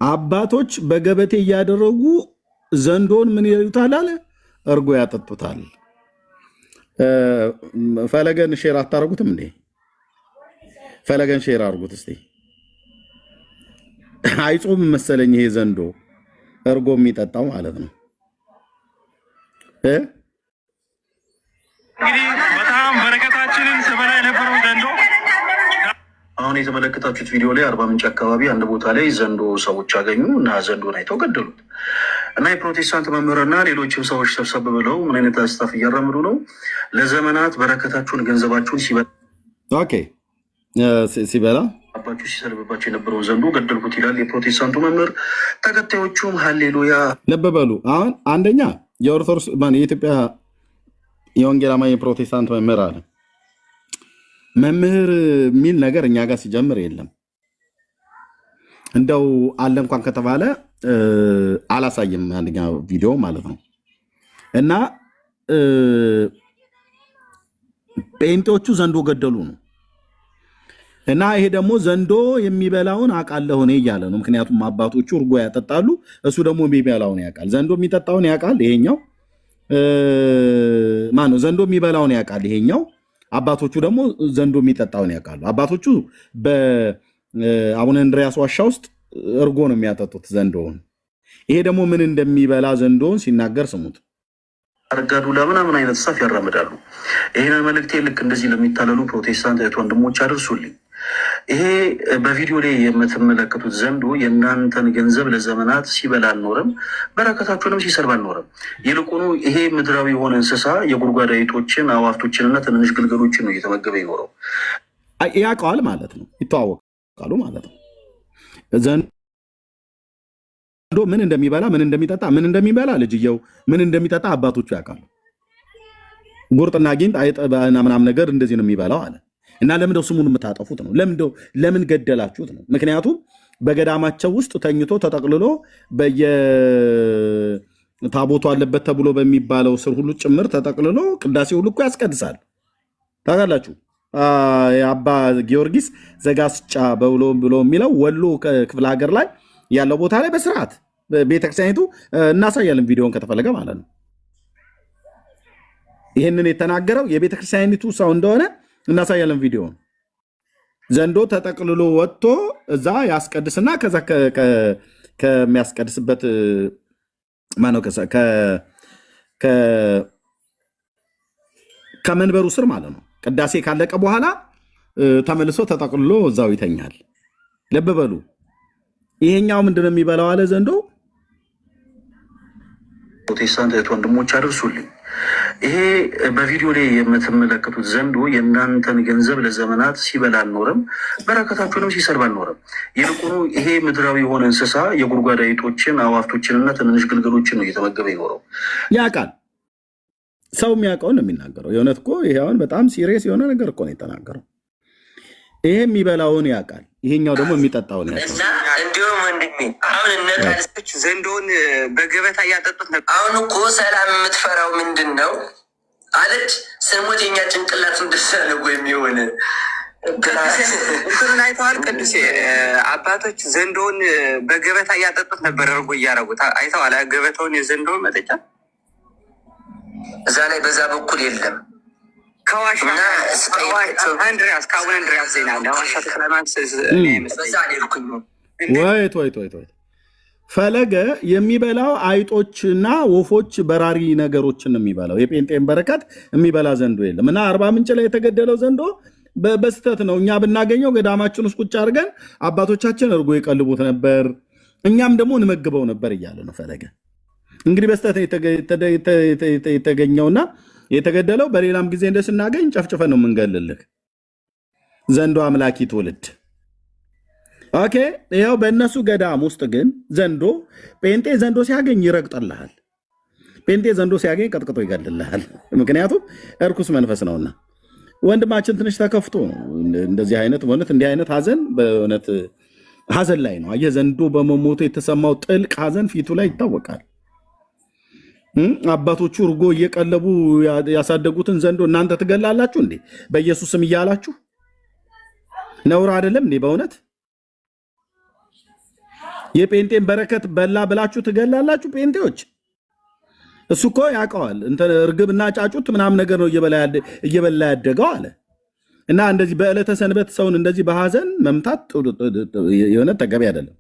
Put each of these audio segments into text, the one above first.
አባቶች በገበቴ እያደረጉ ዘንዶን ምን ይሉታል አለ እርጎ ያጠጡታል። ፈለገን ሼር አታረጉትም እንዴ? ፈለገን ሼር አርጉት እስቲ። አይጾም መሰለኝ ይሄ ዘንዶ እርጎ የሚጠጣው ማለት ነው። እንግዲህ በጣም በረከታችንን ስበላ የነበረው ዘንዶ አሁን የተመለከታችሁት ቪዲዮ ላይ አርባ ምንጭ አካባቢ አንድ ቦታ ላይ ዘንዶ ሰዎች አገኙ እና ዘንዶን አይተው ገደሉት እና የፕሮቴስታንት መምህርና ሌሎችም ሰዎች ሰብሰብ ብለው ምን አይነት አስታፍ እያራምዱ ነው? ለዘመናት በረከታችሁን ገንዘባችሁን ሲበላ አባችሁ ሲሰልብባቸው የነበረው ዘንዶ ገደልኩት ይላል የፕሮቴስታንቱ መምህር። ተከታዮቹም ሀሌሉያ ልብ በሉ። አሁን አንደኛ የኦርቶዶክስ የኢትዮጵያ የወንጌል አማኝ የፕሮቴስታንት መምህር አለ። መምህር የሚል ነገር እኛ ጋር ሲጀምር የለም። እንደው አለ እንኳን ከተባለ አላሳይም አንደኛ ቪዲዮ ማለት ነው። እና ጴንጤዎቹ ዘንዶ ገደሉ ነው። እና ይሄ ደግሞ ዘንዶ የሚበላውን አውቃለሁ እኔ እያለ ነው። ምክንያቱም አባቶቹ እርጎ ያጠጣሉ፣ እሱ ደግሞ የሚበላውን ያውቃል። ዘንዶ የሚጠጣውን ያውቃል ይሄኛው ማነው? ዘንዶ የሚበላውን ያውቃል ይሄኛው። አባቶቹ ደግሞ ዘንዶ የሚጠጣውን ያውቃሉ። አባቶቹ በአቡነ እንድርያስ ዋሻ ውስጥ እርጎ ነው የሚያጠጡት ዘንዶውን። ይሄ ደግሞ ምን እንደሚበላ ዘንዶውን ሲናገር ስሙት። አርጋዱላ ምናምን አይነት ሳፍ ያራምዳሉ። ይህንን መልእክቴ ልክ እንደዚህ ለሚታለሉ ፕሮቴስታንት እህት ወንድሞች አድርሱልኝ። ይሄ በቪዲዮ ላይ የምትመለከቱት ዘንዶ የእናንተን ገንዘብ ለዘመናት ሲበላ አልኖረም፣ በረከታችሁንም ሲሰርብ አልኖረም። ይልቁኑ ይሄ ምድራዊ የሆነ እንስሳ የጉድጓድ አይጦችን፣ አዋፍቶችንና ትንንሽ ግልገሎችን ነው እየተመገበ ይኖረው። ያውቀዋል ማለት ነው፣ ይተዋወቃሉ ማለት ነው። ዘንዶ ምን እንደሚበላ ምን እንደሚጠጣ ምን እንደሚበላ ልጅየው ምን እንደሚጠጣ አባቶቹ ያውቃሉ። ጉርጥና ጊንጥ አይጠባና ምናምን ነገር እንደዚህ ነው የሚበላው አለ። እና ለምንድነው ስሙን የምታጠፉት ነው? ለምን ገደላችሁት ነው? ምክንያቱም በገዳማቸው ውስጥ ተኝቶ ተጠቅልሎ በየታቦቱ አለበት ተብሎ በሚባለው ስር ሁሉ ጭምር ተጠቅልሎ ቅዳሴ ሁሉ እኮ ያስቀድሳል። ታውቃላችሁ። የአባ ጊዮርጊስ ዘጋስጫ ብሎ የሚለው ወሎ ክፍለ ሀገር ላይ ያለው ቦታ ላይ በስርዓት ቤተክርስቲያኒቱ እናሳያለን፣ ቪዲዮን ከተፈለገ ማለት ነው። ይህንን የተናገረው የቤተክርስቲያኒቱ ሰው እንደሆነ እናሳያለን ቪዲዮን። ዘንዶ ተጠቅልሎ ወጥቶ እዛ ያስቀድስና ከዛ ከሚያስቀድስበት ማነው ከመንበሩ ስር ማለት ነው ቅዳሴ ካለቀ በኋላ ተመልሶ ተጠቅልሎ እዛው ይተኛል። ልብ በሉ። ይሄኛው ምንድነው የሚበላው አለ ዘንዶ። ፕሮቴስታንት እህት ወንድሞች አድርሱልኝ። ይሄ በቪዲዮ ላይ የምትመለከቱት ዘንዶ የእናንተን ገንዘብ ለዘመናት ሲበላ አልኖረም፣ በረከታችሁንም ሲሰርብ አልኖረም። ይልቁኑ ይሄ ምድራዊ የሆነ እንስሳ የጉድጓድ አይጦችን፣ አዋፍቶችንና ትንንሽ ግልገሎችን ነው እየተመገበ ይኖረው። ያውቃል። ሰው የሚያውቀውን ነው የሚናገረው። የእውነት እኮ ይሄ አሁን በጣም ሲሪየስ የሆነ ነገር እኮ ነው የተናገረው። ይሄ የሚበላውን ያውቃል፣ ይሄኛው ደግሞ የሚጠጣውን ያውቃል። እንዲሁም ወንድሜ አሁን እነታልስች ዘንዶውን በገበታ እያጠጡት ነበር። አሁን እኮ ሰላም የምትፈራው ምንድን ነው አለች። ስንሞት የኛ ጭንቅላት እንደሰነጎ የሚሆን እንትንን አይተዋል። ቅዱሴ አባቶች ዘንዶውን በገበታ እያጠጡት ነበር፣ እርጎ እያረጉት አይተዋል። ገበታውን የዘንዶውን መጠጫ እዛ ላይ በዛ በኩል የለም። ከዋሻ አንድሪያስ ከአቡነ እንድርያስ ዜና ለዋሻ ተክለማንስ ወይት ፈለገ የሚበላው አይጦችና ወፎች በራሪ ነገሮችን የሚበላው የጴንጤን በረከት የሚበላ ዘንዶ የለም። እና አርባ ምንጭ ላይ የተገደለው ዘንዶ በስተት ነው። እኛ ብናገኘው ገዳማችን ውስጥ ቁጭ አድርገን አባቶቻችን እርጎ ይቀልቡት ነበር፣ እኛም ደግሞ እንመግበው ነበር እያለ ነው ፈለገ። እንግዲህ በስተት የተገኘውና የተገደለው በሌላም ጊዜ እንደስናገኝ ጨፍጭፈን ነው የምንገልልህ። ዘንዶ አምላኪ ትውልድ። ኦኬ፣ ይኸው በእነሱ ገዳም ውስጥ ግን ዘንዶ ጴንጤ ዘንዶ ሲያገኝ ይረግጠልሃል። ጴንጤ ዘንዶ ሲያገኝ ቀጥቅጦ ይገልልሃል። ምክንያቱም እርኩስ መንፈስ ነውና። ወንድማችን ትንሽ ተከፍቶ ነው እንደዚህ አይነት በእውነት እንዲህ አይነት ሀዘን በእውነት ሀዘን ላይ ነው። አየህ፣ ዘንዶ በመሞቱ የተሰማው ጥልቅ ሀዘን ፊቱ ላይ ይታወቃል። አባቶቹ እርጎ እየቀለቡ ያሳደጉትን ዘንዶ እናንተ ትገላላችሁ እንዴ? በኢየሱስ ስም እያላችሁ ነውር አይደለም እንዴ? በእውነት የጴንጤን በረከት በላ ብላችሁ ትገላላችሁ ጴንጤዎች። እሱ እኮ ያውቀዋል። እንተ እርግብና ጫጩት ምናምን ነገር ነው እየበላ ያደገው አለ። እና እንደዚህ በዕለተ ሰንበት ሰውን እንደዚህ በሐዘን መምታት የሆነ ተገቢ አይደለም።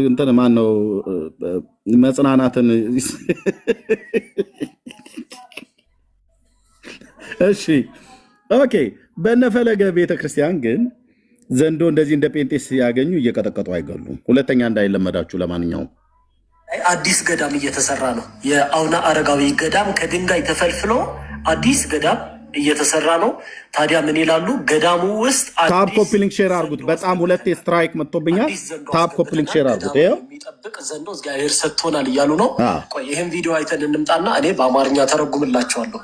እንትን ማን ነው መጽናናትን እሺ ኦኬ። በነፈለገ ቤተክርስቲያን ግን ዘንዶ እንደዚህ እንደ ጴንጤስ ያገኙ እየቀጠቀጡ አይገሉም። ሁለተኛ እንዳይለመዳችሁ። ለማንኛውም አዲስ ገዳም እየተሰራ ነው። የአቡነ አረጋዊ ገዳም ከድንጋይ ተፈልፍሎ አዲስ ገዳም እየተሰራ ነው። ታዲያ ምን ይላሉ? ገዳሙ ውስጥ ታፕ ኮፒ ሊንክ ሼር አድርጉት። በጣም ሁለቴ ስትራይክ መጥቶብኛል። ታፕ ኮፒ ሊንክ ሼር አድርጉት። ይሄው የሚጠብቅ ዘንዶ እግዚአብሔር ሰጥቶናል እያሉ ነው። ቆይ ይሄን ቪዲዮ አይተን እንምጣና እኔ በአማርኛ ተረጉምላቸዋለሁ።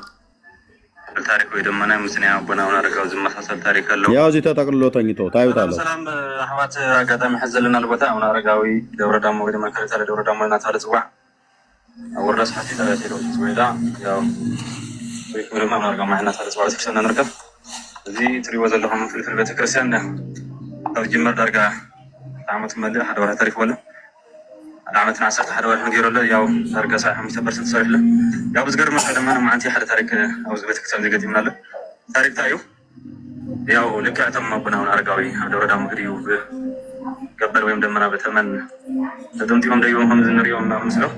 ታሪክ ወይ ደመና ምስኔ አቡነ አረጋዊ ዝመሳሰል ታሪክ አለው። ያው እዚህ ተጠቅልሎ ተኝቶ ታዩታላችሁ። ሰላም አህዋት አጋጣሚ ሐዘልና ቦታ አቡነ አረጋዊ ደብረ ዳሞ ወይ ደመከረ ታለ ደብረ ዳሞ እና ታለ ጽዋ ወረስ ሐቲ ታለ ሄዶ ወይዳ ያው ወይ ወደ አቡነ አረጋዊ ማህና ታለ ጽዋ ሲሰና ነርከፍ እዚህ ትሪው ዘለኹም ፍልፍል ቤተክርስቲያን ነው ጅምር ዳርጋ አመት መልህ ሐደ ወራ ታሪክ ወለ አመትና 10 ሐደ ወራ ነግሮለ ያው ዳርጋ 5% ሰሪለ ያው ዝገርም ከደማና ማንቲ ሐደ ታሪክ አውዝ ቤተክርስቲያን ዘገጥምናለ ታሪክ ታዩ ያው ለካተም አቡነ አረጋዊ ደብረ ዳሞ ግዲው ገበር ወይም ደመና በተመን ተጠምጥም እንደው ሆም ዝንሪው መስለው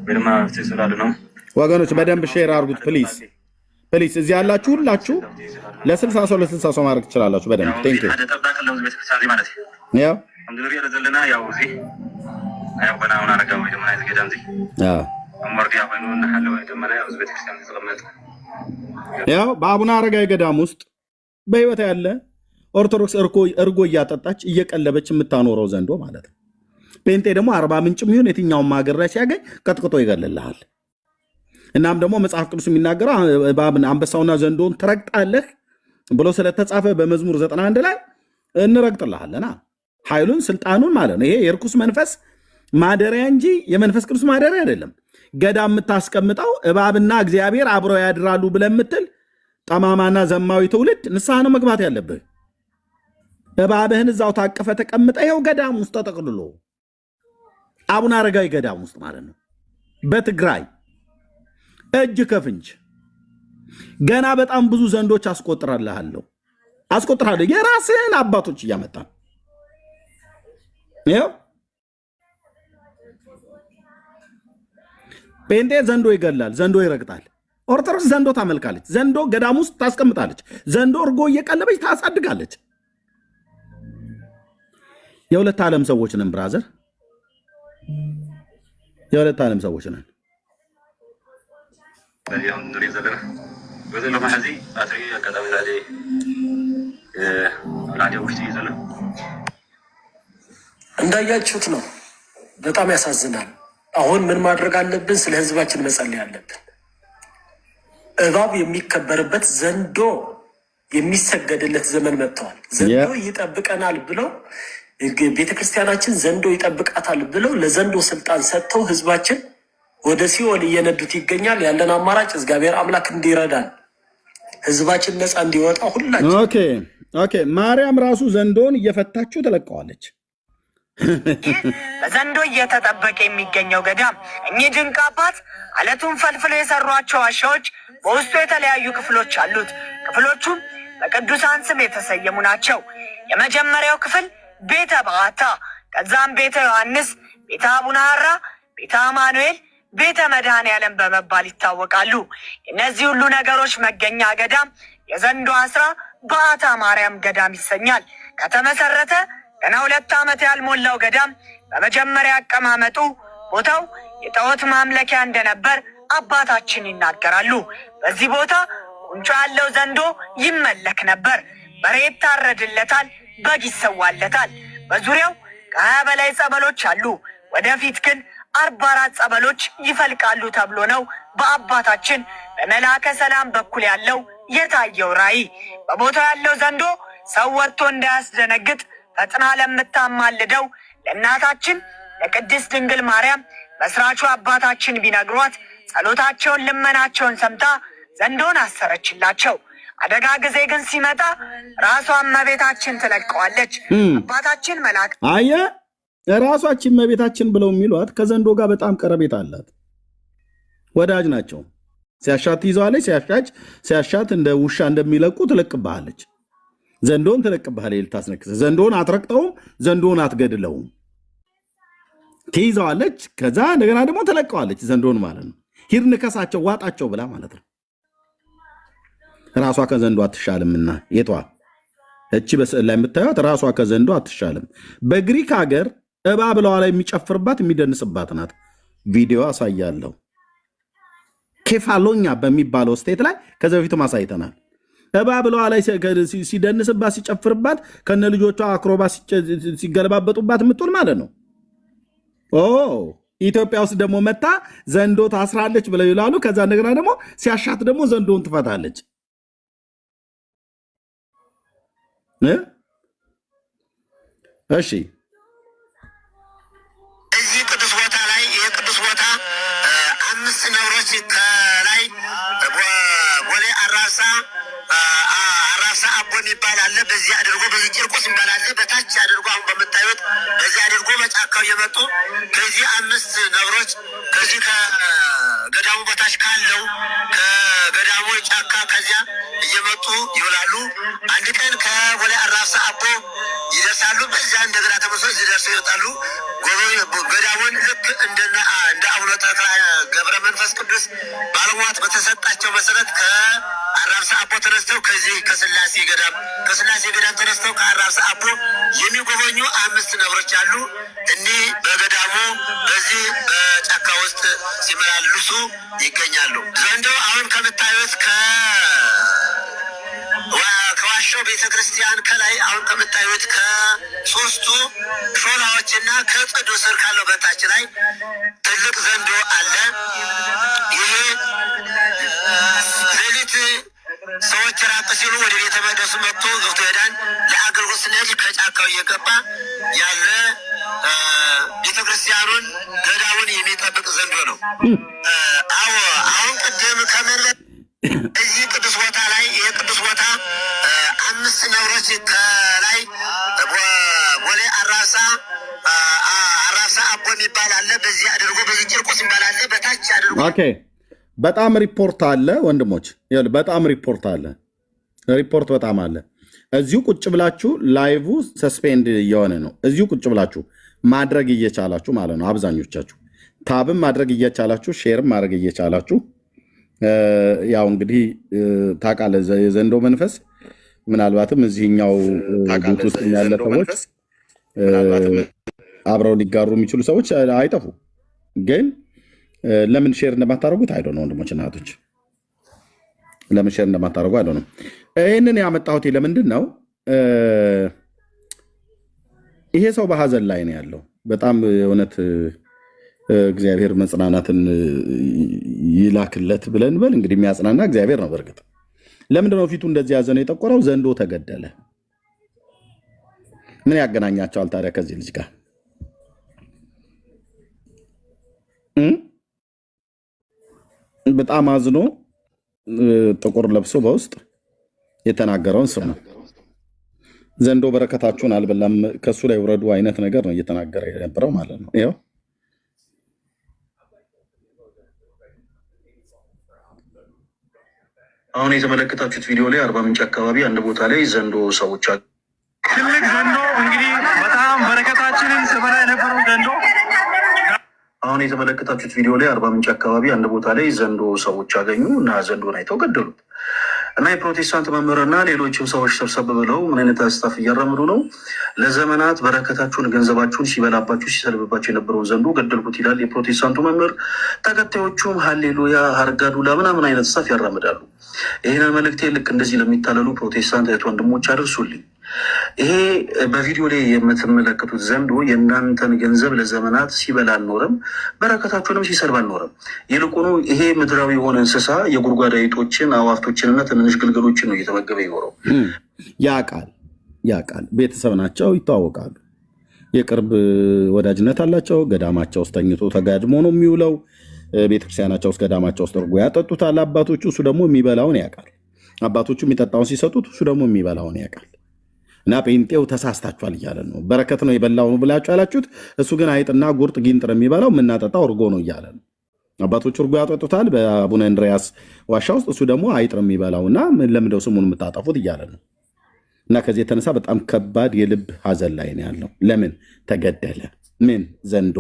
ወይማ ተሰላለ ነው። ወገኖች በደንብ ሼር አድርጉት ፕሊዝ ፕሊዝ። እዚህ ያላችሁ ሁላችሁ ለ60 ሰው ለ60 ሰው ማድረግ ትችላላችሁ። በደንብ ቴንክ ዩ። ሐደ ተባቀለው ቤተክርስቲያን ማለት ያው እንደሪያ ለዘለና ያው እዚህ አቡነ አረጋዊ ደመና ይገዳም እዚህ አመርዲያ ወይኑና ሐለው ደመና ያው ቤተክርስቲያን ተቀመጠ። ያው በአቡነ አረጋዊ ገዳም ውስጥ በህይወት ያለ ኦርቶዶክስ እርጎ እያጠጣች እየቀለበች የምታኖረው ዘንዶ ማለት ነው። ጴንጤ ደግሞ 40 ምንጭም ይሁን የትኛውም ሀገር ላይ ሲያገኝ ቀጥቅጦ ይገልልሃል። እናም ደግሞ መጽሐፍ ቅዱስ የሚናገረው እባብን አንበሳውና ዘንዶን ትረግጣለህ ብሎ ስለተጻፈ በመዝሙር 91 ላይ እንረግጥልሃለና ኃይሉን ስልጣኑን ማለት ነው። ይሄ የርኩስ መንፈስ ማደሪያ እንጂ የመንፈስ ቅዱስ ማደሪያ አይደለም። ገዳም የምታስቀምጠው እባብና እግዚአብሔር አብረው ያድራሉ ብለህ የምትል ጠማማና ዘማዊ ትውልድ ንስሐ ነው መግባት ያለብህ። እባብህን እዛው ታቀፈ ተቀምጠ ይኸው ገዳም ውስጥ ተጠቅልሎ አቡነ አረጋዊ ገዳም ውስጥ ማለት ነው። በትግራይ እጅ ከፍንጅ ገና በጣም ብዙ ዘንዶች አስቆጥራለሁ። የራስህን አባቶች እያመጣ ይኸው ጴንጤ ዘንዶ ይገላል፣ ዘንዶ ይረግጣል። ኦርቶዶክስ ዘንዶ ታመልካለች፣ ዘንዶ ገዳም ውስጥ ታስቀምጣለች፣ ዘንዶ እርጎ እየቀለበች ታሳድጋለች። የሁለት ዓለም ሰዎች ነን ብራዘር፣ የሁለት ዓለም ሰዎች ነን። ያው እንደሪያ ዘለና ወዘለ ማሐዚ አትሪ አጋጣሚ ዛሬ ራዲዮ ውስጥ ይዘለ እንዳያችሁት ነው። በጣም ያሳዝናል። አሁን ምን ማድረግ አለብን? ስለ ህዝባችን መጸለይ አለብን። እባብ የሚከበርበት ዘንዶ የሚሰገድለት ዘመን መጥተዋል። ዘንዶ ይጠብቀናል ብለው ቤተክርስቲያናችን ዘንዶ ይጠብቃታል ብለው ለዘንዶ ስልጣን ሰጥተው ህዝባችን ወደ ሲኦል እየነዱት ይገኛል። ያለን አማራጭ እግዚአብሔር አምላክ እንዲረዳን ህዝባችን ነፃ እንዲወጣ ሁላችን ኦኬ። ማርያም ራሱ ዘንዶን እየፈታችሁ ተለቀዋለች። በዘንዶ እየተጠበቀ የሚገኘው ገዳም እኚህ ድንቅ አባት አለቱን ፈልፍለው የሰሯቸው ዋሻዎች በውስጡ የተለያዩ ክፍሎች አሉት። ክፍሎቹም በቅዱሳን ስም የተሰየሙ ናቸው። የመጀመሪያው ክፍል ቤተ በዓታ፣ ከዛም ቤተ ዮሐንስ፣ ቤተ አቡነ ሐራ፣ ቤተ አማኑኤል፣ ቤተ መድኃኔዓለም በመባል ይታወቃሉ። እነዚህ ሁሉ ነገሮች መገኛ ገዳም የዘንዶ አስራ በዓታ ማርያም ገዳም ይሰኛል። ከተመሰረተ ገና 2 ዓመት ያልሞላው ገዳም በመጀመሪያ አቀማመጡ ቦታው የጣዖት ማምለኪያ እንደነበር አባታችን ይናገራሉ። በዚህ ቦታ ቁንጮ ያለው ዘንዶ ይመለክ ነበር። በሬ ይታረድለታል፣ በግ ይሰዋለታል። በዙሪያው ከ20 በላይ ጸበሎች አሉ። ወደፊት ግን 44 ጸበሎች ይፈልቃሉ ተብሎ ነው በአባታችን በመልአከ ሰላም በኩል ያለው የታየው ራእይ። በቦታው ያለው ዘንዶ ሰው ወጥቶ እንዳያስደነግጥ ፈጥና ለምታማልደው ለእናታችን ለቅድስት ድንግል ማርያም መስራቹ አባታችን ቢነግሯት ጸሎታቸውን ልመናቸውን ሰምታ ዘንዶን አሰረችላቸው። አደጋ ጊዜ ግን ሲመጣ ራሷ እመቤታችን ትለቀዋለች። አባታችን መልአክ አየ ራሷችን እመቤታችን ብለው የሚሏት ከዘንዶ ጋር በጣም ቀረቤት አላት። ወዳጅ ናቸው። ሲያሻት ይዘዋለች። ሲያሻት እንደ ውሻ እንደሚለቁ ትለቅብሃለች። ዘንዶን ትለቅብሃለች። ልታስነክስ ዘንዶን አትረቅጠውም። ዘንዶን አትገድለውም። ትይዘዋለች። ከዛ እንደገና ደግሞ ትለቀዋለች። ዘንዶን ማለት ነው። ሂድ ንከሳቸው፣ ዋጣቸው ብላ ማለት ነው። ራሷ ከዘንዶ አትሻልምና የቷ እቺ በስዕል ላይ የምታዩት ራሷ ከዘንዶ አትሻልም። በግሪክ ሀገር እባብ ብለዋ ላይ የሚጨፍርባት የሚደንስባት ናት። ቪዲዮ አሳያለሁ። ኬፋሎኛ በሚባለው ስቴት ላይ ከዚ በፊትም አሳይተናል። እባብ ብለዋ ላይ ሲደንስባት ሲጨፍርባት ከነ ልጆቿ አክሮባ ሲገለባበጡባት የምትውል ማለት ነው። ኢትዮጵያ ውስጥ ደግሞ መታ ዘንዶ ታስራለች ብለው ይላሉ። ከዛ እንደገና ደግሞ ሲያሻት ደግሞ ዘንዶን ትፈታለች። እሺ እዚህ ቅዱስ ቦታ ላይ ይሄ ቅዱስ ቦታ 5 ነብሮች ከላይ ቦሌ አራሳ አቦ የሚባል አለ። በዚህ አድርጎ በዚህ ቂርቆስ የሚባል አለ። በታች አድርጎ አሁን በምታዩት በዚህ አድርጎ በጫካው እየመጡ ከዚህ 5 ነብሮች ከዚህ ከገዳሙ በታች ካለው ከገዳሙ ጫካ ከዚያ እየመጡ ይውላሉ። አንድ ቀን ከቦሌ አራሳ አቦ ይደርሳሉ። በዚያ እንደገና ተመሶ እዚህ ደርሰው ይወጣሉ። ገዳሙን ልክ እንደ አቡነ ተክለ ገብረ መንፈስ ቅዱስ ባለሟት በተሰጣቸው መሰረት ከአራብሳ አቦ ተነስተው ከዚህ ከስላሴ ገዳም ተነስተው ከአራብሳ አቦ የሚጎበኙ 5 ነብሮች አሉ። እኒህ በገዳሙ በዚህ በጫካ ውስጥ ሲመላልሱ ይገኛሉ። ዘንዶ አሁን ከምታዩት ከዋሻው ቤተክርስቲያን ከላይ አሁን ከምታዩት ከ3ቱ ሾላዎችና ከጽዱ ስር ካለው በታች ላይ ትልቅ ዘንዶ አለ። ይሄ ሌሊት ሰዎች ራቅ ሲሉ ወደ ቤተ መቅደሱ መጥቶ ገብቶ ይሄዳል። ለአገልግሎት ስንሄድ ከጫካው እየገባ ያለ ቤተክርስቲያኑን ገዳሙን የሚጠብቅ ዘንዶ ነው። አሁን ቅድም እዚህ ቅዱስ ቦታ ላይ ይሄ ቅዱስ ቦታ 5 ነብሮች ከላይ ቦሌ አራሳ አቦ የሚባል አለ። በዚህ አድርጎ በዚህ ቂርቆስ የሚባል አለ። በታች አድርጎ በጣም ሪፖርት አለ ወንድሞች፣ በጣም ሪፖርት አለ። ሪፖርት በጣም አለ። እዚሁ ቁጭ ብላችሁ ላይቭ ሰስፔንድ እየሆነ ነው። እዚሁ ቁጭ ብላችሁ ማድረግ እየቻላችሁ ማለት ነው። አብዛኞቻችሁ ታብም ማድረግ እየቻላችሁ ሼርም ማድረግ እየቻላችሁ ያው እንግዲህ ታውቃለህ የዘንዶ መንፈስ ምናልባትም እዚህኛው ጉት ውስጥ ያለ ሰዎች አብረው ሊጋሩ የሚችሉ ሰዎች አይጠፉ። ግን ለምን ሼር እንደማታደርጉት አይዶ ነው ወንድሞች እና እህቶች፣ ለምን ሼር እንደማታደርጉ አይዶ ነው። ይህንን ያመጣሁት ለምንድን ነው? ይሄ ሰው በሀዘን ላይ ነው ያለው። በጣም እውነት እግዚአብሔር መጽናናትን ይላክለት ብለን በል እንግዲህ የሚያጽናና እግዚአብሔር ነው። በእርግጥ ለምንድነው ፊቱ እንደዚህ ያዘነው የጠቆረው? ዘንዶ ተገደለ። ምን ያገናኛቸዋል ታዲያ ከዚህ ልጅ ጋር? በጣም አዝኖ ጥቁር ለብሶ በውስጥ የተናገረውን ስሙ። ዘንዶ በረከታችሁን አልበላም ከሱ ላይ ውረዱ አይነት ነገር ነው እየተናገረ የነበረው ማለት ነው። ይኸው አሁን የተመለከታችሁት ቪዲዮ ላይ 40 ምንጭ አካባቢ አንድ ቦታ ላይ ዘንዶ ሰዎች ትልቅ ዘንዶ እንግዲህ በጣም በረከታችንን ስበላ የነበረው ዘንዶ አሁን የተመለከታችሁት ቪዲዮ ላይ 40 ምንጭ አካባቢ አንድ ቦታ ላይ ዘንዶ ሰዎች አገኙ እና ዘንዶን አይተው ገደሉት እና የፕሮቴስታንት መምህርና ሌሎችም ሰዎች ሰብሰብ ብለው ምን አይነት አስታፍ እያራምዱ ነው? ለዘመናት በረከታችሁን ገንዘባችሁን ሲበላባችሁ ሲሰልብባችሁ የነበረውን ዘንዶ ገደልኩት ይላል የፕሮቴስታንቱ መምህር። ተከታዮቹም ሀሌሉያ ሀርጋዱላ ምናምን አይነት ስታፍ ያራምዳሉ። ይህንን መልእክቴ ልክ እንደዚህ ለሚታለሉ ፕሮቴስታንት እህት ወንድሞች አድርሱልኝ። ይሄ በቪዲዮ ላይ የምትመለከቱት ዘንዶ የእናንተን ገንዘብ ለዘመናት ሲበላ አልኖረም፣ በረከታችሁንም ሲሰርብ አልኖረም። ይልቁኑ ይሄ ምድራዊ የሆነ እንስሳ የጉድጓድ አይጦችን አዋፍቶችንና ትንንሽ ግልገሎችን ነው እየተመገበ ይኖረው። ያቃል ቤተሰብ ናቸው፣ ይተዋወቃሉ፣ የቅርብ ወዳጅነት አላቸው። ገዳማቸው ውስጥ ተኝቶ ተጋድሞ ነው የሚውለው። ቤተክርስቲያናቸው ውስጥ ገዳማቸው ውስጥ እርጎ ያጠጡታል አባቶቹ። እሱ ደግሞ የሚበላውን ያውቃል። አባቶቹ የሚጠጣውን ሲሰጡት እሱ ደግሞ የሚበላውን ያውቃል። እና ጴንጤው ተሳስታችኋል እያለ ነው። በረከት ነው የበላው ነው ብላችሁ ያላችሁት፣ እሱ ግን አይጥና ጉርጥ ጊንጥር የሚበላው የምናጠጣው እርጎ ነው እያለ ነው። አባቶቹ እርጎ ያጠጡታል በአቡነ እንድርያስ ዋሻ ውስጥ፣ እሱ ደግሞ አይጥ ነው የሚበላውና ለምንድነው ስሙን የምታጠፉት እያለ ነው። እና ከዚህ የተነሳ በጣም ከባድ የልብ ሀዘን ላይ ነው ያለው። ለምን ተገደለ? ምን ዘንዶ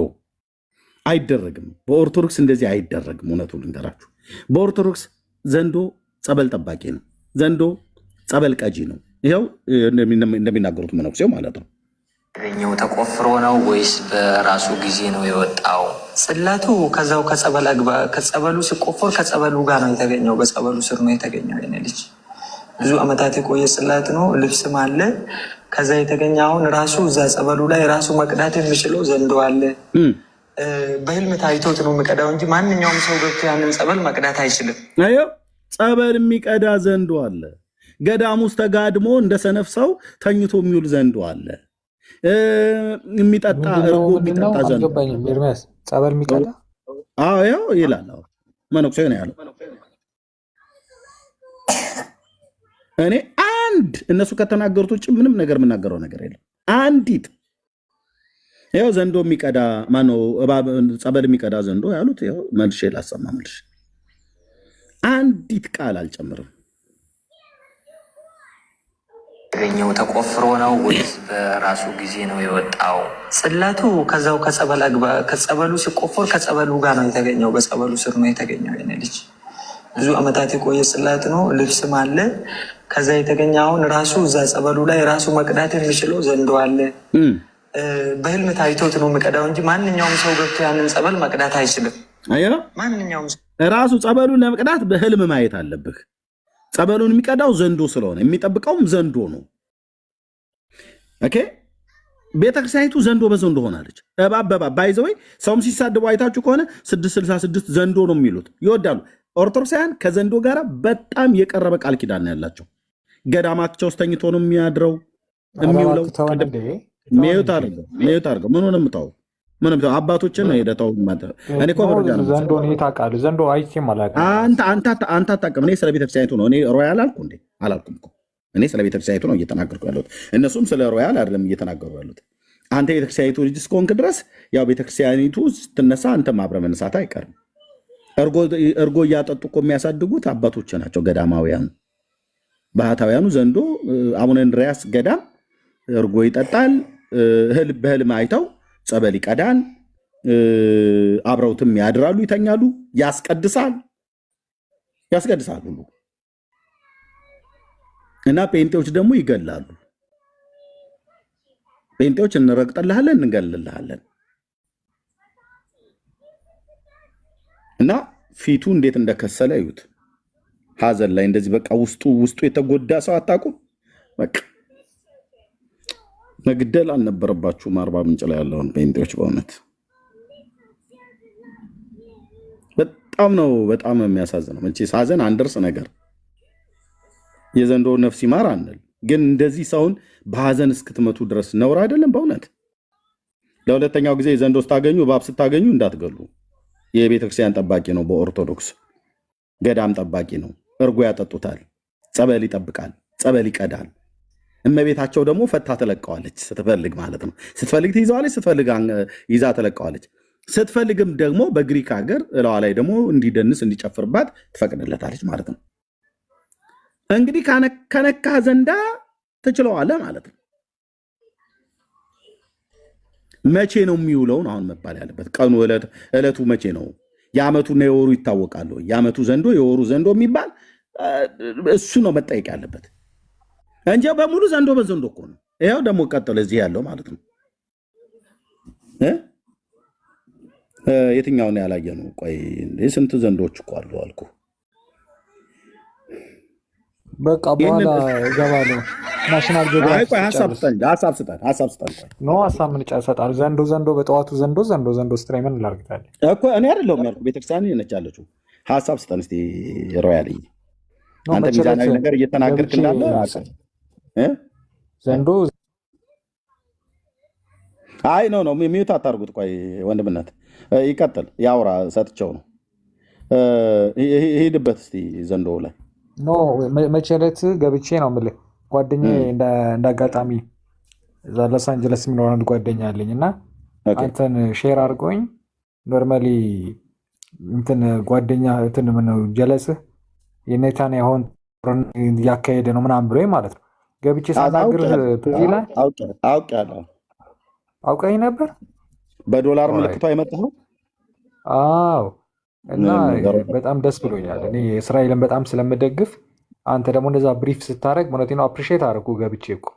አይደረግም። በኦርቶዶክስ እንደዚህ አይደረግም። እውነቱ ልንገራችሁ፣ በኦርቶዶክስ ዘንዶ ጸበል ጠባቂ ነው። ዘንዶ ጸበል ቀጂ ነው። ይኸው እንደሚናገሩት መነኩሴው ማለት ነው። የተገኘው ተቆፍሮ ነው ወይስ በራሱ ጊዜ ነው የወጣው? ጽላቱ ከዛው ከጸበሉ ሲቆፈር ከጸበሉ ጋር ነው የተገኘው። በጸበሉ ስር ነው የተገኘው። የኔ ልጅ ብዙ ዓመታት የቆየ ጽላት ነው። ልብስም አለ። ከዛ የተገኘ አሁን ራሱ እዛ ጸበሉ ላይ ራሱ መቅዳት የሚችለው ዘንዶ አለ። በህልም ታይቶት ነው የሚቀዳው እንጂ ማንኛውም ሰው ገብቶ ያንን ጸበል መቅዳት አይችልም። ጸበል የሚቀዳ ዘንዶ አለ። ገዳም ውስጥ ተጋድሞ እንደ ሰነፍ ሰው ተኝቶ የሚውል ዘንዶ አለ። የሚጠጣ እርጎ የሚጠጣ ዘንዶ ጸበል የሚቀዳ ያው ይላል። መነኩሴ ነው ያለው። እኔ አንድ እነሱ ከተናገሩት ውጭ ምንም ነገር የምናገረው ነገር የለም። አንዲት ያው ዘንዶ የሚቀዳ ማነው ጸበል የሚቀዳ ዘንዶ ያሉት ያው መልሼ ላሰማ መልሼ አንዲት ቃል አልጨምርም። የተገኘው ተቆፍሮ ነው ወይስ በራሱ ጊዜ ነው የወጣው? ጽላቱ ከዛው ከጸበሉ ሲቆፈር ከጸበሉ ጋር ነው የተገኘው። በጸበሉ ስር ነው የተገኘው። የኔ ልጅ ብዙ ዓመታት የቆየ ጽላት ነው። ልብስም አለ። ከዛ የተገኘ አሁን ራሱ እዛ ጸበሉ ላይ ራሱ መቅዳት የሚችለው ዘንዶ አለ። በህልም ታይቶት ነው የሚቀዳው እንጂ ማንኛውም ሰው ገብቶ ያንን ጸበል መቅዳት አይችልም። ማንኛውም ሰው ራሱ ጸበሉን ለመቅዳት በህልም ማየት አለብህ። ጸበሉን የሚቀዳው ዘንዶ ስለሆነ የሚጠብቀውም ዘንዶ ነው። ኦኬ ቤተክርስቲያኒቱ ዘንዶ በዘንዶ ሆናለች። እባብ ባይዘወይ ሰውም ሲሳደቡ አይታችሁ ከሆነ 666 ዘንዶ ነው የሚሉት ይወዳሉ። ኦርቶዶክሳውያን ከዘንዶ ጋር በጣም የቀረበ ቃል ኪዳን ነው ያላቸው። ገዳማቸው ውስጥ ተኝቶ ነው የሚያድረው የሚውለው። ሚዩት አድርገው ምን ሆነም ታው ምንም አባቶችን ነው ሄደታው ማለት እኔ እኮ ወርጃ ነው ዘንዶ ነው ታውቃለህ። ዘንዶ አይቼም አላውቅም። አንተ አታውቅም። እኔ ስለ ቤተክርስቲያኒቱ ነው። እኔ ሮያል አልኩ እንዴ? አላልኩም እኮ። እኔ ስለ ቤተክርስቲያኒቱ ነው እየተናገርኩ ያለሁት። እነሱም ስለ ሮያል አይደለም እየተናገሩ ያሉት። አንተ ቤተክርስቲያኒቱ ልጅ እስከሆንክ ድረስ ያው ቤተክርስቲያኒቱ ስትነሳ አንተም አብረህ መነሳት አይቀርም። እርጎ እያጠጡ እኮ የሚያሳድጉት አባቶች ናቸው፣ ገዳማውያኑ ባህታውያኑ። ዘንዶ አቡነ እንድርያስ ገዳም እርጎ ይጠጣል። በህልም አይተው ጸበል ይቀዳል። አብረውትም ያድራሉ፣ ይተኛሉ፣ ያስቀድሳል ሁሉ እና ጴንጤዎች ደግሞ ይገላሉ። ጴንጤዎች እንረግጥልሃለን፣ እንገልልሃለን። እና ፊቱ እንዴት እንደከሰለ እዩት። ሀዘን ላይ እንደዚህ በቃ ውስጡ የተጎዳ ሰው አታውቁም። በቃ መግደል አልነበረባችሁም። አርባ ምንጭ ላይ ያለውን ጴንጤዎች በእውነት በጣም ነው የሚያሳዝነው። መቼስ ሀዘን አንደርስ ነገር የዘንዶ ነፍስ ይማር አንል፣ ግን እንደዚህ ሰውን በሀዘን እስክትመቱ ድረስ ነውር አይደለም በእውነት። ለሁለተኛው ጊዜ ዘንዶ ስታገኙ እባብ ስታገኙ እንዳትገሉ። የቤተክርስቲያን ጠባቂ ነው። በኦርቶዶክስ ገዳም ጠባቂ ነው። እርጎ ያጠጡታል፣ ጸበል ይጠብቃል፣ ጸበል ይቀዳል። እመቤታቸው ደግሞ ፈታ ትለቀዋለች፣ ስትፈልግ ማለት ነው። ስትፈልግ ትይዘዋለች፣ ስትፈልግ ይዛ ትለቀዋለች። ስትፈልግም ደግሞ በግሪክ ሀገር እለዋ ላይ ደግሞ እንዲደንስ እንዲጨፍርባት ትፈቅድለታለች ማለት ነው። እንግዲህ ከነካ ዘንዳ ትችለዋለህ ማለት ነው። መቼ ነው የሚውለውን አሁን መባል ያለበት ቀኑ ዕለቱ መቼ ነው? የዓመቱና የወሩ ይታወቃሉ። የዓመቱ ዘንዶ የወሩ ዘንዶ የሚባል እሱ ነው መጠየቅ ያለበት እንጂ በሙሉ ዘንዶ በዘንዶ እኮ ነው። ይኸው ደግሞ ቀጥሎ እዚህ ያለው ማለት ነው። የትኛውን ያላየ ነው? ቆይ ስንት ዘንዶች እኮ አሉ አልኩ። በቃ በኋላ እገባለሁ። ናሽናል ጂኦግራፊ ሀሳብ ስጠን። ኖ ሀሳብ ምን ጨሰጣል? ዘንዶ በጠዋቱ ዘንዶ ስትሬምን ላርግታለ እኮ እኔ አይደለሁም ያልኩ፣ ቤተክርስቲያን ነች ያለችው። ሀሳብ ስጠን እስኪ ሮያል። አንተ ሚዛናዊ ነገር እየተናገርክ እንዳለ ዘንዶ አይ ነው ሚዩት አታርጉት። ቆይ ወንድምነት ይቀጥል፣ ያውራ። ሰጥቸው ነው ሄድበት እስቲ ዘንዶ ላይ ኖ መቼ ዕለት ገብቼ ነው የምልህ ጓደኛዬ እንዳጋጣሚ እዛ ሎስ አንጀለስ የሚኖር አንድ ጓደኛ አለኝ እና አንተን ሼር አድርጎኝ ኖርማሊ እንትን ጓደኛ እንትን ምነው ጀለስህ የኔታንያሁን እያካሄደ ነው ምናምን ብሎኝ ማለት ነው። ገብቼ ሳናግር ትዝ ይላል። አውቄያለሁ። አውቀኝ ነበር በዶላር ምልክቷ የመጣው። አዎ። እና በጣም ደስ ብሎኛል። እኔ እስራኤልን በጣም ስለምደግፍ አንተ ደግሞ እንደዛ ብሪፍ ስታደርግ ማለት ነው አፕሪሼት አደረኩ። ገብቼ እኮ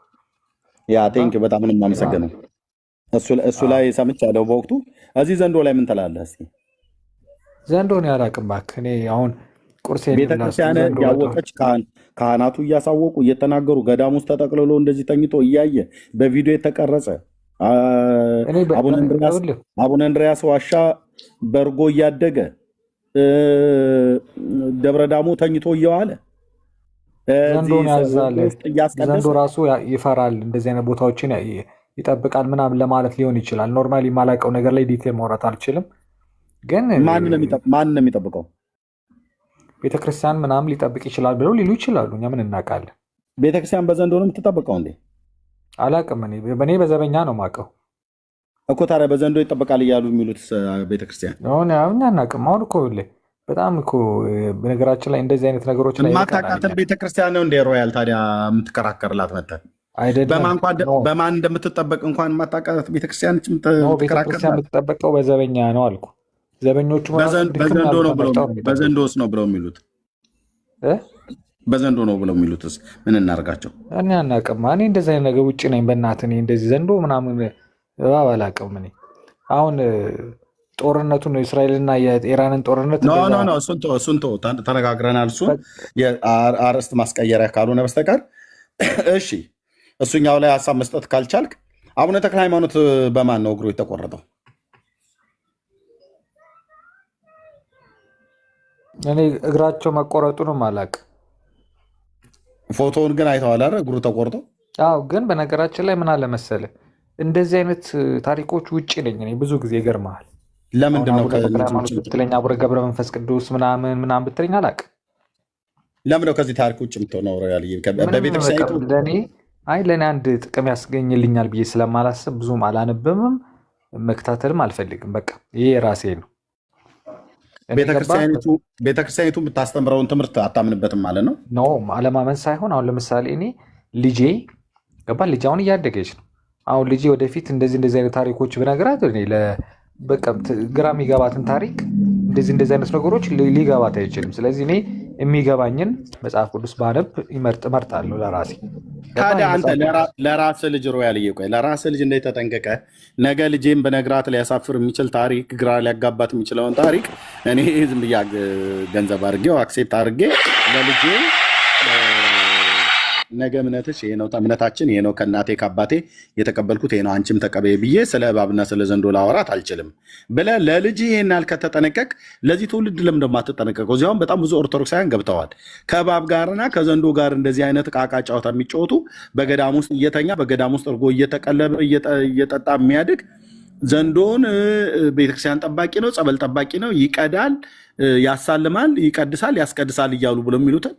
ያ ቴንክ በጣም ነው የማመሰግነው። እሱ ላይ ሰምቻለሁ በወቅቱ። እዚህ ዘንዶ ላይ ምን ትላለህ እስኪ? ዘንዶን ያላቅም እባክህ። እኔ አሁን ቁርሴ ቤተክርስቲያን ያወቀች ካህናቱ እያሳወቁ እየተናገሩ ገዳም ውስጥ ተጠቅልሎ እንደዚህ ተኝቶ እያየ በቪዲዮ የተቀረጸ አቡነ እንድሪያስ ዋሻ በርጎ እያደገ ደብረ ዳሞ ተኝቶ እየዋለ ዘንዶን ያዛል። ዘንዶ ራሱ ይፈራል፣ እንደዚህ አይነት ቦታዎችን ይጠብቃል ምናምን ለማለት ሊሆን ይችላል። ኖርማሊ የማላውቀው ነገር ላይ ዲቴል ማውራት አልችልም። ግን ማን ነው የሚጠብቀው? ቤተክርስቲያን ምናምን ሊጠብቅ ይችላል ብለው ሊሉ ይችላሉ። እኛ ምን እናውቃለን? ቤተክርስቲያን በዘንዶ ነው የምትጠብቀው እንዴ? አላውቅም። እኔ በዘበኛ ነው የማውቀው እኮ። ታዲያ በዘንዶ ይጠበቃል እያሉ የሚሉት ቤተክርስቲያን እኛ አናውቅም። አሁን እኮ በጣም እኮ በነገራችን ላይ እንደዚህ አይነት ነገሮች ላይ የማታውቃትን ቤተክርስቲያን ነው እንደ ሮያል ታዲያ የምትከራከርላት መተን በማን እንደምትጠበቅ እንኳን የማታውቃት ቤተክርስቲያን የምትጠበቀው በዘበኛ ነው አልኩ። ዘበኞቹ በዘንዶስ ነው ብለው የሚሉት በዘንዶ ነው ብለው የሚሉትስ ምን እናርጋቸው? እኔ አናውቅም። እኔ እንደዚህ አይነት ነገር ውጭ ነኝ በእናትህ። እኔ እንደዚህ ዘንዶ ምናምን አላውቅም። እኔ አሁን ጦርነቱን የእስራኤልና የኢራንን ጦርነት እሱን ተነጋግረናል። እሱን የአርዕስት ማስቀየሪያ ካልሆነ በስተቀር እሺ፣ እሱኛው ላይ ሀሳብ መስጠት ካልቻልክ አቡነ ተክለ ሃይማኖት በማን ነው እግሩ የተቆረጠው? እኔ እግራቸው መቆረጡንም አላውቅም። ፎቶውን ግን አይተዋል አይደል? እግሩ ተቆርጦ። አዎ። ግን በነገራችን ላይ ምን አለ መሰለህ እንደዚህ አይነት ታሪኮች ውጭ ነኝ እኔ ብዙ ጊዜ። ይገርምሃል። ለምንድን ነው ብትለኝ አቡነ ገብረ መንፈስ ቅዱስ ምናምን ብትለኝ አላውቅም። ለምን ነው ከዚህ ታሪክ ውጭ የምትሆነው? ለእኔ አንድ ጥቅም ያስገኝልኛል ብዬ ስለማላስብ ብዙም አላነብምም፣ መከታተልም አልፈልግም። በቃ ይሄ የራሴ ነው። ቤተክርስቲያኒቱ የምታስተምረውን ትምህርት አታምንበትም ማለት ነው? ኖ አለማመን ሳይሆን አሁን ለምሳሌ እኔ ልጄ ልጅ አሁን እያደገች ነው። አሁን ልጄ ወደፊት እንደዚህ አይነት ታሪኮች ብነግራት በቃ ግራ የሚገባትን ታሪክ እንደዚህ አይነት ነገሮች ሊገባት አይችልም። ስለዚህ እኔ የሚገባኝን መጽሐፍ ቅዱስ ባነብ እመርጣለሁ ለራሴ። ታዲያ አንተ ለራስህ ልጅ ሮያልዬ፣ ቆይ ለራስህ ልጅ እንደተጠንቀቀ ነገ ልጄም በነግራት ሊያሳፍር የሚችል ታሪክ፣ ግራ ሊያጋባት የሚችለውን ታሪክ እኔ ዝም ብያ ገንዘብ አድርጌው አክሴፕት አድርጌ ለልጄ ነገ እምነትሽ ይሄ ነው፣ እምነታችን ይሄ ነው፣ ከእናቴ ከአባቴ የተቀበልኩት ይሄ ነው፣ አንቺም ተቀበይ ብዬ ስለ እባብና ስለ ዘንዶ ላወራት አልችልም ብለህ ለልጅ ይሄን ያህል ከተጠነቀቅ ለዚህ ትውልድ ለምን ደግሞ አትጠነቀቀው? እዚያውም በጣም ብዙ ኦርቶዶክሳውያን ገብተዋል። ከእባብ ጋርና ከዘንዶ ጋር እንደዚህ አይነት ዕቃ ጨዋታ የሚጫወቱ በገዳም ውስጥ እየተኛ በገዳም ውስጥ እርጎ እየተቀለበ እየጠጣ የሚያድግ ዘንዶን ቤተክርስቲያን ጠባቂ ነው፣ ጸበል ጠባቂ ነው፣ ይቀዳል፣ ያሳልማል፣ ይቀድሳል፣ ያስቀድሳል እያሉ ብሎ የሚሉትን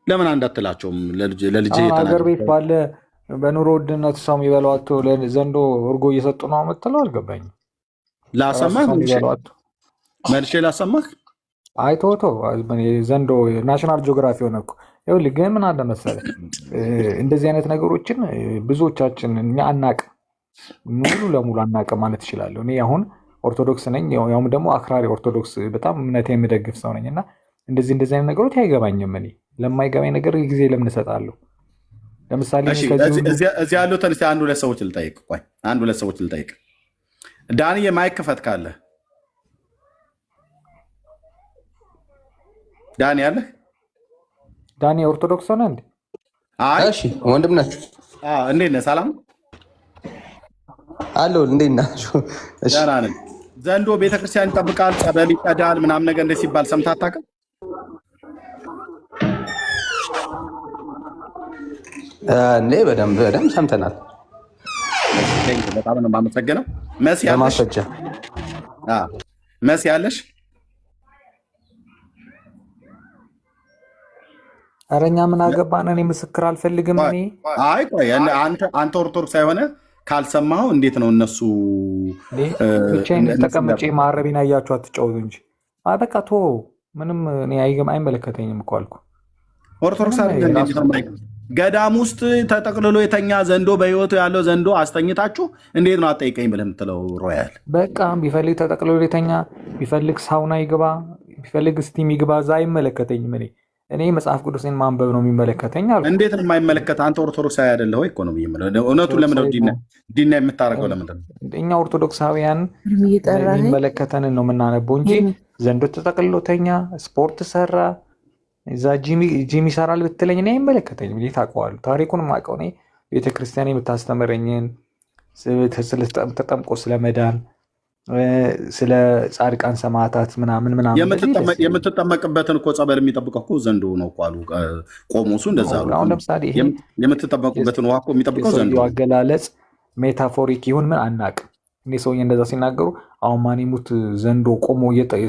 ለምን አንዳትላቸውም? ለልጅ ሀገር ቤት ባለ በኑሮ ውድነት ሰው የሚበላው አቶ ዘንዶ እርጎ እየሰጡ ነው የምትለው አልገባኝም። ላሰማህ መልሼ ላሰማህ። አይቶቶ ዘንዶ ናሽናል ጂኦግራፊ ሆነ እኮ። ይኸውልህ ግን ምን አለ መሰለህ እንደዚህ አይነት ነገሮችን ብዙዎቻችን እኛ አናውቅም፣ ሙሉ ለሙሉ አናውቅም ማለት እችላለሁ። እኔ አሁን ኦርቶዶክስ ነኝ፣ ያውም ደግሞ አክራሪ ኦርቶዶክስ በጣም እምነት የሚደግፍ ሰው ነኝ እና እንደዚህ አይነት ነገሮች አይገባኝም። እኔ ለማይገባኝ ነገር ጊዜ ለምን እሰጣለሁ? ለምሳሌ እዚህ ያሉትን አንድ ሁለት ሰዎች ልጠይቅ። ቆይ አንድ ሁለት ሰዎች ልጠይቅ። ዳንዬ ማይክ ክፈት ካለ ዳኒ አለህ? ዳኒ ኦርቶዶክስ ሆነ እንዴ? እሺ ወንድም ነህ? እንዴት ነህ? ሰላም አለሁ። እንዴት ናችሁ? ደህና ነን። ዘንዶ ቤተክርስቲያን ይጠብቃል፣ ጸበል ይቀዳል ምናምን ነገር እንደ ሲባል ሰምተህ አታውቅም? እንዴ በደንብ ሰምተናል። በጣም ነው የማመሰግነው። መሲ ያለሽ? ኧረ እኛ ምን አገባን? እኔ ምስክር አልፈልግም። እኔ አይ ቆይ አንተ ኦርቶዶክስ ሳይሆነ ካልሰማኸው እንዴት ነው እነሱ ብቻዬን ተቀምጬ ማረቢን አያችሁ አትጫወቱ እንጂ በቃ ቶ ምንም እኔ አይመለከተኝም እኮ አልኩ። ኦርቶዶክስ ገዳም ውስጥ ተጠቅልሎ የተኛ ዘንዶ በህይወቱ ያለው ዘንዶ አስተኝታችሁ እንዴት ነው አጠይቀኝ ብለህ የምትለው? ሮያል በቃ ቢፈልግ ተጠቅልሎ የተኛ ቢፈልግ ሳውና ይግባ ቢፈልግ ስቲም ይግባ፣ እዛ አይመለከተኝም። እኔ መጽሐፍ ቅዱስን ማንበብ ነው የሚመለከተኝ አልኩ። እንዴት ነው የማይመለከት? አንተ ኦርቶዶክሳዊ አይደለህ ወይ እኮ ነው የምለው። እውነቱን ለምን ነው ዲና የምታደርገው? ለምንድን ነው እኛ ኦርቶዶክሳውያን የሚመለከተንን ነው የምናነበው እንጂ ዘንዶ ተጠቅልሎ ተኛ፣ ስፖርት ሰራ፣ እዛ ጂም ይሰራል ብትለኝ እኔ አይመለከተኝም። እንዴት አውቀዋለሁ? ታሪኩን የማውቀው እኔ ቤተክርስቲያን የምታስተምረኝን ተጠምቆ ስለመዳን ስለ ጻድቃን ሰማዕታት ምናምን የምትጠመቅበትን እኮ ጸበል የሚጠብቀው እኮ ዘንዶ ነው እኮ አሉ ቆሞሱ። እንደዛ አሉ። አሁን ለምሳሌ የምትጠመቁበትን ውሃ እኮ የሚጠብቀው ዘንዶ። አገላለጽ ሜታፎሪክ ይሁን ምን አናውቅም። እኔ ሰውዬ እንደዛ ሲናገሩ አሁን ማን ይሙት ዘንዶ ቆሞ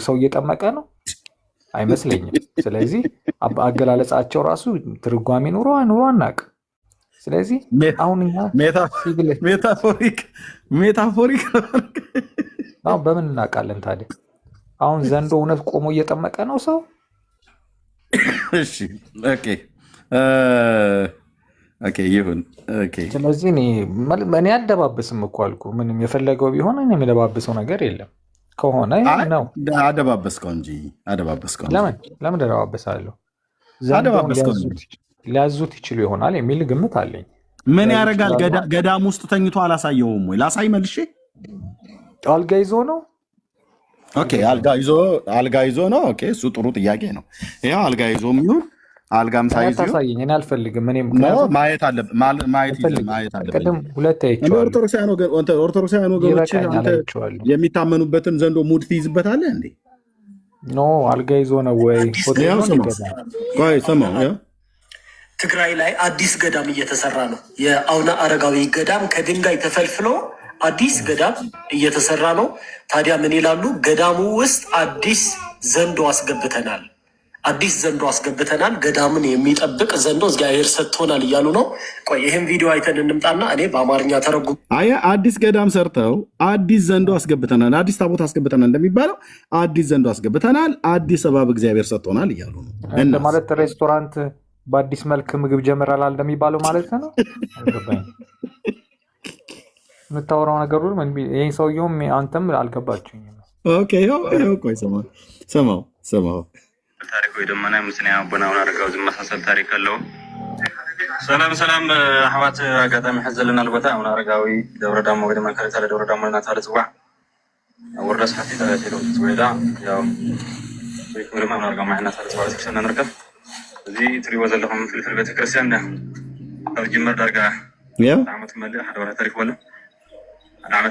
ሰው እየጠመቀ ነው አይመስለኝም። ስለዚህ አገላለጻቸው ራሱ ትርጓሜ ኑሮ አናውቅም። ስለዚህ አሁን እኛ ሜታፎሪክ አሁን በምን እናውቃለን ታዲያ? አሁን ዘንዶ እውነት ቆሞ እየጠመቀ ነው ሰው? እሺ ኦኬ ይሁን። ስለዚህ እኔ አደባብስም እኮ አልኩ። ምንም የፈለገው ቢሆን እኔ የሚደባብሰው ነገር የለም። ከሆነ ነው አደባበስከው እንጂ አደባበስከው። ለምን ደባበሳለሁ? ሊያዙት ይችሉ ይሆናል የሚል ግምት አለኝ። ምን ያደርጋል? ገዳም ውስጥ ተኝቶ አላሳየውም ወይ? ላሳይ መልሼ። አልጋ ይዞ ነው። ኦኬ አልጋ ይዞ ነው። ኦኬ እሱ ጥሩ ጥያቄ ነው። ያው አልጋ ይዞ የሚሆን አልጋም ሳይዝ ታሳየኝ። እኔ አልፈልግም። እኔ ማየት አለብህ። ቅድም ሁለት አይቼዋለሁ። ኦርቶዶክሳውያን ወገኖች የሚታመኑበትን ዘንዶ ሙድ ትይዝበታለህ እንዴ? ኖ አልጋ ይዞ ነው ወይ? ቆይ ሰማሁ። ትግራይ ላይ አዲስ ገዳም እየተሰራ ነው። የአቡነ አረጋዊ ገዳም ከድንጋይ ተፈልፍሎ አዲስ ገዳም እየተሰራ ነው። ታዲያ ምን ይላሉ? ገዳሙ ውስጥ አዲስ ዘንዶ አስገብተናል። ገዳምን የሚጠብቅ ዘንዶ እግዚአብሔር ሰጥቶናል እያሉ ነው። ቆይ ይህም ቪዲዮ አይተን እንምጣና እኔ በአማርኛ ተረጉም። አዲስ ገዳም ሰርተው አዲስ ዘንዶ አስገብተናል፣ አዲስ ታቦት አስገብተናል እንደሚባለው አዲስ ዘንዶ አስገብተናል፣ አዲስ እባብ እግዚአብሔር ሰጥቶናል እያሉ ነው። ማለት ሬስቶራንት በአዲስ መልክ ምግብ ጀምራል እንደሚባለው ማለት ነው። የምታወራው ነገሩ ይህ ሰውየውም አንተም አልገባችሁኝም። ቆይ ሰማሁ ታሪክ ወይ ደመና ምስና አቡነ አረጋዊ ዝመሳሰል ታሪክ አለው። ሰላም አሕዋት አጋጣሚ ሕዘልና ልቦታ አቡነ አረጋዊ ደብረ ዳሞ ወይ ድማ ከረታ ደብረ ዳሞ እናተባለ ጽዋዕ ወረስ ሓቲ ተባሂሉ ወይዳ ያው ወይ ድማ አረጋዊ እናተባለ ጽዋዕ ቤተክርስትያን ንርከብ። እዚ ትሪእዎ ዘለኹም ፍልፍል ቤተክርስትያን ኣብ ጅምር ዳርጋ ዓመት መልእ ሓደ ወርሒ ታሪክ በሎ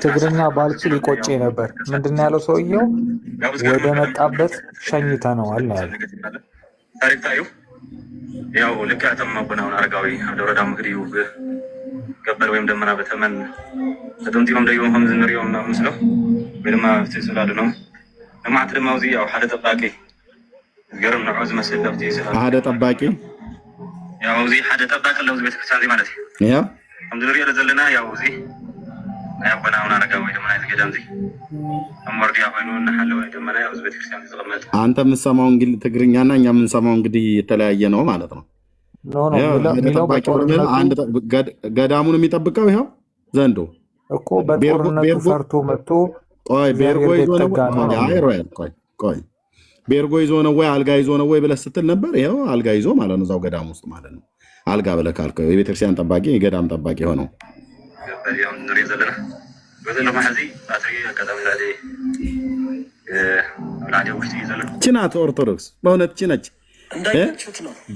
ትግርኛ ባልችል ይቆጨ ነበር። ምንድነው ያለው ሰውየው? ወደ መጣበት ሸኝተነዋል ነው ያለው። ታሪክ ታዩ ያው ልክ አተማ አቡነ አረጋዊ ደብረ ዳሞ ግዲው ገበር ወይም ደመና በተመን ተጠምጢሞም ደይቦም ከም ዝንሪኦም ምስለው ወይ ድማ ስላሉ ነው። ልማዓት ድማ እዚ ያው ሓደ ጠባቂ ገርም ንዑ ዝመስል ለብቲ ስላሉ ሓደ ጠባቂ ያው እዚ ሓደ ጠባቂ ለው ቤተክርስትያን እዚ ማለት እዩ። ከም ዝንሪኦ ዘለና ያው እዚ አቡነ አረጋዊ ወይ ድማ ገዳም እዚ አሞርዲያ ኮይኑ እናሐለ ወይ ድማ ያው እዚ ቤተክርስቲያን ተቀመጠ። አንተ የምትሰማው እንግዲህ ትግርኛና እኛ የምንሰማው እንግዲህ የተለያየ ነው ማለት ነው። ገዳሙን የሚጠብቀው ይኸው ዘንዶ እኮ በጦርነቱ ፈርቶ መጥቶ ቤርጎ ይዞ ነው። ቆይ ቤርጎ ይዞ ነው ወይ አልጋ ይዞ ነው ወይ ብለህ ስትል ነበር። ይኸው አልጋ ይዞ ማለት ነው፣ እዛው ገዳም ውስጥ ማለት ነው። አልጋ ብለህ ካልከው የቤተክርስቲያን ጠባቂ የገዳም ጠባቂ ሆነው ያው ንሪኦ ዘለና በዘለ ማሕዚ ባትሪ አጋጣሚ ላዴ ውሽጥ ይዘለ ችናት ኦርቶዶክስ በእውነት ችነች።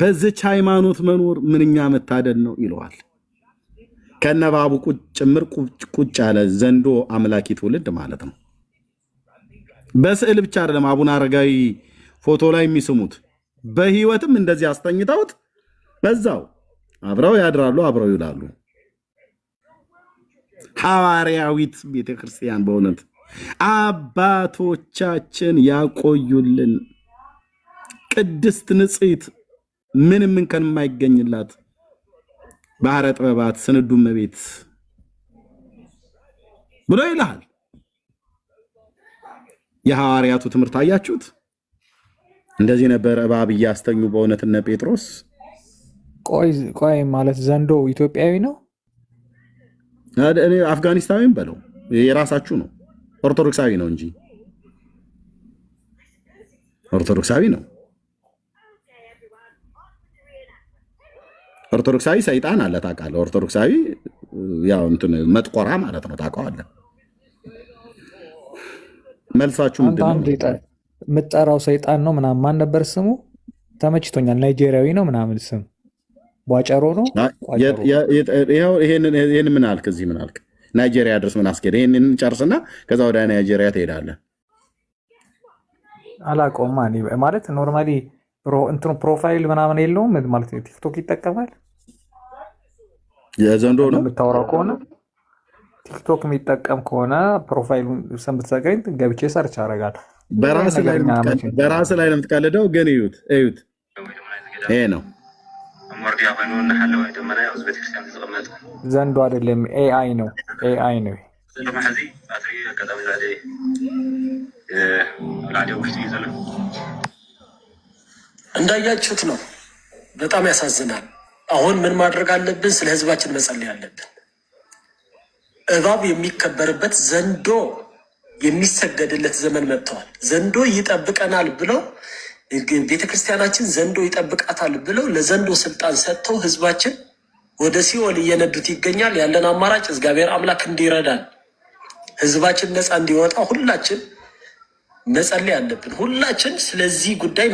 በዚች ሃይማኖት መኖር ምንኛ መታደል ነው ይለዋል። ከነባቡ ጭምር ቁጭ ያለ ዘንዶ አምላኪ ትውልድ ማለት ነው። በስዕል ብቻ አይደለም አቡነ አረጋዊ ፎቶ ላይ የሚስሙት፣ በህይወትም እንደዚህ አስተኝተውት በዛው አብረው ያድራሉ፣ አብረው ይውላሉ። ሐዋርያዊት ቤተክርስቲያን በእውነት አባቶቻችን ያቆዩልን ቅድስት ንጽሕት ምንም እንከን የማይገኝላት ባህረ ጥበባት ስንዱ እመቤት ብሎ ይልሃል። የሐዋርያቱ ትምህርት አያችሁት? እንደዚህ ነበር እባብ እያስተኙ በእውነት እነ ጴጥሮስ። ቆይ ማለት ዘንዶ ኢትዮጵያዊ ነው? አፍጋኒስታዊም በለው የራሳችሁ ነው። ኦርቶዶክሳዊ ነው እንጂ ኦርቶዶክሳዊ ነው። ኦርቶዶክሳዊ ሰይጣን አለ ታውቃለህ። ኦርቶዶክሳዊ ያው እንትን መጥቆራ ማለት ነው ታውቀዋለህ። መልሳችሁ ምንድን ነው? የምጠራው ሰይጣን ነው ምናምን ማን ነበር ስሙ? ተመችቶኛል። ናይጄሪያዊ ነው ምናምን ስም ቧጨሮ ነው። ይሄን ምን አልክ? እዚህ ምን አልክ? ናይጄሪያ ድረስ ምን አስኬደ? ይሄንን ጨርስና ከዛ ወደ ናይጄሪያ ትሄዳለህ። አላውቀውም ማለት ኖርማሊ እንትኑ ፕሮፋይል ምናምን የለውም ማለት ቲክቶክ ይጠቀማል። የዘንዶ ነው የምታወራው ከሆነ ቲክቶክ የሚጠቀም ከሆነ ፕሮፋይሉን ሰምተሰገኝ ገብቼ ሰርች አደርጋለሁ። በራስ ላይ ነው የምትቀልደው። ግን እዩት ይሄ ነው ዘንዶ አይደለም፣ ኤአይ ነው። ኤአይ ነው። እንዳያችሁት ነው። በጣም ያሳዝናል። አሁን ምን ማድረግ አለብን? ስለ ህዝባችን መጸለይ አለብን። እባብ የሚከበርበት ዘንዶ የሚሰገድለት ዘመን መጥተዋል። ዘንዶ ይጠብቀናል ብለው ቤተክርስቲያናችን ዘንዶ ይጠብቃታል ብለው ለዘንዶ ስልጣን ሰጥተው ህዝባችን ወደ ሲኦል እየነዱት ይገኛል። ያለን አማራጭ እግዚአብሔር አምላክ እንዲረዳን ህዝባችን ነፃ እንዲወጣ ሁላችን መጸለይ አለብን። ሁላችን ስለዚህ ጉዳይ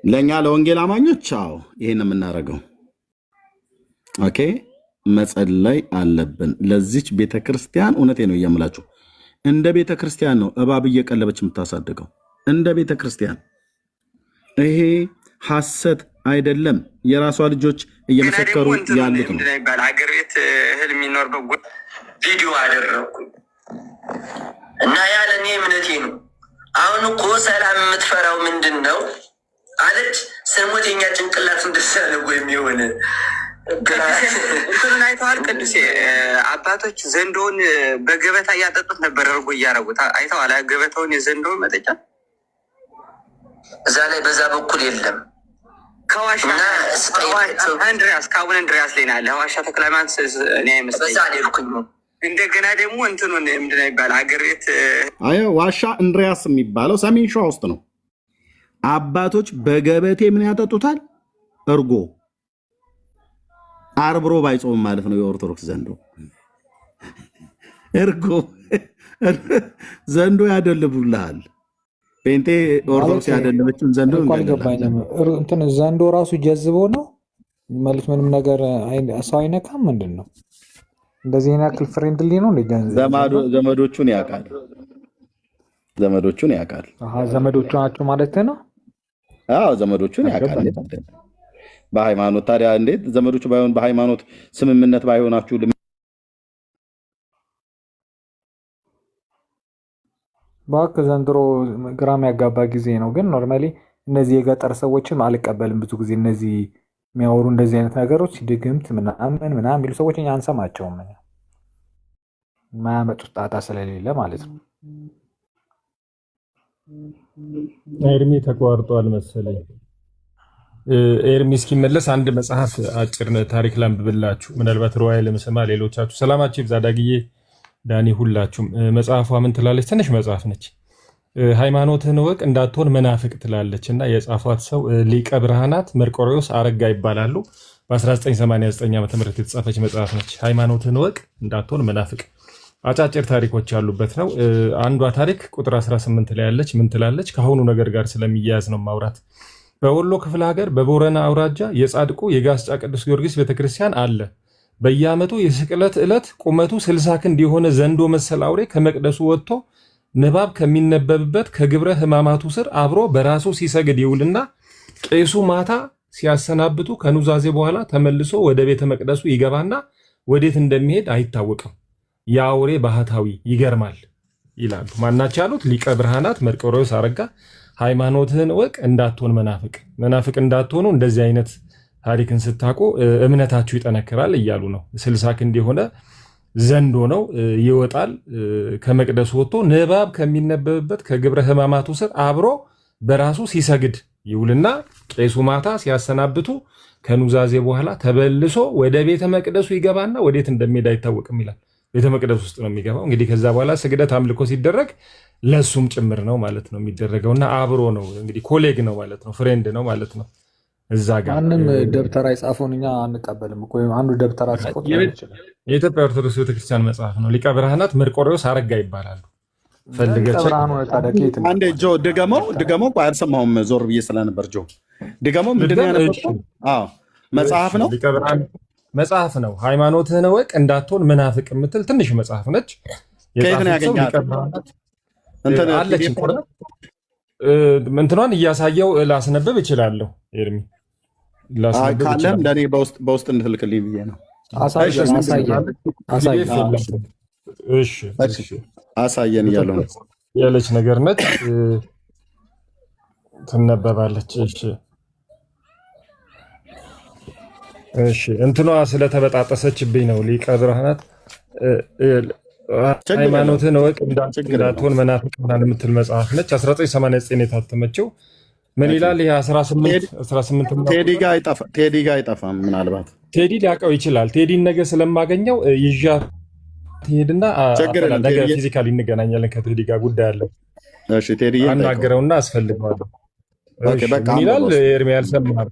ለእኛ ለወንጌል አማኞች ይሄን የምናደርገው ኦኬ መጸለይ አለብን። ለዚች ቤተክርስቲያን እውነቴ ነው እያምላችሁ እንደ ቤተክርስቲያን ነው እባብ እየቀለበች የምታሳድገው እንደ ቤተክርስቲያን። ይሄ ሐሰት አይደለም። የራሷ ልጆች እየመሰከሩ ያሉት ነው። ሀገር ቤት እህል የሚኖርበት ቪዲዮ አደረግኩ እና ያለ እኔ እምነቴ ነው። አሁን እኮ ሰላም የምትፈራው ምንድን ነው አለች። ስንሞት የኛ ጭንቅላት እንደሳለጎ የሚሆን እንትኑን አይተዋል። ቅዱሴ አባቶች ዘንዶውን በገበታ እያጠጡት ነበር፣ እርጎ እያረጉት አይተዋል። ገበታውን የዘንዶውን መጠጫ እዛ ላይ በዛ በኩል የለም። ከዋሻ አንድሪያስ ከአቡነ እንድሪያስ ላይ ናለ ዋሻ ተክለሃይማኖት እኔ አይመስለኝም። እንደገና ደግሞ እንትኑን ምንድን ነው ይባላል ሀገር ቤት ዋሻ እንድሪያስ የሚባለው ሰሜን ሸዋ ውስጥ ነው። አባቶች በገበቴ ምን ያጠጡታል? እርጎ። ዓርብ ሮብ አይጾም ማለት ነው የኦርቶዶክስ ዘንዶ። እርጎ ዘንዶ ያደልቡልሃል። ጴንጤ ኦርቶዶክስ ያደለበችን ዘንዶ እንትን ዘንዶ ራሱ ጀዝቦ ነው ማለት ምንም ነገር ሰው አይነካም። ምንድን ነው እንደዚህ ያክል ፍሬንድሊ ነው። ዘመዶቹን ያውቃል። ዘመዶቹን ያውቃል። ዘመዶቹ ናቸው ማለት ነው። ዘመዶቹን ያውቃል። በሃይማኖት ታዲያ እንዴት ዘመዶቹ ባይሆን በሃይማኖት ስምምነት ባይሆናችሁ ባክ ዘንድሮ ግራም ያጋባ ጊዜ ነው። ግን ኖርማሊ እነዚህ የገጠር ሰዎችን አልቀበልም። ብዙ ጊዜ እነዚህ የሚያወሩ እንደዚህ አይነት ነገሮች ድግምት ምናምን የሚሉ ሰዎች እኛ አንሰማቸውም። ማያመጡት ጣጣ ስለሌለ ማለት ነው። ኤርሚ ተቋርጧል መሰለኝ። ኤርሚ እስኪመለስ አንድ መጽሐፍ አጭር ታሪክ ላንብብላችሁ። ምናልባት ሩዋይ ለምሰማ ሌሎቻችሁ ሰላማችሁ ይብዛ። ዳግዬ፣ ዳኒ፣ ሁላችሁም። መጽሐፏ ምን ትላለች? ትንሽ መጽሐፍ ነች። ሃይማኖትህን እወቅ እንዳትሆን መናፍቅ ትላለች እና የጻፏት ሰው ሊቀ ብርሃናት መርቆሬዎስ አረጋ ይባላሉ። በ1989 ዓ.ም የተጻፈች መጽሐፍ ነች። ሃይማኖትህን እወቅ እንዳትሆን መናፍቅ። አጫጭር ታሪኮች ያሉበት ነው። አንዷ ታሪክ ቁጥር 18 ላይ ያለች ምን ትላለች? ከአሁኑ ነገር ጋር ስለሚያያዝ ነው ማውራት። በወሎ ክፍለ ሀገር በቦረና አውራጃ የጻድቁ የጋስጫ ቅዱስ ጊዮርጊስ ቤተክርስቲያን አለ። በየዓመቱ የስቅለት ዕለት ቁመቱ 60 ክንድ የሆነ ዘንዶ መሰል አውሬ ከመቅደሱ ወጥቶ ንባብ ከሚነበብበት ከግብረ ሕማማቱ ስር አብሮ በራሱ ሲሰግድ ይውልና ቄሱ ማታ ሲያሰናብቱ ከኑዛዜ በኋላ ተመልሶ ወደ ቤተ መቅደሱ ይገባና ወዴት እንደሚሄድ አይታወቅም። የአውሬ ባህታዊ ይገርማል ይላሉ። ማናቸው ያሉት? ሊቀ ብርሃናት መርቆሬዎስ አረጋ ሃይማኖትህን እወቅ እንዳትሆን መናፍቅ እንዳትሆኑ እንደዚህ አይነት ታሪክን ስታውቁ እምነታችሁ ይጠነክራል እያሉ ነው። 60 ክንድ የሆነ ዘንዶ ነው ይወጣል ከመቅደሱ ወጥቶ ንባብ ከሚነበብበት ከግብረ ሕማማቱ ስር አብሮ በራሱ ሲሰግድ ይውልና ቄሱ ማታ ሲያሰናብቱ ከኑዛዜ በኋላ ተበልሶ ወደ ቤተ መቅደሱ ይገባና ወዴት እንደሚሄድ አይታወቅም ይላል። ቤተ መቅደሱ ውስጥ ነው የሚገባው። እንግዲህ ከዛ በኋላ ስግደት አምልኮ ሲደረግ ለሱም ጭምር ነው ማለት ነው የሚደረገውና አብሮ ነው እንግዲህ ኮሌግ ነው ማለት ነው ፍሬንድ ነው ማለት ነው። እዛ ጋር ማንም ደብተራ የጻፈውን እኛ አንቀበልም እኮ አንዱ ደብተራ ጽፎት ይችላል። የኢትዮጵያ ኦርቶዶክስ ቤተክርስቲያን መጽሐፍ ነው። ሊቀ ብርሃናት መርቆሬዎስ አረጋ ይባላሉ። ፈልገች አንዴ ጆ ድገመው አልሰማሁም። ዞር ብዬ ስለነበር ጆ ድገመው። ምንድነው ያነበብከው? አዎ መጽሐፍ ነው። ሊቀ ብርሃን መጽሐፍ ነው። ሃይማኖትህን እወቅ እንዳትሆን መናፍቅ የምትል ትንሽ መጽሐፍ ነች። ከየት ነው ያገኛት? አለች እንትኗን እያሳየው ላስነበብ እችላለሁ። ኤርሚ ካለም ለእኔ በውስጥ እንትልክልኝ ብዬ ነው። አሳየን እያለው ነው ያለች ነገር ነች። ትነበባለች። እሺ እንትኗ ስለተበጣጠሰችብኝ ነው። ሊቀ ብርሃናት ሃይማኖትን እወቅ እንዳትሆን መናፍቅ የምትል መጽሐፍ ነች። 1989 የታተመችው ምን ይላል? ይሄ 18 ቴዲ ጋ አይጠፋም። ምናልባት ቴዲ ሊያውቀው ይችላል። ቴዲን ነገ ስለማገኘው ይዣ ትሄድና ነገ ፊዚካሊ እንገናኛለን። ከቴዲ ጋር ጉዳይ አለ። አናገረውና አስፈልገዋለሁ። ምን ይላል? ኤርሚያስ ሰማር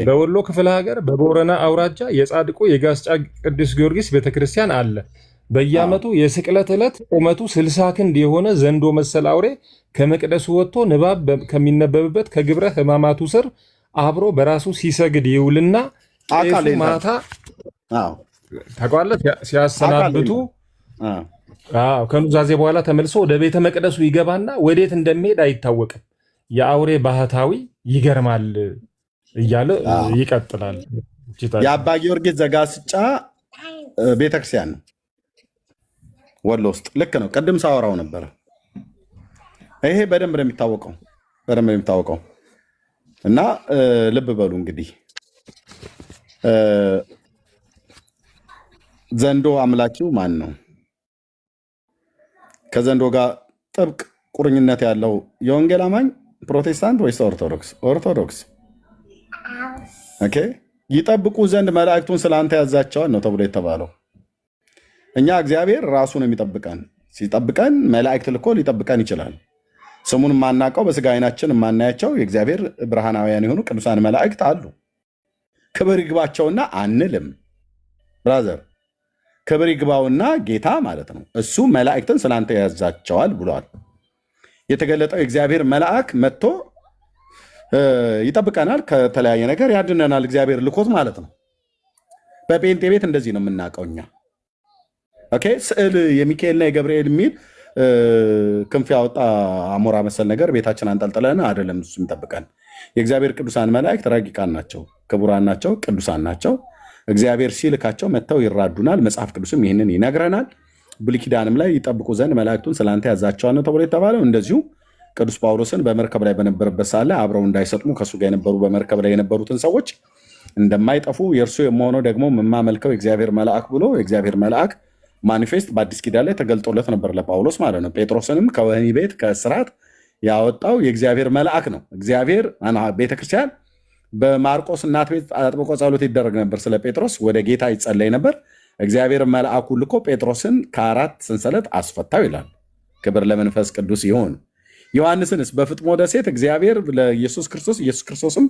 በወሎ ክፍለ ሀገር በቦረና አውራጃ የጻድቁ የጋስጫ ቅዱስ ጊዮርጊስ ቤተክርስቲያን አለ። በየዓመቱ የስቅለት ዕለት ቁመቱ 60 ክንድ የሆነ ዘንዶ መሰል አውሬ ከመቅደሱ ወጥቶ ንባብ ከሚነበብበት ከግብረ ሕማማቱ ስር አብሮ በራሱ ሲሰግድ ይውልና ቄሱ ማታ ታውቃለህ ሲያሰናብቱ ከኑዛዜ በኋላ ተመልሶ ወደ ቤተ መቅደሱ ይገባና ወዴት እንደሚሄድ አይታወቅም። የአውሬ ባህታዊ ይገርማል እያለ ይቀጥላል። የአባ ጊዮርጊስ ዘጋስጫ ቤተክርስቲያን ነው ወሎ ውስጥ። ልክ ነው። ቅድም ሳወራው ነበረ። ይሄ በደንብ ነው የሚታወቀው እና ልብ በሉ እንግዲህ ዘንዶ አምላኪው ማን ነው? ከዘንዶ ጋር ጥብቅ ቁርኝነት ያለው የወንጌል አማኝ ፕሮቴስታንት ወይስ ኦርቶዶክስ? ኦርቶዶክስ። ኦኬ። ይጠብቁ ዘንድ መላእክቱን ስለአንተ ያዛቸዋል ነው ተብሎ የተባለው። እኛ እግዚአብሔር ራሱ ነው የሚጠብቀን። ሲጠብቀን መላእክት ልኮ ሊጠብቀን ይችላል። ስሙን የማናውቀው በስጋ አይናችን የማናያቸው የእግዚአብሔር ብርሃናውያን የሆኑ ቅዱሳን መላእክት አሉ። ክብር ይግባቸውና አንልም። ብራዘር ክብር ይግባውና ጌታ ማለት ነው እሱ መላእክትን ስለአንተ ያዛቸዋል ብሏል። የተገለጠው የእግዚአብሔር መልአክ መጥቶ ይጠብቀናል፣ ከተለያየ ነገር ያድነናል። እግዚአብሔር ልኮት ማለት ነው። በጴንጤ ቤት እንደዚህ ነው የምናውቀው እኛ። ኦኬ። ስዕል የሚካኤልና የገብርኤል የሚል ክንፍ ያወጣ አሞራ መሰል ነገር ቤታችን አንጠልጥለን አይደለም እሱ የሚጠብቀን። የእግዚአብሔር ቅዱሳን መላእክት ረቂቃን ናቸው፣ ክቡራን ናቸው፣ ቅዱሳን ናቸው። እግዚአብሔር ሲልካቸው መጥተው ይራዱናል። መጽሐፍ ቅዱስም ይህንን ይነግረናል። ብሉይ ኪዳንም ላይ ይጠብቁ ዘንድ መላእክቱን ስለአንተ ያዛቸዋል ነው ተብሎ የተባለው። እንደዚሁ ቅዱስ ጳውሎስን በመርከብ ላይ በነበረበት ሳለ አብረው እንዳይሰጥሙ ከእሱ ጋር የነበሩ በመርከብ ላይ የነበሩትን ሰዎች እንደማይጠፉ የእርሱ የመሆነው ደግሞ የማመልከው የእግዚአብሔር መልአክ ብሎ የእግዚአብሔር መልአክ ማኒፌስት በአዲስ ኪዳን ላይ ተገልጦለት ነበር ለጳውሎስ ማለት ነው። ጴጥሮስንም ከወህኒ ቤት ከእስራት ያወጣው የእግዚአብሔር መልአክ ነው። እግዚአብሔር ቤተክርስቲያን በማርቆስ እናት ቤት አጥብቆ ጸሎት ይደረግ ነበር። ስለ ጴጥሮስ ወደ ጌታ ይጸለይ ነበር። እግዚአብሔር መልአኩ ልኮ ጴጥሮስን ከ4 ሰንሰለት አስፈታው ይላል። ክብር ለመንፈስ ቅዱስ ይሁን። ዮሐንስንስ በፍጥሞ ደሴት እግዚአብሔር ለኢየሱስ ክርስቶስም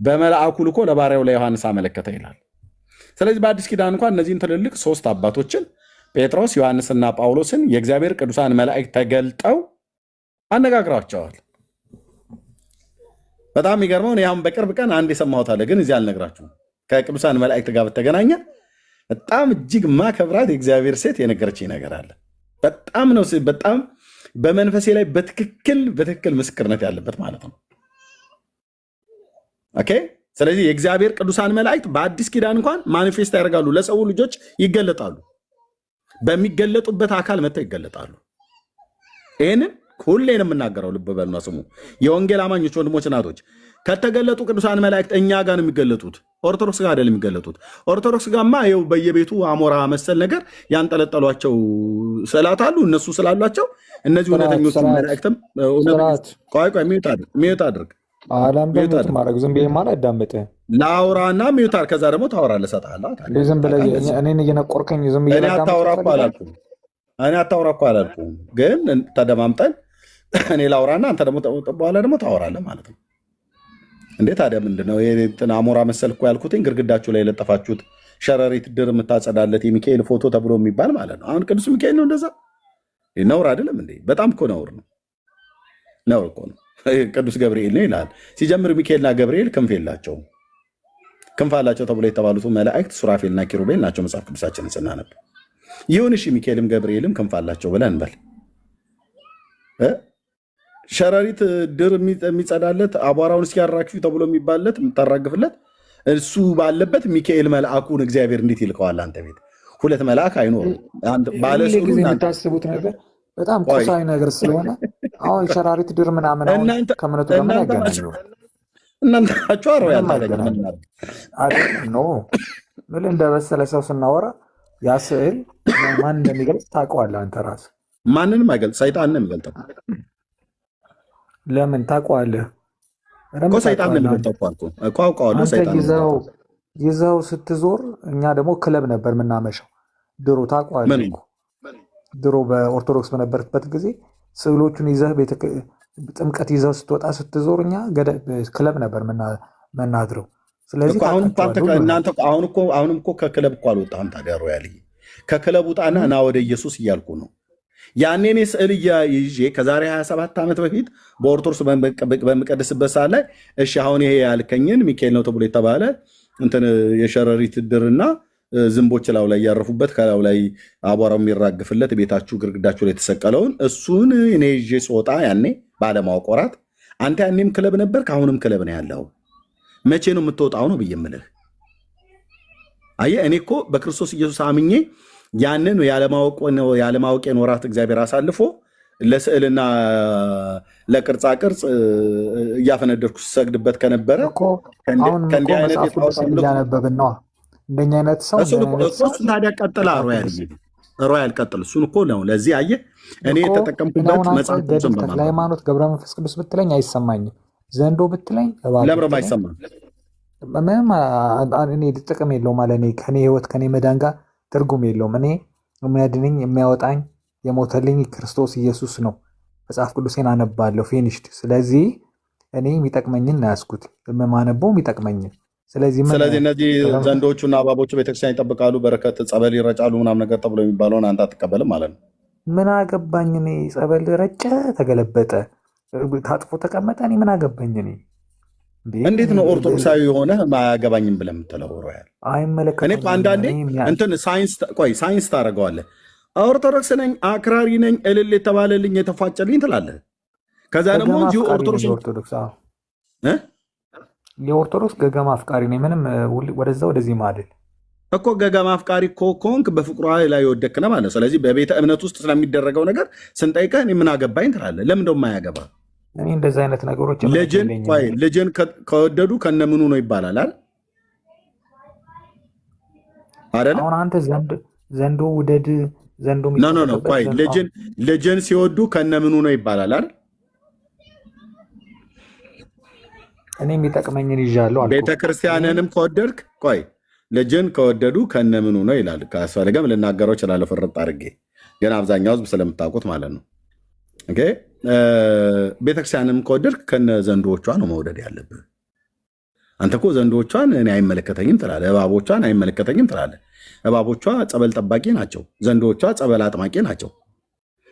በመልአኩ ልኮ ለባሪያው ለዮሐንስ አመለከተ ይላል። ስለዚህ በአዲስ ኪዳን እንኳን እነዚህን ትልልቅ 3 አባቶችን ጴጥሮስ፣ ዮሐንስና ጳውሎስን የእግዚአብሔር ቅዱሳን መላእክት ተገልጠው አነጋግሯቸዋል። በጣም የሚገርመው ያሁን በቅርብ ቀን አንድ የሰማሁት አለ፣ ግን እዚህ አልነግራችሁም። ከቅዱሳን መላእክት ጋር በተገናኘ በጣም እጅግ ማከብራት የእግዚአብሔር ሴት የነገረችኝ ነገር አለ። በጣም ነው በጣም በመንፈሴ ላይ በትክክል ምስክርነት ያለበት ማለት ነው። ኦኬ። ስለዚህ የእግዚአብሔር ቅዱሳን መላእክት በአዲስ ኪዳን እንኳን ማኒፌስት ያደርጋሉ፣ ለሰው ልጆች ይገለጣሉ። በሚገለጡበት አካል መጥተው ይገለጣሉ። ይህንን ሁሌን የምናገረው ልብ በሉና ስሙ። የወንጌል አማኞች ወንድሞች እናቶች ከተገለጡ ቅዱሳን መላእክት እኛ ጋር ነው የሚገለጡት፣ ኦርቶዶክስ ጋር አይደለም የሚገለጡት። ኦርቶዶክስ ጋርማ ይኸው በየቤቱ አሞራ መሰል ነገር ያንጠለጠሏቸው ስዕላት አሉ። እነሱ ስላሏቸው እነዚህ እውነተኞቹ መላእክትም ቆይ ሚዩት አድርግ ማድረግ ዝም ብዬ ማለት አዳምጥህ ላውራና ሚዩት አድርግ። ከዛ ደግሞ ታወራለህ፣ እሰጥሃለሁ። ዝም ብለህ እኔን እየነቆርከኝ ዝም ብዬ እኔ አታውራ እኮ አላልኩም፣ ግን ተደማምጠን እኔ ላውራና አንተ ደግሞ በኋላ ደግሞ ታወራለህ ማለት ነው። እንዴት ታዲያ ምንድነው አሞራ መሰል እኮ ያልኩትኝ? ግድግዳችሁ ላይ የለጠፋችሁት ሸረሪት ድር የምታጸዳለት የሚካኤል ፎቶ ተብሎ የሚባል ማለት ነው። አሁን ቅዱስ ሚካኤል ነው እንደዛ? ነውር አይደለም እንዴ? በጣም እኮ ነውር ነው። ነውር እኮ ነው። ቅዱስ ገብርኤል ነው ይላል። ሲጀምር ሚካኤልና ገብርኤል ክንፍ የላቸውም። ክንፍ አላቸው ተብሎ የተባሉት መላእክት ሱራፌልና ኪሩቤል ናቸው መጽሐፍ ቅዱሳችንን ስናነብ። ይሁን እሺ፣ ሚካኤልም ገብርኤልም ክንፍ አላቸው ብለን እንበል። ሸረሪት ድር የሚጸዳለት አቧራውን እስኪያራግፊ ተብሎ የሚባለት የምታራግፍለት እሱ ባለበት ሚካኤል መልአኩን እግዚአብሔር እንዴት ይልከዋል? አንተ ቤት ሁለት መልአክ አይኖርም። ጊዜ የምታስቡት ነገር በጣም ቁሳዊ ነገር ስለሆነ አሁን ሸራሪት ድር ምናምን ከእምነቱ ጋር ምን ያገናኘው? እናንተ ናችሁ አሮ ምን እንደበሰለ ሰው ስናወራ ያ ስዕል ማን እንደሚገልጽ ታውቀዋለህ አንተ ራስህ። ማንንም አይገልጽ፣ ሰይጣን ነው የሚገልጠው። ለምን ታውቀዋለህ እኮ ሰይጣን ነው የሚገልጠው እኮ አውቀዋለሁ። ሰይጣን ይዘው ስትዞር እኛ ደግሞ ክለብ ነበር የምናመሸው ድሮ። ታውቀዋለህ እኮ ድሮ በኦርቶዶክስ በነበርበት ጊዜ ስዕሎቹን ይዘህ ጥምቀት ይዘው ስትወጣ ስትዞር እኛ ክለብ ነበር መናድረው። ስለዚህ አሁንም እኮ ከክለብ እኮ አልወጣህም። ታዲያ ሮያል ከክለብ ውጣና ና ወደ ኢየሱስ እያልኩ ነው። ያኔ እኔ ስዕል ይዤ ከዛሬ 27 ዓመት በፊት በኦርቶዶክስ በምቀድስበት ሰዓት ላይ እሺ አሁን ይሄ ያልከኝን ሚካኤል ነው ተብሎ የተባለ እንትን የሸረሪት ድርና ዝንቦች ላው ላይ ያረፉበት ከላው ላይ አቧራው የሚራግፍለት ቤታችሁ ግርግዳችሁ ላይ የተሰቀለውን እሱን እኔ ይዤ ስወጣ ያኔ ባለማወቅ ወራት አንተ ያኔም ክለብ ነበር፣ ከአሁንም ክለብ ነው ያለው። መቼ ነው የምትወጣው ነው ብዬ የምልህ። አየህ እኔ እኮ በክርስቶስ ኢየሱስ አምኜ ያንን ያለማወቄን ወራት እግዚአብሔር አሳልፎ ለስዕልና ለቅርጻ ቅርጽ እያፈነደርኩ ሰግድበት ከነበረ ከእንዲህ አይነት እያነበብን ነዋ። እንደኛ አይነት ሰው እሱን ታዲያ ቀጥላ ሮያል ቀጥል። እሱን እኮ ነው ለዚህ አየህ እኔ የተጠቀምኩበት መጽሐፍ ተክለ ሃይማኖት ገብረ መንፈስ ቅዱስ ብትለኝ አይሰማኝም። ዘንዶ ብትለኝ ለምረም አይሰማም። እኔ ጥቅም የለውም አለ። እኔ ከኔ ህይወት ከኔ መዳን ጋር ትርጉም የለውም። እኔ የሚያድነኝ የሚያወጣኝ የሞተልኝ ክርስቶስ ኢየሱስ ነው። መጽሐፍ ቅዱሴን አነባለሁ ፊኒሽድ። ስለዚህ እኔ የሚጠቅመኝን ነው ያዝኩት፣ የማነበው የሚጠቅመኝን። ስለዚህ እነዚህ ዘንዶቹና እባቦቹ ቤተክርስቲያን ይጠብቃሉ፣ በረከት ጸበል ይረጫሉ ምናምን ነገር ተብሎ የሚባለውን አንተ አትቀበልም ማለት ነው። ምን አገባኝ እኔ? ጸበል ረጨ፣ ተገለበጠ፣ ታጥፎ ተቀመጠ፣ እኔ ምን አገባኝ እኔ? እንዴት ነው ኦርቶዶክሳዊ የሆነ ማያገባኝም ብለህ የምትለው? ሮያል እኔ አንዳንዴ እንትን ሳይንስ ታደርገዋለህ። ኦርቶዶክስ ነኝ አክራሪ ነኝ እልል የተባለልኝ የተፏጨልኝ ትላለህ። ከዛ ደግሞ የኦርቶዶክስ ገገማ አፍቃሪ ነኝ ምንም ወደዛ ወደዚህ ማድል እኮ ገገማ አፍቃሪ ኮንክ በፍቅሯ ላይ የወደክነ ማለት። ስለዚህ በቤተ እምነት ውስጥ ስለሚደረገው ነገር ስንጠይቀህ እኔ ምን አገባኝ ትላለህ። ለምን ደሞ ማያገባ? እኔ እንደዚህ አይነት ነገሮች ልጅን ከወደዱ ከነምኑ ነው ይባላል አይደል? አሁን አንተ ዘንዶ ውደድ ዘንዶ ልጅን ሲወዱ ከነምኑ ነው ይባላል አይደል? እኔ የሚጠቅመኝን ይዣለሁ አልኩ። ቤተክርስቲያንንም ከወደድክ ልጅን ከወደዱ ከነምኑ ነው ይላል። ካስፈልገም ልናገረው እችላለሁ ፍርጥ አድርጌ፣ ግን አብዛኛው ህዝብ ስለምታውቁት ማለት ነው። ኦኬ ቤተክርስቲያንም ከወደድክ ከነ ዘንዶቿ ነው መውደድ ያለብህ። አንተ እኮ ዘንዶቿን እኔ አይመለከተኝም ትላለህ፣ እባቦቿን አይመለከተኝም ትላለህ። እባቦቿ ጸበል ጠባቂ ናቸው፣ ዘንዶቿ ጸበል አጥማቂ ናቸው።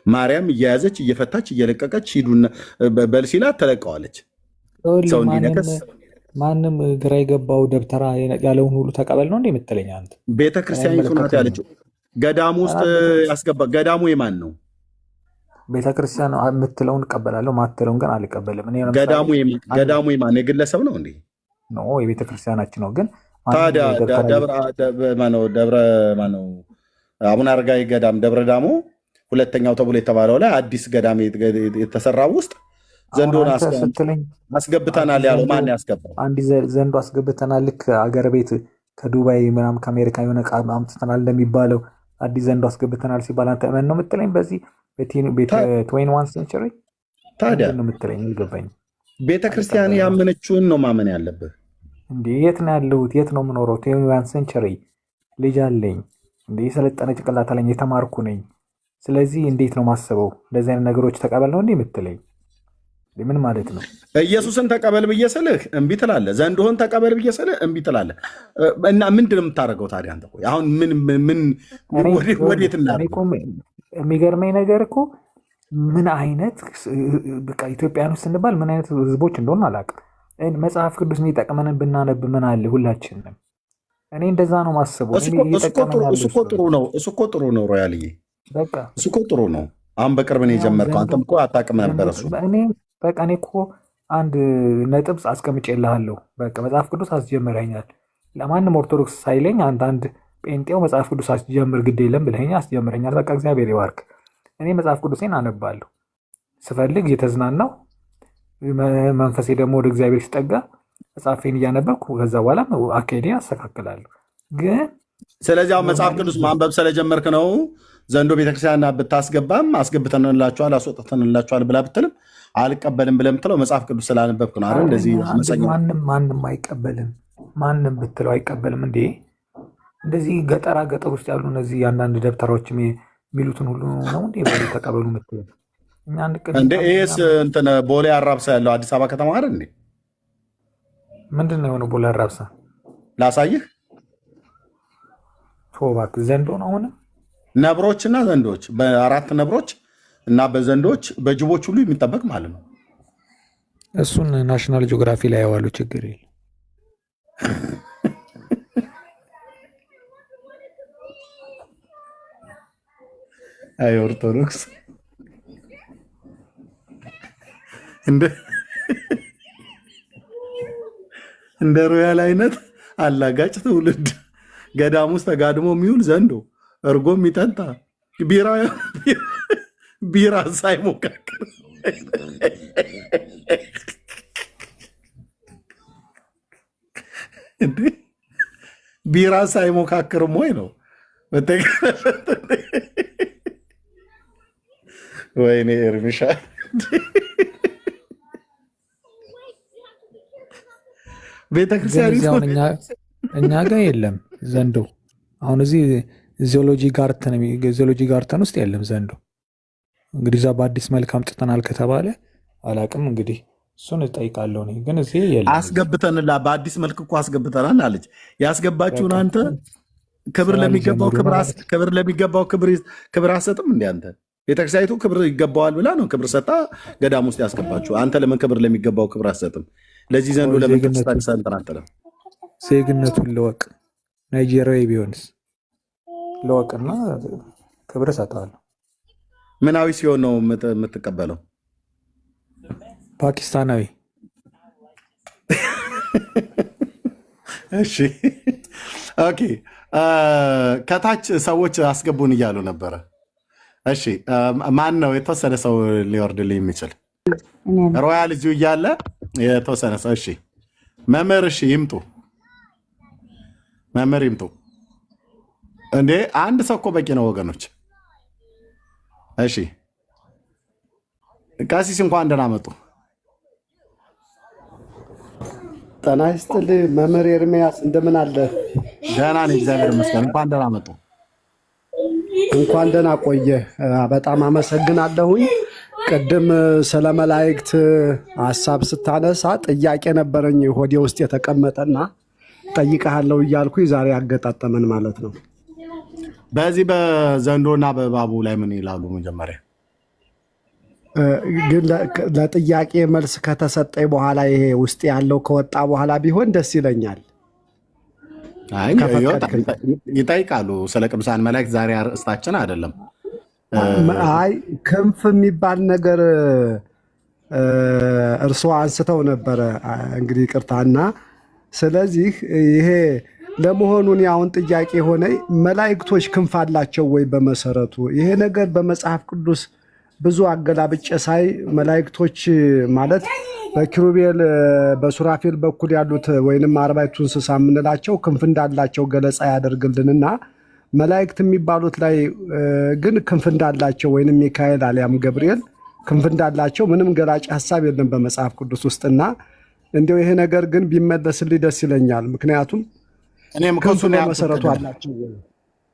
ማርያም እየያዘች እየፈታች እየለቀቀች ሂዱና በል ሲላት ተለቀዋለች። ሰው እንዲነከስ ማንም ግራ የገባው ደብተራ ያለውን ሁሉ ተቀበል ነው እንዴ የምትለኝ አንተ? ቤተክርስቲያኒቱ ናት ያለችው። ገዳሙ ውስጥ ያስገባ ገዳሙ የማን ነው? ቤተክርስቲያን የምትለውን እቀበላለሁ፣ ማትለውን ግን አልቀበልም። ገዳሙ የማን የግለሰብ ነው እንዴ? ኖ የቤተክርስቲያናችን ነው። ግን ታዲያ ደብረ ማነው አቡነ አረጋዊ ገዳም ደብረ ዳሞ ሁለተኛው ተብሎ የተባለው ላይ አዲስ ገዳም የተሰራው ውስጥ ዘንዶን አስገብተናል ያለው ማን ያስገባው? አንድ ዘንዶ አስገብተናል። ልክ አገር ቤት ከዱባይ ምናምን ከአሜሪካ የሆነ ዕቃ አምጥተናል እንደሚባለው አዲስ ዘንዶ አስገብተናል ሲባል አንተ ምን ነው የምትለኝ? በዚህ በ21 ሴንቸሪ ታዲያ ነው የምትለኝ? አልገባኝም። ቤተክርስቲያን ያመነችውን ነው ማመን ያለብህ እንዴ። የት ነው ያለሁት? የት ነው የምኖረው? 21 ሴንቸሪ ልጅ አለኝ እንዴ፣ የሰለጠነ ጭንቅላት አለኝ፣ የተማርኩ ነኝ። ስለዚህ እንዴት ነው ማስበው? እንደዚህ አይነት ነገሮች ተቀበል ነው እንዴ የምትለኝ? ምን ማለት ነው? ኢየሱስን ተቀበል ብዬ ስልህ እምቢ ትላለህ። ዘንዶህን ተቀበል ብዬ ስልህ እምቢ ትላለህ። እና ምንድን ነው የምታደርገው ታዲያ አንተ? ቆይ አሁን ምን ወዴት እናደርገው? የሚገርመኝ ነገር እኮ ምን አይነት በቃ ኢትዮጵያኖች ስንባል ምን አይነት ህዝቦች እንደሆነ አላውቅም። መጽሐፍ ቅዱስ የሚጠቅመንን ብናነብ ምን አለ ሁላችንም። እኔ እንደዛ ነው ማስበው። እሱ እኮ ጥሩ ነው ሮያልዬ፣ በቃ እሱ እኮ ጥሩ ነው። አሁን በቅርብ ነው የጀመርከው። አንተም እኮ አታውቅም ነበር እሱ። እኔ እኮ አንድ ነጥብ አስቀምጬልሃለሁ። በቃ መጽሐፍ ቅዱስ አስጀምረኛል። ለማንም ኦርቶዶክስ ሳይለኝ አንድ ጴንጤው መጽሐፍ ቅዱስ አስጀምር ግድ የለም ብለኸኝ አስጀምረኛል። በቃ እግዚአብሔር ይባርክ። እኔ መጽሐፍ ቅዱሴን አነባለሁ ስፈልግ እየተዝናናው፣ መንፈሴ ደግሞ ወደ እግዚአብሔር ሲጠጋ መጽሐፌን እያነበብኩ ከዛ በኋላ አካሄዴን አስተካክላለሁ። ግን ስለዚህ አሁን መጽሐፍ ቅዱስ ማንበብ ስለጀመርክ ነው ዘንዶ ቤተክርስቲያን ብታስገባም አስገብተንላችኋል አስወጥተንላችኋል ብላ ብትልም አልቀበልም ብለህ የምትለው መጽሐፍ ቅዱስ ስላነበብክ ነው አይደል? እንደዚህ ማንም አይቀበልም። ማንም ብትለው አይቀበልም። እንዴ እንደዚህ ገጠራ ገጠር ውስጥ ያሉ እነዚህ አንዳንድ ደብተራዎች የሚሉትን ሁሉ ነው እንዴ ተቀበሉ የምትለው? እንደ ይሄስ እንትን ቦሌ አራብሳ ያለው አዲስ አበባ ከተማ አይደል እንዴ? ምንድን ነው የሆነው? ቦሌ አራብሳ ላሳይህ። ቶባክ ዘንዶ ነው አሁን ነብሮች እና ዘንዶች፣ በአራት ነብሮች እና በዘንዶች በጅቦች ሁሉ የሚጠበቅ ማለት ነው። እሱን ናሽናል ጂኦግራፊ ላይ ያዋሉ ችግር የለም። አይ ኦርቶዶክስ እንደ ሮያል አይነት አላጋጭ ትውልድ ገዳም ውስጥ ተጋድሞ የሚውል ዘንዶ እርጎ የሚጠጣ ቢራ ሳይሞካከር ቢራ ሳይሞካክርም ወይ ነው። ወይኔ ኤርሚሻ ቤተክርስቲያን እኛ ጋር የለም ዘንዶ። አሁን እዚህ ዚኦሎጂ ጋርተን ውስጥ የለም ዘንዶ። እንግዲህ እዛ በአዲስ መልክ አምጥተናል ከተባለ አላቅም። እንግዲህ እሱን እጠይቃለሁ። ግን እዚህ የለም። አስገብተንላ በአዲስ መልክ እኮ አስገብተናል አለች። ያስገባችሁን አንተ ክብር ለሚገባው ክብር አሰጥም እንደ አንተ ቤተክርስቲያኒቱ ክብር ይገባዋል ብላ ነው ክብር ሰጣ ገዳም ውስጥ ያስገባችሁ። አንተ ለምን ክብር ለሚገባው ክብር አሰጥም? ለዚህ ዘንዶ ለምን ተስተንተናተለም? ዜግነቱን ለወቅ ናይጄሪያዊ ቢሆንስ ለወቅና ክብር እሰጠዋለሁ። ምናዊ ሲሆን ነው የምትቀበለው? ፓኪስታናዊ። እሺ ኦኬ። ከታች ሰዎች አስገቡን እያሉ ነበረ። እሺ ማን ነው የተወሰነ ሰው ሊወርድልኝ የሚችል? ሮያል እዚሁ እያለ የተወሰነ ሰው። እሺ መምህር፣ እሺ ይምጡ፣ መምህር ይምጡ። እንዴ አንድ ሰው እኮ በቂ ነው ወገኖች። እሺ ቀሲስ እንኳን ደህና መጡ። ጤና ይስጥልኝ መምህር ኤርሚያስ፣ እንደምን አለ? ደህና ነኝ እግዚአብሔር ይመስገን። እንኳን ደህና መጡ። እንኳን ደህና ቆየ። በጣም አመሰግናለሁኝ። ቅድም ስለ መላእክት ሀሳብ ስታነሳ ጥያቄ ነበረኝ ሆዴ ውስጥ የተቀመጠና ጠይቀሃለሁ እያልኩኝ ዛሬ ያገጣጠመን ማለት ነው። በዚህ በዘንዶና በእባቡ ላይ ምን ይላሉ? መጀመሪያ ግን ለጥያቄ መልስ ከተሰጠኝ በኋላ ይሄ ውስጥ ያለው ከወጣ በኋላ ቢሆን ደስ ይለኛል። ይጠይቃሉ ስለ ቅዱሳን መላእክት። ዛሬ አርእስታችን አይደለም። አይ ክንፍ የሚባል ነገር እርስዎ አንስተው ነበረ። እንግዲህ ቅርታና ስለዚህ ይሄ ለመሆኑ እኔ አሁን ጥያቄ ሆነ መላእክቶች ክንፍ አላቸው ወይ? በመሰረቱ ይሄ ነገር በመጽሐፍ ቅዱስ ብዙ አገላብጬ ሳይ መላእክቶች ማለት በኪሩቤል በሱራፌል በኩል ያሉት ወይንም አርባዕቱ እንስሳ የምንላቸው ክንፍ እንዳላቸው ገለጻ ያደርግልንና መላእክት የሚባሉት ላይ ግን ክንፍ እንዳላቸው ወይንም ሚካኤል አሊያም ገብርኤል ክንፍ እንዳላቸው ምንም ገላጭ ሐሳብ የለም በመጽሐፍ ቅዱስ ውስጥና እንደው ይሄ ነገር ግን ቢመለስልኝ ደስ ይለኛል። ምክንያቱም እኔም ክንፍ በመሰረቱ አላቸው።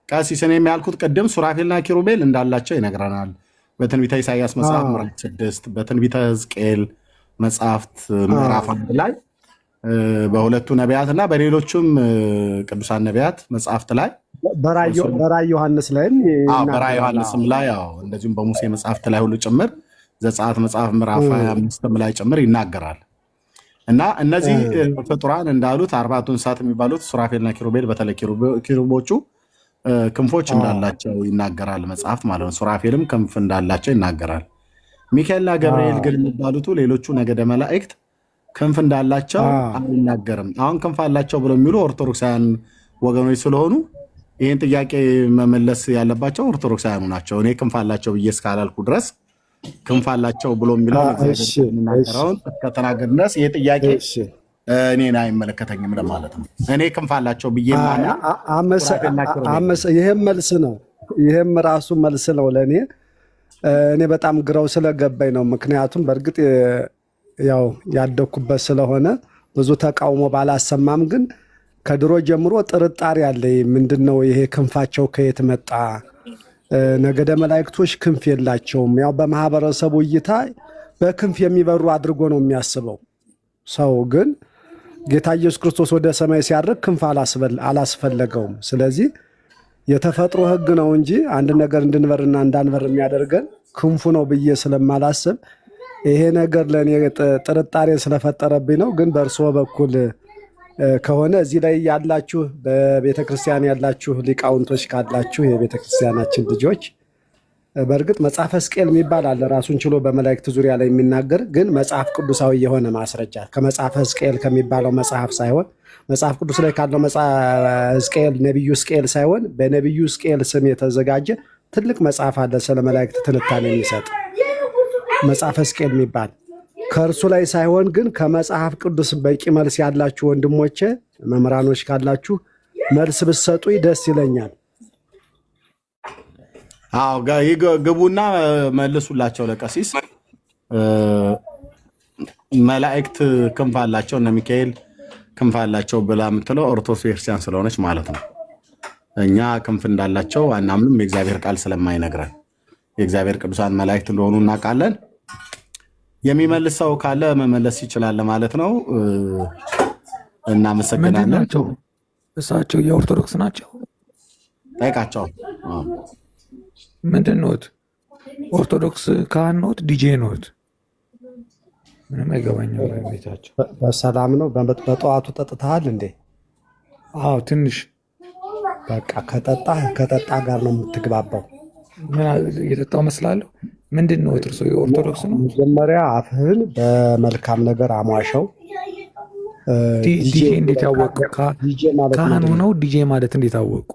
ቀሲስ እኔም ያልኩት ቅድም ሱራፌልና ኪሩቤል እንዳላቸው ይነግረናል በትንቢተ ኢሳይያስ መጽሐፍ ምዕራፍ 6 በትንቢተ ሕዝቅኤል መጽሐፍት ምዕራፍ 1 ላይ በሁለቱ ነቢያትና በሌሎችም ቅዱሳን ነቢያት መጽሐፍት ላይ በራእየ ዮሐንስ ላይም በራእየ ዮሐንስም ላይ እንደዚሁም በሙሴ መጽሐፍት ላይ ሁሉ ጭምር ዘጸአት መጽሐፍ ምዕራፍ 25 ላይ ጭምር ይናገራል። እና እነዚህ ፍጡራን እንዳሉት አርባዕቱ እንስሳት የሚባሉት ሱራፌልና ኪሩቤል በተለይ ኪሩቦቹ ክንፎች እንዳላቸው ይናገራል መጽሐፍት ማለት ነው። ሱራፌልም ክንፍ እንዳላቸው ይናገራል። ሚካኤልና ገብርኤል ግን የሚባሉት ሌሎቹ ነገደ መላእክት ክንፍ እንዳላቸው አይናገርም። አሁን ክንፍ አላቸው ብለው የሚሉ ኦርቶዶክሳውያን ወገኖች ስለሆኑ ይህን ጥያቄ መመለስ ያለባቸው ኦርቶዶክሳውያኑ ናቸው። እኔ ክንፍ አላቸው ብዬ እስካላልኩ ድረስ ክንፍ አላቸው ብሎ የሚለው የሚናገረውን ከተናገር ድረስ ይህ ጥያቄ እኔን አይመለከተኝም ለማለት ነው። እኔ ክንፍ አላቸው ብዬ ይህም መልስ ነው። ይህም ራሱ መልስ ነው ለእኔ። እኔ በጣም ግራው ስለገባኝ ነው። ምክንያቱም በእርግጥ ያው ያደኩበት ስለሆነ ብዙ ተቃውሞ ባላሰማም ግን ከድሮ ጀምሮ ጥርጣሬ አለኝ። ምንድነው ይሄ ክንፋቸው ከየት መጣ? ነገደ መላእክቶች ክንፍ የላቸውም። ያው በማህበረሰቡ እይታ በክንፍ የሚበሩ አድርጎ ነው የሚያስበው ሰው። ግን ጌታ ኢየሱስ ክርስቶስ ወደ ሰማይ ሲያርግ ክንፍ አላስፈለገውም። ስለዚህ የተፈጥሮ ሕግ ነው እንጂ አንድ ነገር እንድንበርና እንዳንበር የሚያደርገን ክንፉ ነው ብዬ ስለማላስብ ይሄ ነገር ለእኔ ጥርጣሬ ስለፈጠረብኝ ነው። ግን በእርስዎ በኩል ከሆነ እዚህ ላይ ያላችሁ በቤተ ክርስቲያን ያላችሁ ሊቃውንቶች ካላችሁ የቤተ ክርስቲያናችን ልጆች በእርግጥ መጽሐፈ ሕዝቅኤል የሚባል አለ ራሱን ችሎ በመላእክት ዙሪያ ላይ የሚናገር ግን መጽሐፍ ቅዱሳዊ የሆነ ማስረጃ ከመጽሐፈ ሕዝቅኤል ከሚባለው መጽሐፍ ሳይሆን መጽሐፍ ቅዱስ ላይ ካለው ሕዝቅኤል ነቢዩ ሕዝቅኤል ሳይሆን በነቢዩ ሕዝቅኤል ስም የተዘጋጀ ትልቅ መጽሐፍ አለ ስለ መላእክት ትንታኔ የሚሰጥ መጽሐፈ ሕዝቅኤል የሚባል ከእርሱ ላይ ሳይሆን ግን ከመጽሐፍ ቅዱስ በቂ መልስ ያላችሁ ወንድሞቼ መምህራኖች ካላችሁ መልስ ብትሰጡኝ ደስ ይለኛል። አዎ ግቡና መልሱላቸው ለቀሲስ። መላእክት ክንፍ አላቸው እነ ሚካኤል ክንፍ አላቸው ብላ የምትለው ኦርቶዶክስ ቤተክርስቲያን ስለሆነች ማለት ነው። እኛ ክንፍ እንዳላቸው አናምንም፣ የእግዚአብሔር ቃል ስለማይነግረን። የእግዚአብሔር ቅዱሳን መላእክት እንደሆኑ እናውቃለን። የሚመልስ ሰው ካለ መመለስ ይችላል ማለት ነው። እናመሰግናለን። እሳቸው የኦርቶዶክስ ናቸው? ጠይቃቸው። ምንድን ነዎት? ኦርቶዶክስ ካህን ነዎት? ዲጄ ነዎት? ምንም አይገባኝም። ቤታቸው በሰላም ነው? በጠዋቱ ጠጥተሃል እንዴ? አዎ ትንሽ። በቃ ከጠጣ ጋር ነው የምትግባባው። እየጠጣው መስላለሁ። ምንድን ነው እርሶ የኦርቶዶክስ ነው? መጀመሪያ አፍህን በመልካም ነገር አሟሸው። ዲጄ እንዴት ያወቁ? ካህኑ ነው ዲጄ ማለት እንዴት አወቁ?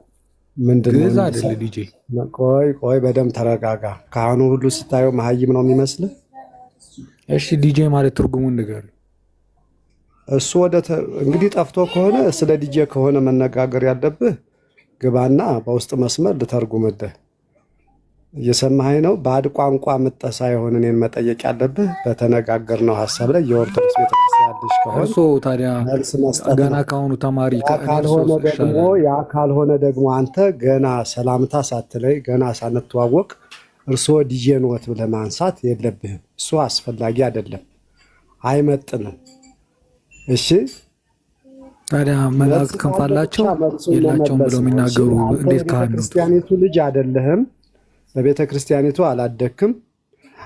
ግዕዝ አይደለ ዲጄ? ቆይ በደምብ ተረጋጋ። ካህኑ ሁሉ ስታየው መሀይም ነው የሚመስልህ? እሺ ዲጄ ማለት ትርጉሙን ንገር። እሱ እንግዲህ ጠፍቶ ከሆነ ስለ ዲጄ ከሆነ መነጋገር ያለብህ ግባና በውስጥ መስመር ልተርጉምልህ። እየሰማኸኝ ነው? ባዕድ ቋንቋ ምጠህ ሳይሆን እኔን መጠየቅ ያለብህ በተነጋገርነው ሀሳብ ላይ የኦርቶዶክስ ቤተክርስቲያን ልጅ ከሆነ እርሶ ታዲያ ገና ካሁኑ ተማሪ ካልሆነ ደግሞ አንተ ገና ሰላምታ ሳትለይ ገና ሳንተዋወቅ እርስዎ ዲጄ ነዎት ብለህ ማንሳት የለብህም። እሱ አስፈላጊ አይደለም፣ አይመጥንም። እሺ ታዲያ መላእክት ክንፍ አላቸው የላቸውም ብለው የሚናገሩ እንዴት ካህን ነው? ክርስቲያኒቱ ልጅ አይደለህም። በቤተ ክርስቲያኒቱ አላደክም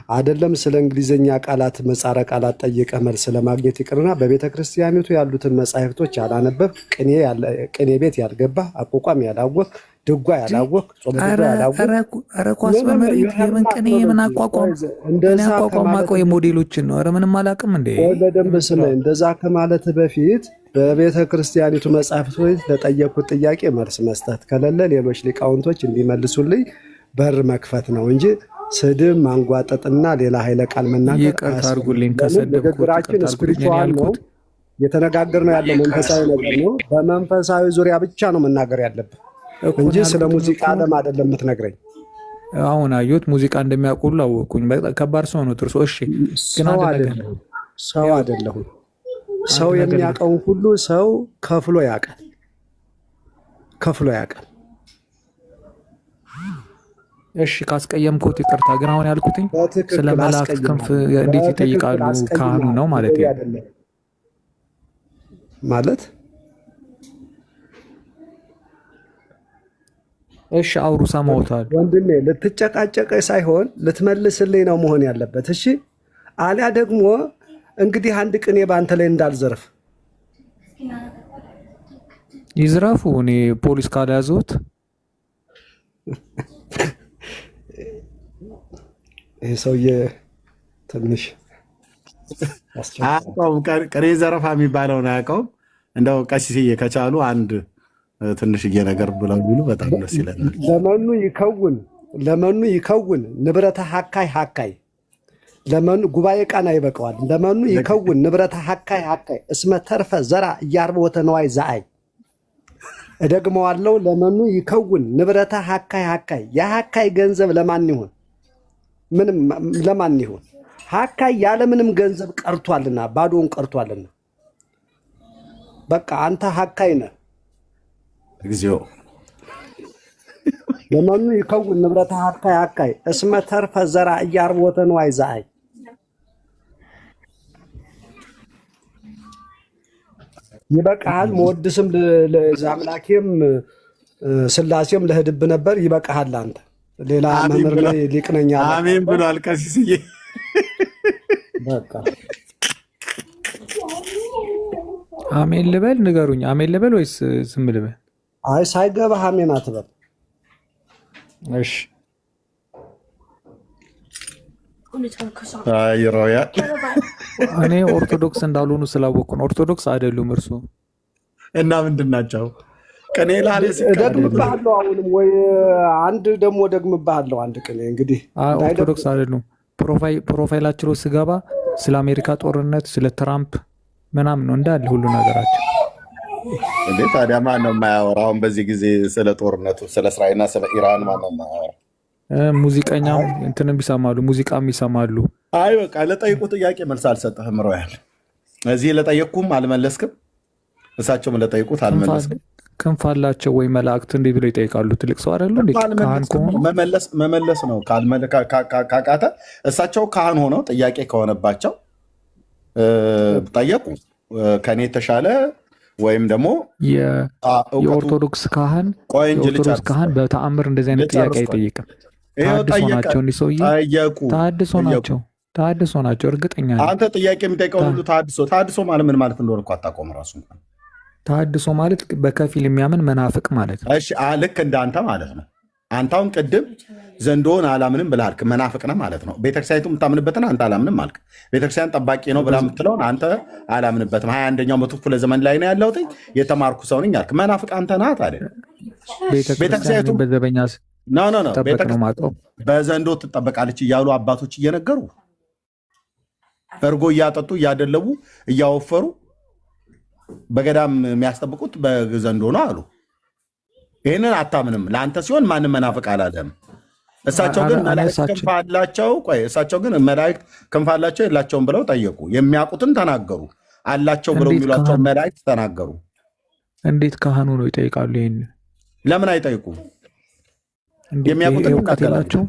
አይደለም። ስለ እንግሊዝኛ ቃላት መጻረ ቃላት ጠይቀህ መልስ ለማግኘት ይቅርና በቤተ ክርስቲያኒቱ ያሉትን መጻሕፍቶች ያላነበብክ፣ ቅኔ ቤት ያልገባህ፣ አቋቋም ያላወቅህ፣ ድጓ ያላወቅ ጾመ ድጓ ያላወቅ ኧረ ኳስ በመሬት የምን ቅኔ የምን አቋቋም እኔ አቋቋም ማውቀው የሞዴሎችን ነው። ኧረ ምንም አላውቅም እንዴ። በደንብ ስለ እንደዛ ከማለት በፊት በቤተ ክርስቲያኒቱ መጽሐፍቶች ለጠየቁት ጥያቄ መልስ መስጠት ከሌለ ሌሎች ሊቃውንቶች እንዲመልሱልኝ በር መክፈት ነው እንጂ ስድብ ማንጓጠጥና ሌላ ኃይለ ቃል መናገር ይቅርታ አድርጉልኝ ከሰደብኩት። ንግግራችን ስፒሪቹዋል ነው፣ እየተነጋገርነው ያለው መንፈሳዊ ነገር ነው። በመንፈሳዊ ዙሪያ ብቻ ነው መናገር ያለብን እንጂ ስለ ሙዚቃ ዓለም አይደለም የምትነግረኝ። አሁን አየሁት ሙዚቃ እንደሚያውቁሉ አወቅኩኝ። ከባድ ሰው ነው ጥርሶ። እሺ ግን ሰው አይደለሁም። ሰው የሚያውቀውን ሁሉ ሰው ከፍሎ ያውቃል። እሺ ካስቀየምኩት ይቅርታ። ግን አሁን ያልኩትኝ ስለ መላእክት ክንፍ እንዴት ይጠይቃሉ ካህኑ ነው ማለት ማለት። እሺ አውሩ፣ ሰማሁታል ወንድሜ። ልትጨቃጨቀኝ ሳይሆን ልትመልስልኝ ነው መሆን ያለበት። እሺ አሊያ ደግሞ እንግዲህ አንድ ቅኔ በአንተ ላይ እንዳልዘርፍ። ይዝረፉ፣ እኔ ፖሊስ ካልያዘሁት። ይህ ሰውዬ ትንሽ አያውቀውም። ቅኔ ዘረፋ የሚባለውን አያውቀውም። እንደው ቀሲስዬ ከቻሉ አንድ ትንሽዬ ነገር ብለው ቢሉ በጣም ደስ ይለናል። ለመኑ ይከውን ንብረተ ሀካይ ለመኑ ጉባኤ ቃና ይበቀዋል። ለመኑ ይከውን ንብረተ ሀካይ እስመ ተርፈ ዘራ እያርቦተ ነዋይ ዘአይ። እደግመዋለሁ። ለመኑ ይከውን ንብረተ ሀካይ የሀካይ ገንዘብ ለማን ይሁን? ምንም ለማን ይሁን? ሀካይ ያለምንም ገንዘብ ቀርቷልና ባዶውን ቀርቷልና። በቃ አንተ ሀካይ ነህ። እግዚኦ ለመኑ ይከውን ንብረተ ሀካይ እስመ ተርፈ ዘራ እያርቦተ ነዋይ ዘአይ። ይበቃሃል። መወድስም ለአምላኬም ስላሴም ለህድብ ነበር። ይበቃሃል። አንተ ሌላ መምህር ላይ ሊቅነኛ አሜን ብሏል ቀሲስዬ። በቃ አሜን ልበል? ንገሩኝ። አሜን ልበል ወይስ ዝም ልበል? አይ ሳይገባህ አሜን አትበል። እሺ እኔ ኦርቶዶክስ እንዳልሆኑ ስላወቅኩ ነው። ኦርቶዶክስ አይደሉም እርሱ እና ምንድን ናቸው? ቅኔ ላለ ደግምብሃለሁ። አሁንም ወይ አንድ ደግሞ ደግምብሃለሁ። አንድ ቅኔ እንግዲህ ኦርቶዶክስ አይደሉም። ፕሮፋይላቸው ስገባ ስለ አሜሪካ ጦርነት፣ ስለ ትራምፕ ምናምን ነው እንዳለ ሁሉ ነገራቸው። እንዴ ታዲያ ማን ነው የማያወራው? አሁን በዚህ ጊዜ ስለ ጦርነቱ፣ ስለ እስራኤልና ስለ ኢራን ማን ነው የማያወራው? ሙዚቀኛም እንትንም ይሰማሉ፣ ሙዚቃም ይሰማሉ። አይ በቃ ለጠይቁ ጥያቄ መልስ አልሰጠህም። ሮያል እዚህ ለጠየቅኩም አልመለስክም፣ እሳቸውም ለጠይቁት አልመለስክም። ክንፍ አላቸው ወይ መላእክት እንዲህ ብለው ይጠይቃሉ? ትልቅ ሰው አይደሉ? መመለስ ነው ካቃተ። እሳቸው ካህን ሆነው ጥያቄ ከሆነባቸው ጠየቁ። ከኔ የተሻለ ወይም ደግሞ የኦርቶዶክስ ካህን በተአምር እንደዚህ አይነት ጥያቄ አይጠይቅም። ታድሶ ናቸው እንዲህ ሰውዬ ታድሶ ናቸው። እርግጠኛ አንተ ጥያቄ የሚጠይቀው ሁሉ ታድሶ ማለት ምን ማለት እንደሆነ እኮ አታውቀውም ራሱ። ታድሶ ማለት በከፊል የሚያምን መናፍቅ ማለት ነው። እሺ ልክ እንደ አንተ ማለት ነው። አንተ አሁን ቅድም ዘንዶን አላምንም ብለህ አልክ፣ መናፍቅ ነህ ማለት ነው። ቤተክርስቲያኒቱ የምታምንበትን አንተ አላምንም አልክ። ቤተክርስቲያን ጠባቂ ነው ብላ የምትለውን አንተ አላምንበትም። 21ኛው መቶ ክፍለ ዘመን ላይ ነው ያለሁት፣ የተማርኩ ሰው ነኝ አልክ። መናፍቅ አንተ ናት ታዲያ። ቤተክርስቲያኒቱ በዘበኛ በዘንዶ ትጠበቃለች እያሉ አባቶች እየነገሩ እርጎ እያጠጡ እያደለቡ እያወፈሩ በገዳም የሚያስጠብቁት በዘንዶ ነው አሉ። ይህንን አታምንም። ለአንተ ሲሆን ማንም መናፍቅ አላለም። እሳቸው ግን መላእክት ክንፍ አላቸው። ቆይ እሳቸው ግን መላእክት ክንፍ አላቸው የላቸውም ብለው ጠየቁ። የሚያውቁትን ተናገሩ። አላቸው ብለው የሚሏቸው መላእክት ተናገሩ። እንዴት ካህኑ ነው ይጠይቃሉ? ይህን ለምን አይጠይቁ? የሚያውቁትን ይናገራቸው።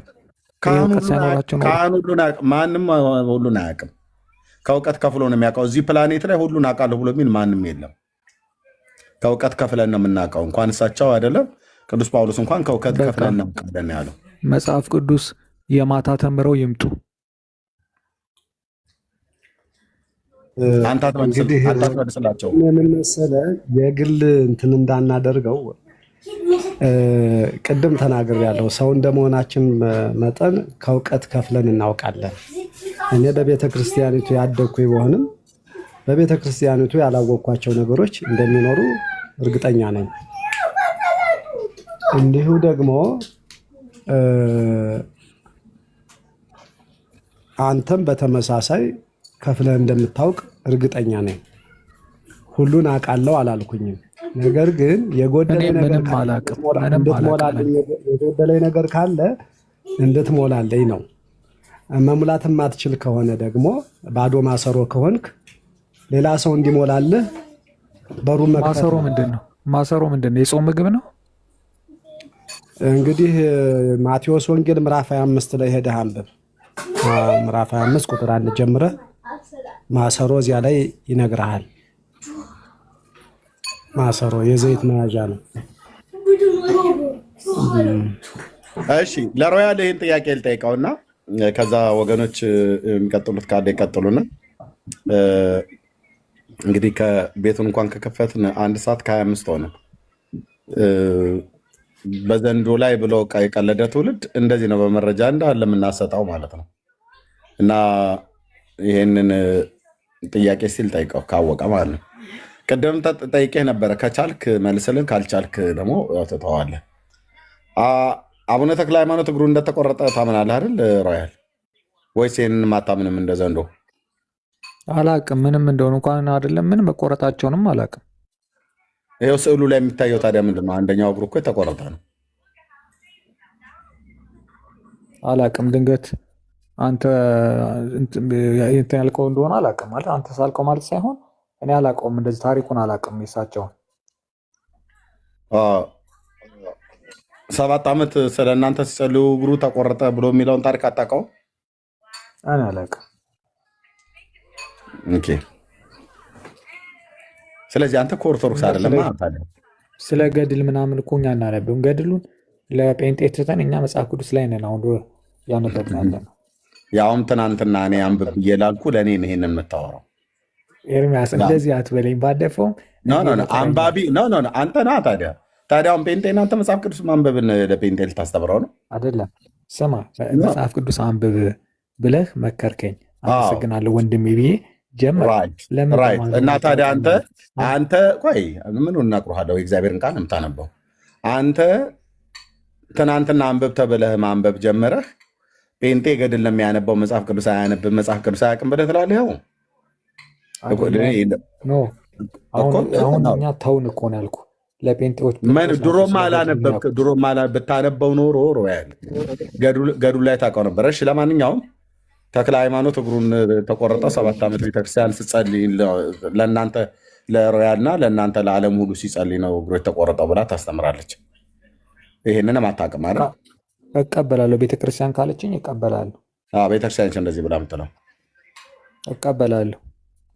ካህኑ ማንም ሁሉን አያውቅም። ከእውቀት ከፍሎ ነው የሚያውቀው። እዚህ ፕላኔት ላይ ሁሉን አውቃለሁ ብሎ የሚል ማንም የለም። ከእውቀት ከፍለን ነው የምናውቀው። እንኳን እሳቸው አይደለም ቅዱስ ጳውሎስ እንኳን ከእውቀት ከፍለን እናውቃለን ያለው። መጽሐፍ ቅዱስ የማታ ተምረው ይምጡ። አንተ አትመልስላቸው። ምን መሰለህ የግል እንትን እንዳናደርገው ቅድም ተናግሬያለሁ። ሰው እንደመሆናችን መጠን ከእውቀት ከፍለን እናውቃለን። እኔ በቤተ ክርስቲያኒቱ ያደግኩ ቢሆንም በቤተ ክርስቲያኒቱ ያላወቅኳቸው ነገሮች እንደሚኖሩ እርግጠኛ ነኝ። እንዲሁ ደግሞ አንተም በተመሳሳይ ከፍለህ እንደምታውቅ እርግጠኛ ነኝ። ሁሉን አውቃለሁ አላልኩኝም። ነገር ግን የጎደለኝ ነገር ካለ እንድትሞላለኝ ነው። መሙላት የማትችል ከሆነ ደግሞ ባዶ ማሰሮ ከሆንክ ሌላ ሰው እንዲሞላልህ በሩ መክፈት። ማሰሮ ምንድን ነው? የጾም ምግብ ነው። እንግዲህ ማቴዎስ ወንጌል ምዕራፍ 25 ላይ ሄደህ አንብብ። ምዕራፍ 25 ቁጥር 1 ጀምረህ ማሰሮ እዚያ ላይ ይነግርሃል። ማሰሮ የዘይት መያዣ ነው። እሺ ለሮያል ይህን ጥያቄ ልጠይቀውና ከዛ ወገኖች የሚቀጥሉት ካለ ይቀጥሉና እንግዲህ ከቤቱን እንኳን ከከፈትን 1 ሰዓት ከ25 ሆነ። በዘንዶ ላይ ብሎ የቀለደ ትውልድ እንደዚህ ነው በመረጃ እንዳለ የምናሰጣው ማለት ነው። እና ይሄንን ጥያቄ ሲል ጠይቀው ካወቀ ማለት ነው። ቅድም ጠይቄህ ነበረ። ከቻልክ መልስልን፣ ካልቻልክ ደግሞ ትተዋለህ። አቡነ ተክለ ሃይማኖት እግሩ እንደተቆረጠ ታምናለህ አይደል ሮያል? ወይስ ይህንን ማታምንም? እንደ ዘንዶ አላቅም። ምንም እንደሆነ እንኳን አይደለም ምን መቆረጣቸውንም አላቅም። ይኸው ስዕሉ ላይ የሚታየው ታዲያ ምንድን ነው? አንደኛው እግሩ እኮ የተቆረጠ ነው። አላቅም። ድንገት አንተ ያልከው እንደሆነ አላቅም። ማለት አንተ ሳልከው ማለት ሳይሆን እኔ አላውቀውም። እንደዚህ ታሪኩን አላውቅም። የሳቸውን 7 ዓመት ስለ እናንተ ሲጸልዩ እግሩ ተቆረጠ ብሎ የሚለውን ታሪክ አታውቀውም? እኔ አላውቅም። ኦኬ። ስለዚህ አንተ ከኦርቶዶክስ አይደለም ማለት አይደል? ስለ ገድል ምናምን እኮ እኛ እናነብም። ገድሉን ለጴንጤ ትተን እኛ መጽሐፍ ቅዱስ ላይ ነን አሁን ያነበብን ያለ ነው። ያውም ትናንትና እኔ አንብብ እየላልኩ ለእኔ ነው ይሄንን የምታወራው። ኤርሚያስ እንደዚህ አትበለኝ። ባለፈው አንባቢ አንተ ና ታዲያውን ጴንጤ እናንተ መጽሐፍ ቅዱስ ማንበብን ለጴንጤ ልታስተምረው ነው አይደለም? ስማ መጽሐፍ ቅዱስ አንብብ ብለህ መከርከኝ። አመሰግናለሁ ወንድሜ ብዬ ጀምር። እና ታዲያ አንተ ቆይ ምን እናቅሩሃለሁ? የእግዚአብሔርን ቃል የምታነበው አንተ ትናንትና አንብብ ተብለህ ማንበብ ጀመረህ። ጴንጤ ገድል ለሚያነበው መጽሐፍ ቅዱስ አያነብም፣ መጽሐፍ ቅዱስ አያውቅም ብለህ ትላለህ። ይኸው አሁን እኛ ተውን እኮ ነው ያልኩህ። ለጴንጤዎች ድሮም ብታነበው ኖሮ ሮያል ገድሉ ላይ ታውቀው ነበር። እሺ ለማንኛውም ተክለ ሃይማኖት እግሩን ተቆረጠው 7 ዓመት ቤተክርስቲያን ስጸልይ ለእናንተ ለሮያልና ለእናንተ ለዓለም ሁሉ ሲጸልይ ነው እግሩ የተቆረጠው ብላ ታስተምራለች። ይህንን አታውቅም አይደል? እቀበላለሁ። ቤተክርስቲያን ካለችኝ እቀበላለሁ። ቤተክርስቲያን እንደዚህ ብላ ምትለው እቀበላለሁ።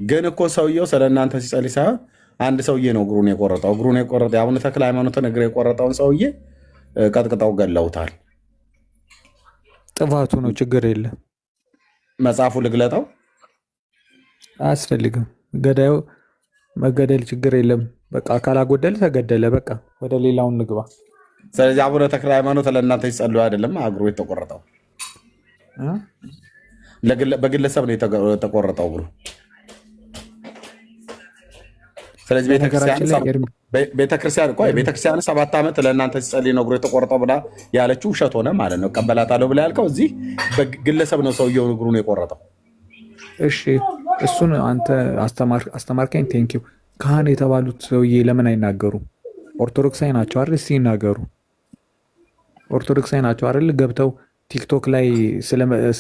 ግን እኮ ሰውየው ስለ እናንተ ሲጸልይ ሳይሆን አንድ ሰውዬ ነው እግሩን የቆረጠው። የአቡነ ተክለ ሃይማኖትን እግር የቆረጠውን ሰውዬ ቀጥቅጠው ገለውታል። ጥፋቱ ነው፣ ችግር የለም። መጽሐፉ ልግለጠው አያስፈልግም። ገዳዩ መገደል ችግር የለም። በቃ ካላጎደል ተገደለ። በቃ ወደ ሌላውን ንግባ። ስለዚህ አቡነ ተክለ ሃይማኖት ለእናንተ ሲጸልዩ አይደለም እግሩ የተቆረጠው፣ በግለሰብ ነው የተቆረጠው እግሩ። ስለዚህ ቤተክርስቲያን 7 ዓመት ለእናንተ ሲጸልይ ነው እግሩ የተቆረጠው ብላ ያለችው ውሸት ሆነ ማለት ነው። እቀበላታለሁ ብላ ያልከው እዚህ በግለሰብ ነው ሰውየውን እግሩን የቆረጠው። እሺ እሱን አንተ አስተማርከኝ። ቴንኪው። ካህን የተባሉት ሰውዬ ለምን አይናገሩም? ኦርቶዶክሳዊ ናቸው አይደል? እስኪ ይናገሩ። ኦርቶዶክሳዊ ናቸው አይደል? ገብተው ቲክቶክ ላይ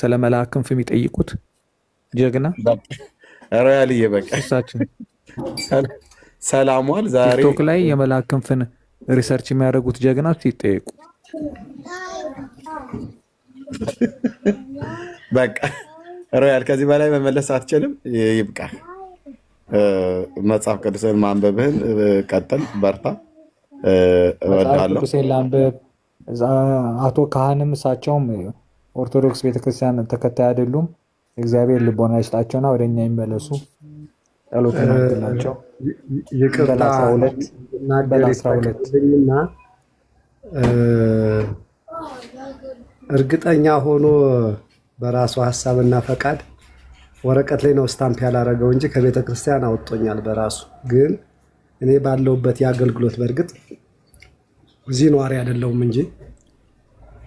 ስለ መልአክ ክንፍ የሚጠይቁት ጀግና ሮያልዬ በቃ ሰላሟል። ዛሬ ቲክቶክ ላይ የመልአክ ክንፍን ሪሰርች የሚያደርጉት ጀግናዎች ይጠየቁ። በቃ ሮያል ከዚህ በላይ መመለስ አትችልም። ይብቃ። መጽሐፍ ቅዱስን ማንበብህን ቀጥል፣ በርታ። ቅዱሴን ላንብብ። አቶ ካህንም እሳቸውም ኦርቶዶክስ ቤተክርስቲያን ተከታይ አይደሉም። እግዚአብሔር ልቦና ይስጣቸውና ወደኛ ይመለሱ። ጸሎት ናቸው። ይቅርታ እርግጠኛ ሆኖ በራሱ ሀሳብና ፈቃድ ወረቀት ላይ ነው ስታምፕ ያላረገው እንጂ ከቤተ ክርስቲያን አወጥቶኛል በራሱ። ግን እኔ ባለውበት የአገልግሎት በእርግጥ እዚህ ነዋሪ አይደለሁም እንጂ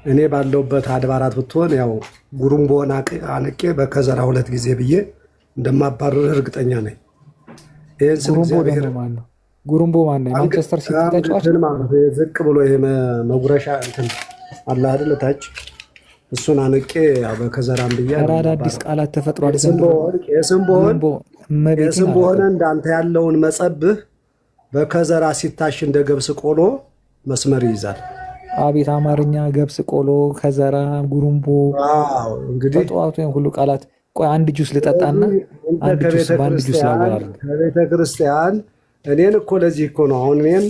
እኔ ባለውበት አድባራት ብትሆን ያው ጉሩምቦን አንቄ በከዘራ 2 ጊዜ ብዬ እንደማባረር እርግጠኛ ነኝ። ይሄን ስለ እግዚአብሔር ጉሩምቦ ማን ነው? ማንቸስተር ሲቲ ተጫዋች ዝቅ ብሎ ይሄ መጉረሻ እንትን አለ አይደል ታች እሱን አንቄ ያው በከዘራም ብዬ አዳዲስ ቃላት ተፈጥሯል። የስም በሆነ እንዳንተ ያለውን መጸብህ በከዘራ ሲታሽ እንደ ገብስ ቆሎ መስመር ይይዛል። አቤት አማርኛ! ገብስ ቆሎ፣ ከዘራ፣ ጉሩምቦ። እንግዲህ በጠዋቱ ሁሉ ቃላት። ቆይ አንድ ጁስ ልጠጣና አንድ ጁስ በአንድ ጁስ ላወራል። ከቤተ ክርስቲያን እኔን እኮ ለዚህ እኮ ነው አሁን እኔን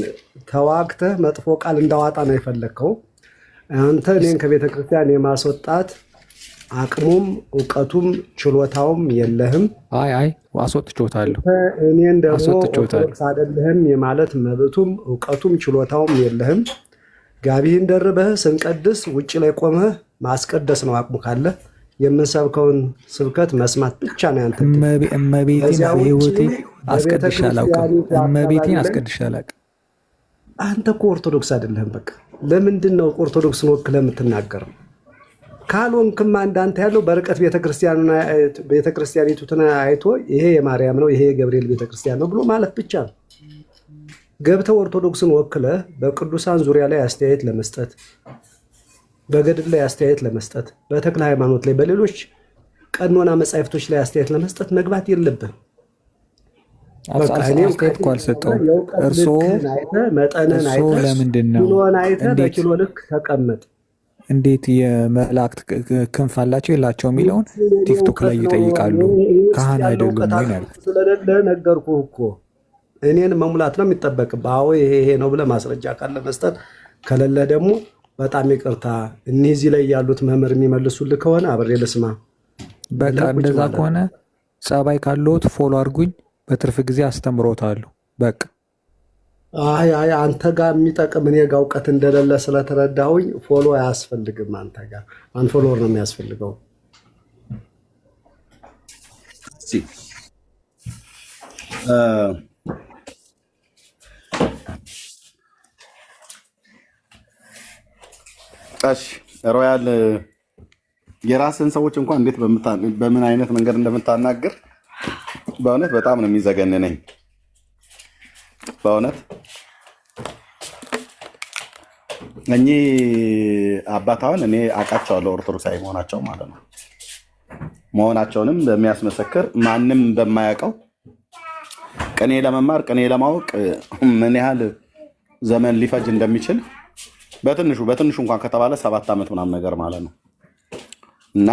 ተዋግተህ መጥፎ ቃል እንዳዋጣ ነው የፈለግከው አንተ። እኔን ከቤተ ክርስቲያን የማስወጣት አቅሙም እውቀቱም ችሎታውም የለህም። አይ አስወጥቼዋለሁ። እኔን ደግሞ ኦርቶዶክስ አይደለህም የማለት መብቱም እውቀቱም ችሎታውም የለህም። ጋቢህን ደርበህ ስንቀድስ ውጭ ላይ ቆመህ ማስቀደስ ነው አቅሙ ካለ። የምንሰብከውን ስብከት መስማት ብቻ ነው ያንተ። እመቤቴን በህይወቴ አስቀድሼ አላውቅም። እመቤቴን አስቀድሼ አላውቅም። አንተ እኮ ኦርቶዶክስ አይደለህም። በቃ ለምንድን ነው ኦርቶዶክስን ወክለህ የምትናገረው? ካልሆንክማ እንዳንተ ያለው በርቀት ቤተክርስቲያኒቱን አይቶ ይሄ የማርያም ነው ይሄ የገብርኤል ቤተክርስቲያን ነው ብሎ ማለት ብቻ ነው። ገብተህ ኦርቶዶክስን ወክለህ በቅዱሳን ዙሪያ ላይ አስተያየት ለመስጠት፣ በገድል ላይ አስተያየት ለመስጠት፣ በተክለ ሃይማኖት ላይ በሌሎች ቀኖና መጻሕፍቶች ላይ አስተያየት ለመስጠት መግባት የለብህም። አስተያየት እኮ አልሰጠውም። እርስዎ መጠንን አይተህ በኪሎ ልክ ተቀመጥ። እንዴት የመላእክት ክንፍ አላቸው የላቸው የሚለውን ቲክቶክ ላይ ይጠይቃሉ። ካህን አይደሉም ወይ ነው ስለሌለ ነገርኩህ እኮ። እኔን መሙላት ነው የሚጠበቅብህ። አዎ ይሄ ነው ብለህ ማስረጃ ካለ መስጠት፣ ከሌለ ደግሞ በጣም ይቅርታ እነዚህ ላይ ያሉት መምህር የሚመልሱልህ ከሆነ አብሬ ልስማ። በቃ እንደዛ ከሆነ ጸባይ ካለዎት ፎሎ አድርጉኝ። በትርፍ ጊዜ አስተምሮታለሁ። በቃ አይ አንተ ጋር የሚጠቅም እኔ ጋር እውቀት እንደሌለ ስለተረዳሁኝ ፎሎ አያስፈልግም። አንተ ጋር አንፎሎወር ነው የሚያስፈልገው። እሺ ሮያል የራስን ሰዎች እንኳን እንዴት በምን አይነት መንገድ እንደምታናግር በእውነት በጣም ነው የሚዘገንነኝ። በእውነት እኚህ አባታውን እኔ አውቃቸዋለሁ፣ ኦርቶዶክሳዊ መሆናቸው ማለት ነው። መሆናቸውንም በሚያስመሰክር ማንም በማያውቀው ቅኔ ለመማር ቅኔ ለማወቅ ምን ያህል ዘመን ሊፈጅ እንደሚችል በትንሹ እንኳን ከተባለ 7 ዓመት ምናምን ነገር ማለት ነው። እና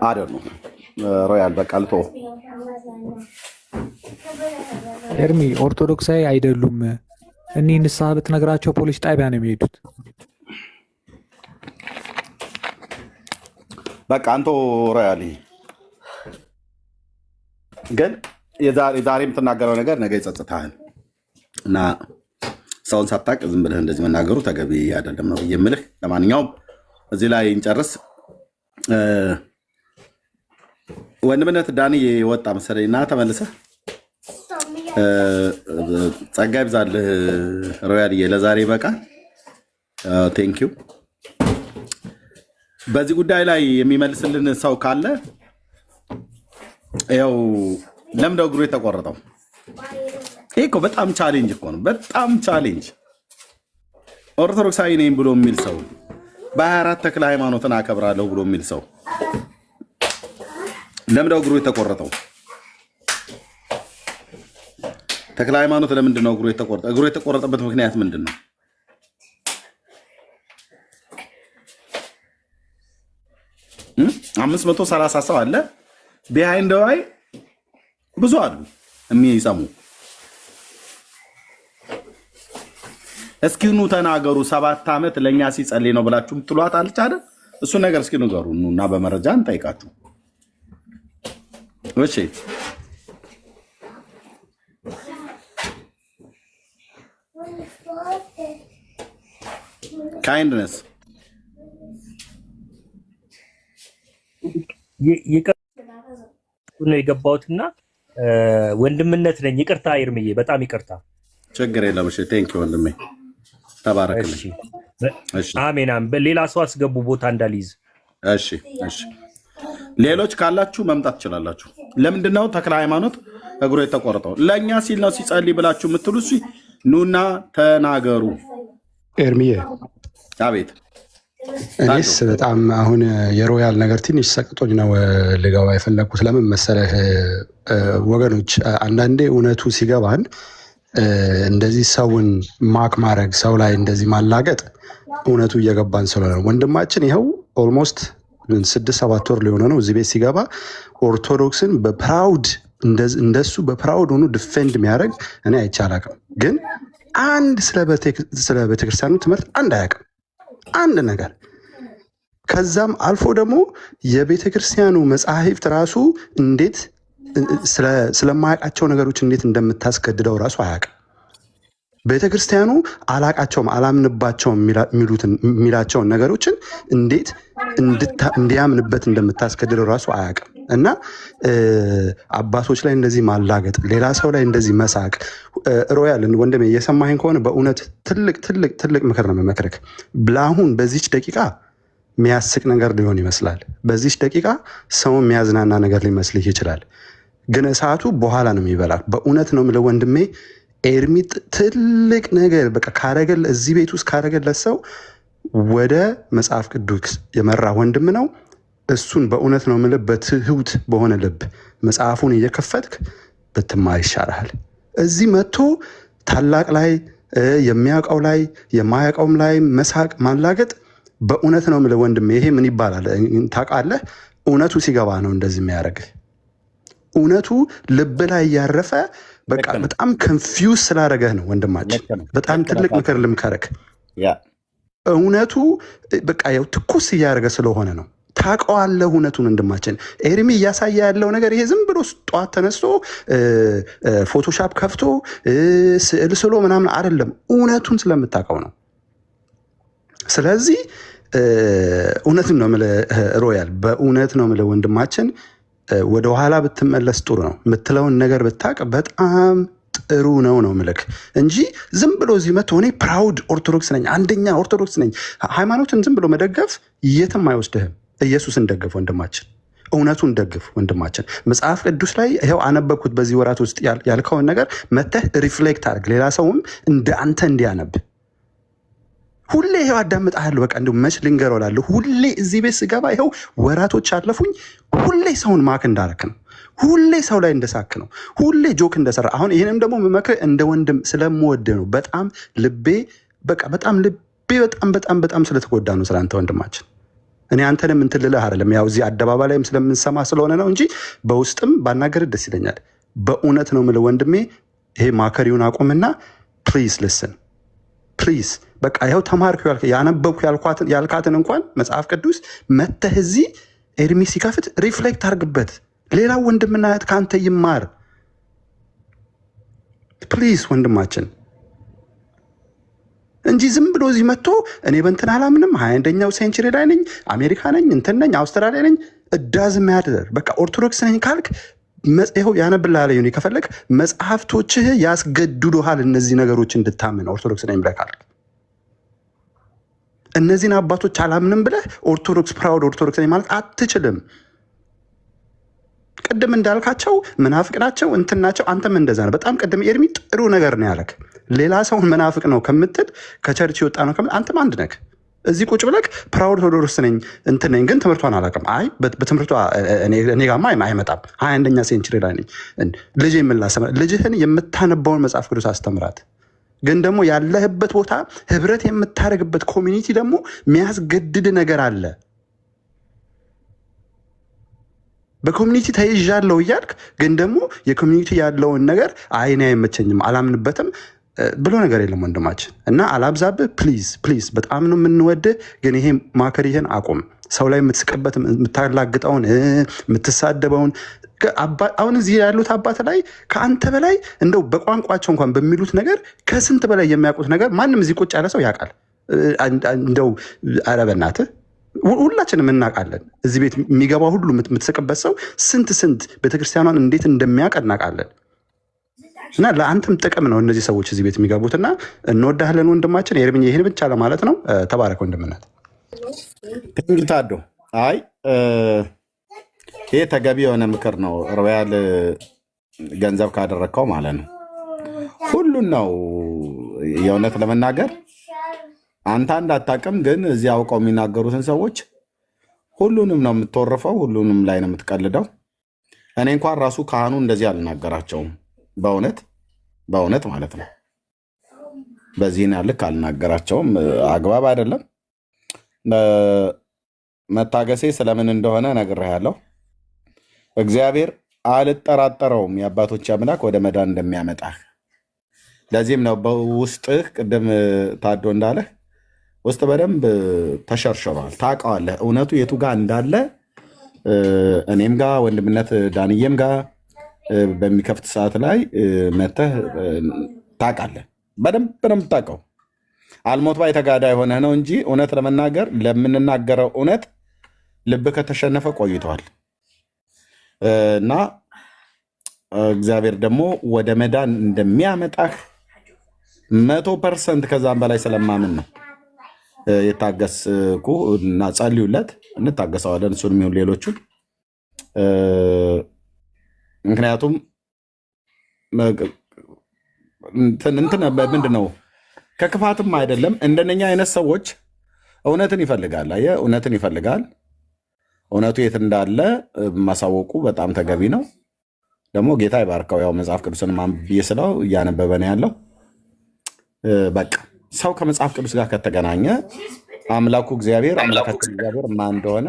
አይደል ነው ሮያል በቃ ልቶ ኤርሚ ኦርቶዶክሳዊ አይደሉም። እኔ ንስሐ ብትነግራቸው ፖሊስ ጣቢያ ነው የሚሄዱት። በቃ አንተ ሮያል ግን የዛሬ የምትናገረው ነገር ነገ ይጸጽታል እና ሰውን ሳታውቅ ዝም ብለህ እንደዚህ መናገሩ ተገቢ አይደለም ነው የምልህ። ለማንኛውም እዚህ ላይ እንጨርስ። ወንድምነት ዳኒ የወጣ መሰለኝ እና ተመልሰህ ጸጋ ይብዛልህ ሮያልዬ። ለዛሬ በቃ ቴንኪው። በዚህ ጉዳይ ላይ የሚመልስልን ሰው ካለ ያው ለምንድነው እግሩ የተቆረጠው? ይሄ እኮ በጣም ቻሌንጅ እኮ ነው። በጣም ቻሌንጅ። ኦርቶዶክሳዊ ነኝ ብሎ የሚል ሰው፣ በ24 ተክለ ሃይማኖትን አከብራለሁ ብሎ የሚል ሰው ለምንድነው እግሩ የተቆረጠው? ተክለ ሃይማኖት ለምንድነው እግሩ የተቆረጠው? እግሩ የተቆረጠበት ምክንያት ምንድን ነው? 530 ሰው አለ ቢሃይንድ ዋይ ብዙ አሉ የሚሰሙ። እስኪ ኑ ተናገሩ። 7 ዓመት ለእኛ ሲጸልይ ነው ብላችሁ ትሏት አለች አይደል? እሱን ነገር እስኪ ንገሩ እና በመረጃ እንጠይቃችሁ። እሺ ካይንድነስ ነው የገባሁትና ወንድምነት ነኝ። ይቅርታ ይርምዬ፣ በጣም ይቅርታ። ችግር የለም። እሺ ቴንክ ዩ ወንድሜ፣ ተባረክልኝ። አሜን። በሌላ ሰው አስገቡ ቦታ እንዳልይዝ። እሺ እሺ። ሌሎች ካላችሁ መምጣት ትችላላችሁ። ለምንድነው ተክለ ሃይማኖት እግሩ የተቆረጠው? ለእኛ ሲል ነው ሲጸልይ ብላችሁ የምትሉ ኑና ተናገሩ። ኤርሚዬ፣ አቤት። እኔስ በጣም አሁን የሮያል ነገር ትንሽ ሰቅጦኝ ነው ልገባ የፈለግኩት። ለምን መሰለህ ወገኖች፣ አንዳንዴ እውነቱ ሲገባን እንደዚህ ሰውን ማክ ማድረግ፣ ሰው ላይ እንደዚህ ማላገጥ እውነቱ እየገባን ስለሆነ ወንድማችን ይኸው ኦልሞስት 6-7 ወር ሊሆነ ነው እዚህ ቤት ሲገባ ኦርቶዶክስን በፕራውድ እንደሱ በፕራውድ ሆኖ ዲፌንድ የሚያደርግ እኔ አይቼ አላውቅም። ግን አንድ ስለ ቤተክርስቲያኑ ትምህርት አንድ አያውቅም፣ አንድ ነገር። ከዛም አልፎ ደግሞ የቤተክርስቲያኑ መጽሐፍት ራሱ እንዴት ስለማያውቃቸው ነገሮች እንዴት እንደምታስገድደው ራሱ አያውቅም። ቤተክርስቲያኑ አላቃቸውም አላምንባቸውም የሚላቸውን ነገሮችን እንዴት እንዲያምንበት እንደምታስገድደው ራሱ አያውቅም። እና አባቶች ላይ እንደዚህ ማላገጥ፣ ሌላ ሰው ላይ እንደዚህ መሳቅ። ሮያል ወንድሜ እየሰማኸኝ ከሆነ በእውነት ትልቅ ምክር ነው መመክርክ። ብላሁን በዚች ደቂቃ የሚያስቅ ነገር ሊሆን ይመስላል። በዚች ደቂቃ ሰው የሚያዝናና ነገር ሊመስልህ ይችላል። ግን እሳቱ በኋላ ነው የሚበላል። በእውነት ነው የምልህ ወንድሜ፣ ኤርሚ ትልቅ ነገር በቃ ካረገል እዚህ ቤት ውስጥ ካረገለት ሰው ወደ መጽሐፍ ቅዱስ የመራ ወንድም ነው። እሱን በእውነት ነው የምልህ በትሁት በሆነ ልብ መጽሐፉን እየከፈትክ ብትማር ይሻልሃል። እዚህ መጥቶ ታላቅ ላይ የሚያውቀው ላይ የማያውቀውም ላይ መሳቅ ማላገጥ፣ በእውነት ነው የምልህ ወንድሜ፣ ይሄ ምን ይባላል ታውቃለህ? እውነቱ ሲገባ ነው እንደዚህ የሚያደርግህ። እውነቱ ልብ ላይ እያረፈ በቃ በጣም ኮንፊውዝ ስላደረገህ ነው ወንድማችን። በጣም ትልቅ ምክር ልምከረክ። እውነቱ በቃ ያው ትኩስ እያደረገ ስለሆነ ነው። ታውቀዋለህ እውነቱን ወንድማችን። ኤርሚ እያሳየ ያለው ነገር ይሄ ዝም ብሎ ጠዋት ተነስቶ ፎቶሻፕ ከፍቶ ስዕል ስሎ ምናምን አይደለም፣ እውነቱን ስለምታውቀው ነው። ስለዚህ እውነትን ነው የምልህ ሮያል፣ በእውነት ነው የምልህ ወንድማችን፣ ወደ ኋላ ብትመለስ ጥሩ ነው። የምትለውን ነገር ብታውቅ በጣም ጥሩ ነው ምልክ እንጂ ዝም ብሎ እዚህ መጥቶ እኔ ፕራውድ ኦርቶዶክስ ነኝ፣ አንደኛ ኦርቶዶክስ ነኝ፣ ሃይማኖትን ዝም ብሎ መደገፍ የትም አይወስድህም። ኢየሱስን ደግፍ ወንድማችን፣ እውነቱን ደግፍ ወንድማችን። መጽሐፍ ቅዱስ ላይ ይኸው አነበብኩት በዚህ ወራት ውስጥ ያልከውን ነገር መተህ ሪፍሌክት አድርግ፣ ሌላ ሰውም እንደ አንተ እንዲያነብ። ሁሌ ይኸው አዳምጣለሁ፣ በቃ እንዲሁ መች ልንገረው እላለሁ። ሁሌ እዚህ ቤት ስገባ ይኸው ወራቶች አለፉኝ። ሁሌ ሰውን ማክ እንዳረክ ነው፣ ሁሌ ሰው ላይ እንደሳክ ነው፣ ሁሌ ጆክ እንደሰራ። አሁን ይህንም ደግሞ መመክር እንደ ወንድም ስለምወድ ነው። በጣም ልቤ በቃ በጣም ልቤ በጣም ስለተጎዳ ነው ስለ አንተ ወንድማችን። እኔ አንተንም እንትን ልልህ አይደለም፣ ያው እዚህ አደባባይ ላይም ስለምንሰማ ስለሆነ ነው እንጂ በውስጥም ባናገር ደስ ይለኛል። በእውነት ነው የምልህ ወንድሜ፣ ይሄ ማከሪውን አቁምና ፕሊዝ ልስን ፕሊዝ። በቃ ይኸው ተማርኩ ያነበብኩ ያልካትን እንኳን መጽሐፍ ቅዱስ መተህ እዚህ ኤርሚ ሲከፍት ሪፍሌክት አድርግበት። ሌላው ወንድምና እህት ከአንተ ይማር ፕሊዝ ወንድማችን፣ እንጂ ዝም ብሎ እዚህ መጥቶ እኔ በእንትን አላምንም፣ 21ኛው ሴንቸሪ ላይ ነኝ፣ አሜሪካ ነኝ፣ እንትን ነኝ፣ አውስትራሊያ ነኝ፣ እዳዝ የሚያደር በቃ ኦርቶዶክስ ነኝ ካልክ ይኸው ያነብልሃል። ሆኔ ከፈለግ መጽሐፍቶችህ ያስገድዱሃል እነዚህ ነገሮች እንድታምን። ኦርቶዶክስ ነኝ ብለህ ካልክ እነዚህን አባቶች አላምንም ብለህ ኦርቶዶክስ ፕራውድ ኦርቶዶክስ ነኝ ማለት አትችልም። ቅድም እንዳልካቸው መናፍቅ ናቸው እንትን ናቸው፣ አንተም እንደዛ ነው። በጣም ቅድም ኤርሚ ጥሩ ነገር ነው ያለክ። ሌላ ሰውን መናፍቅ ነው ከምትል ከቸርች የወጣ ነው ከምትል አንተም አንድ ነህ። እዚህ ቁጭ ብለክ ፕራውድ ኦርቶዶክስ ነኝ እንትን ነኝ ግን ትምህርቷን አላውቅም። አይ በትምህርቷ እኔ ጋማ አይመጣም፣ 21ኛ ሴንቸሪ ላይ ነኝ። ልጅ የምላሰማ ልጅህን የምታነባውን መጽሐፍ ቅዱስ አስተምራት። ግን ደግሞ ያለህበት ቦታ ህብረት የምታደርግበት ኮሚኒቲ ደግሞ የሚያስገድድ ነገር አለ። በኮሚኒቲ ተይዣለሁ እያልክ ግን ደግሞ የኮሚኒቲ ያለውን ነገር አይኔ አይመቸኝም፣ አላምንበትም፣ ብሎ ነገር የለም ወንድማችን። እና አላብዛብህ ፕሊዝ ፕሊዝ፣ በጣም ነው የምንወድህ፣ ግን ይሄ ማከሪህን አቁም። ሰው ላይ የምትስቅበት የምታላግጠውን የምትሳደበውን አሁን እዚህ ያሉት አባት ላይ ከአንተ በላይ እንደው በቋንቋቸው እንኳን በሚሉት ነገር ከስንት በላይ የሚያውቁት ነገር ማንም እዚህ ቁጭ ያለ ሰው ያውቃል። እንደው ኧረ በእናትህ ሁላችንም እናውቃለን። እዚህ ቤት የሚገባው ሁሉ የምትስቅበት ሰው ስንት ቤተክርስቲያኗን እንዴት እንደሚያውቅ እናውቃለን። እና ለአንተም ጥቅም ነው እነዚህ ሰዎች እዚህ ቤት የሚገቡትና እንወዳለን ወንድማችን ኤርምዬ። ይህን ብቻ ለማለት ነው። ተባረክ ወንድምነት። ታዶ አይ ይሄ ተገቢ የሆነ ምክር ነው። ሮያል ገንዘብ ካደረግከው ማለት ነው ሁሉን ነው የእውነት ለመናገር አንተ እንዳታቅም፣ ግን እዚህ አውቀው የሚናገሩትን ሰዎች ሁሉንም ነው የምትወርፈው፣ ሁሉንም ላይ ነው የምትቀልደው። እኔ እንኳን ራሱ ካህኑ እንደዚህ አልናገራቸውም። በእውነት ማለት ነው በዚህ ልክ አልናገራቸውም። አግባብ አይደለም። መታገሴ ስለምን እንደሆነ ነግሬሃለሁ። እግዚአብሔር አልጠራጠረውም የአባቶች አምላክ ወደ መዳን እንደሚያመጣህ። ለዚህም ነው በውስጥህ ቅድም ታዶ እንዳለህ ውስጥ በደንብ ተሸርሽሯል። ታውቀዋለህ እውነቱ የቱ ጋር እንዳለ። እኔም ጋር ወንድምነት ዳንዬም ጋር በሚከፍት ሰዓት ላይ መተህ ታውቃለህ። በደንብ ነው የምታውቀው። አልሞት ባይ ተጋዳይ ሆነህ ነው እንጂ እውነት ለመናገር ለምንናገረው እውነት ልብ ከተሸነፈ ቆይቷል። እና እግዚአብሔር ደግሞ ወደ መዳን እንደሚያመጣህ 100% ከዛም በላይ ስለማምን ነው የታገስኩ። እና ጸልዩለት፣ እንታገሰዋለን እሱን የሚሆን ሌሎቹን። ምክንያቱም ምንድን ነው ከክፋትም አይደለም። እንደነኛ አይነት ሰዎች እውነትን ይፈልጋል። አየህ እውነትን ይፈልጋል። እውነቱ የት እንዳለ ማሳወቁ በጣም ተገቢ ነው። ደግሞ ጌታ ይባርከው። ያው መጽሐፍ ቅዱስን ማንብዬ ስለው እያነበበ ነው ያለው። በቃ ሰው ከመጽሐፍ ቅዱስ ጋር ከተገናኘ አምላኩ እግዚአብሔር አምላካችን እግዚአብሔር ማን እንደሆነ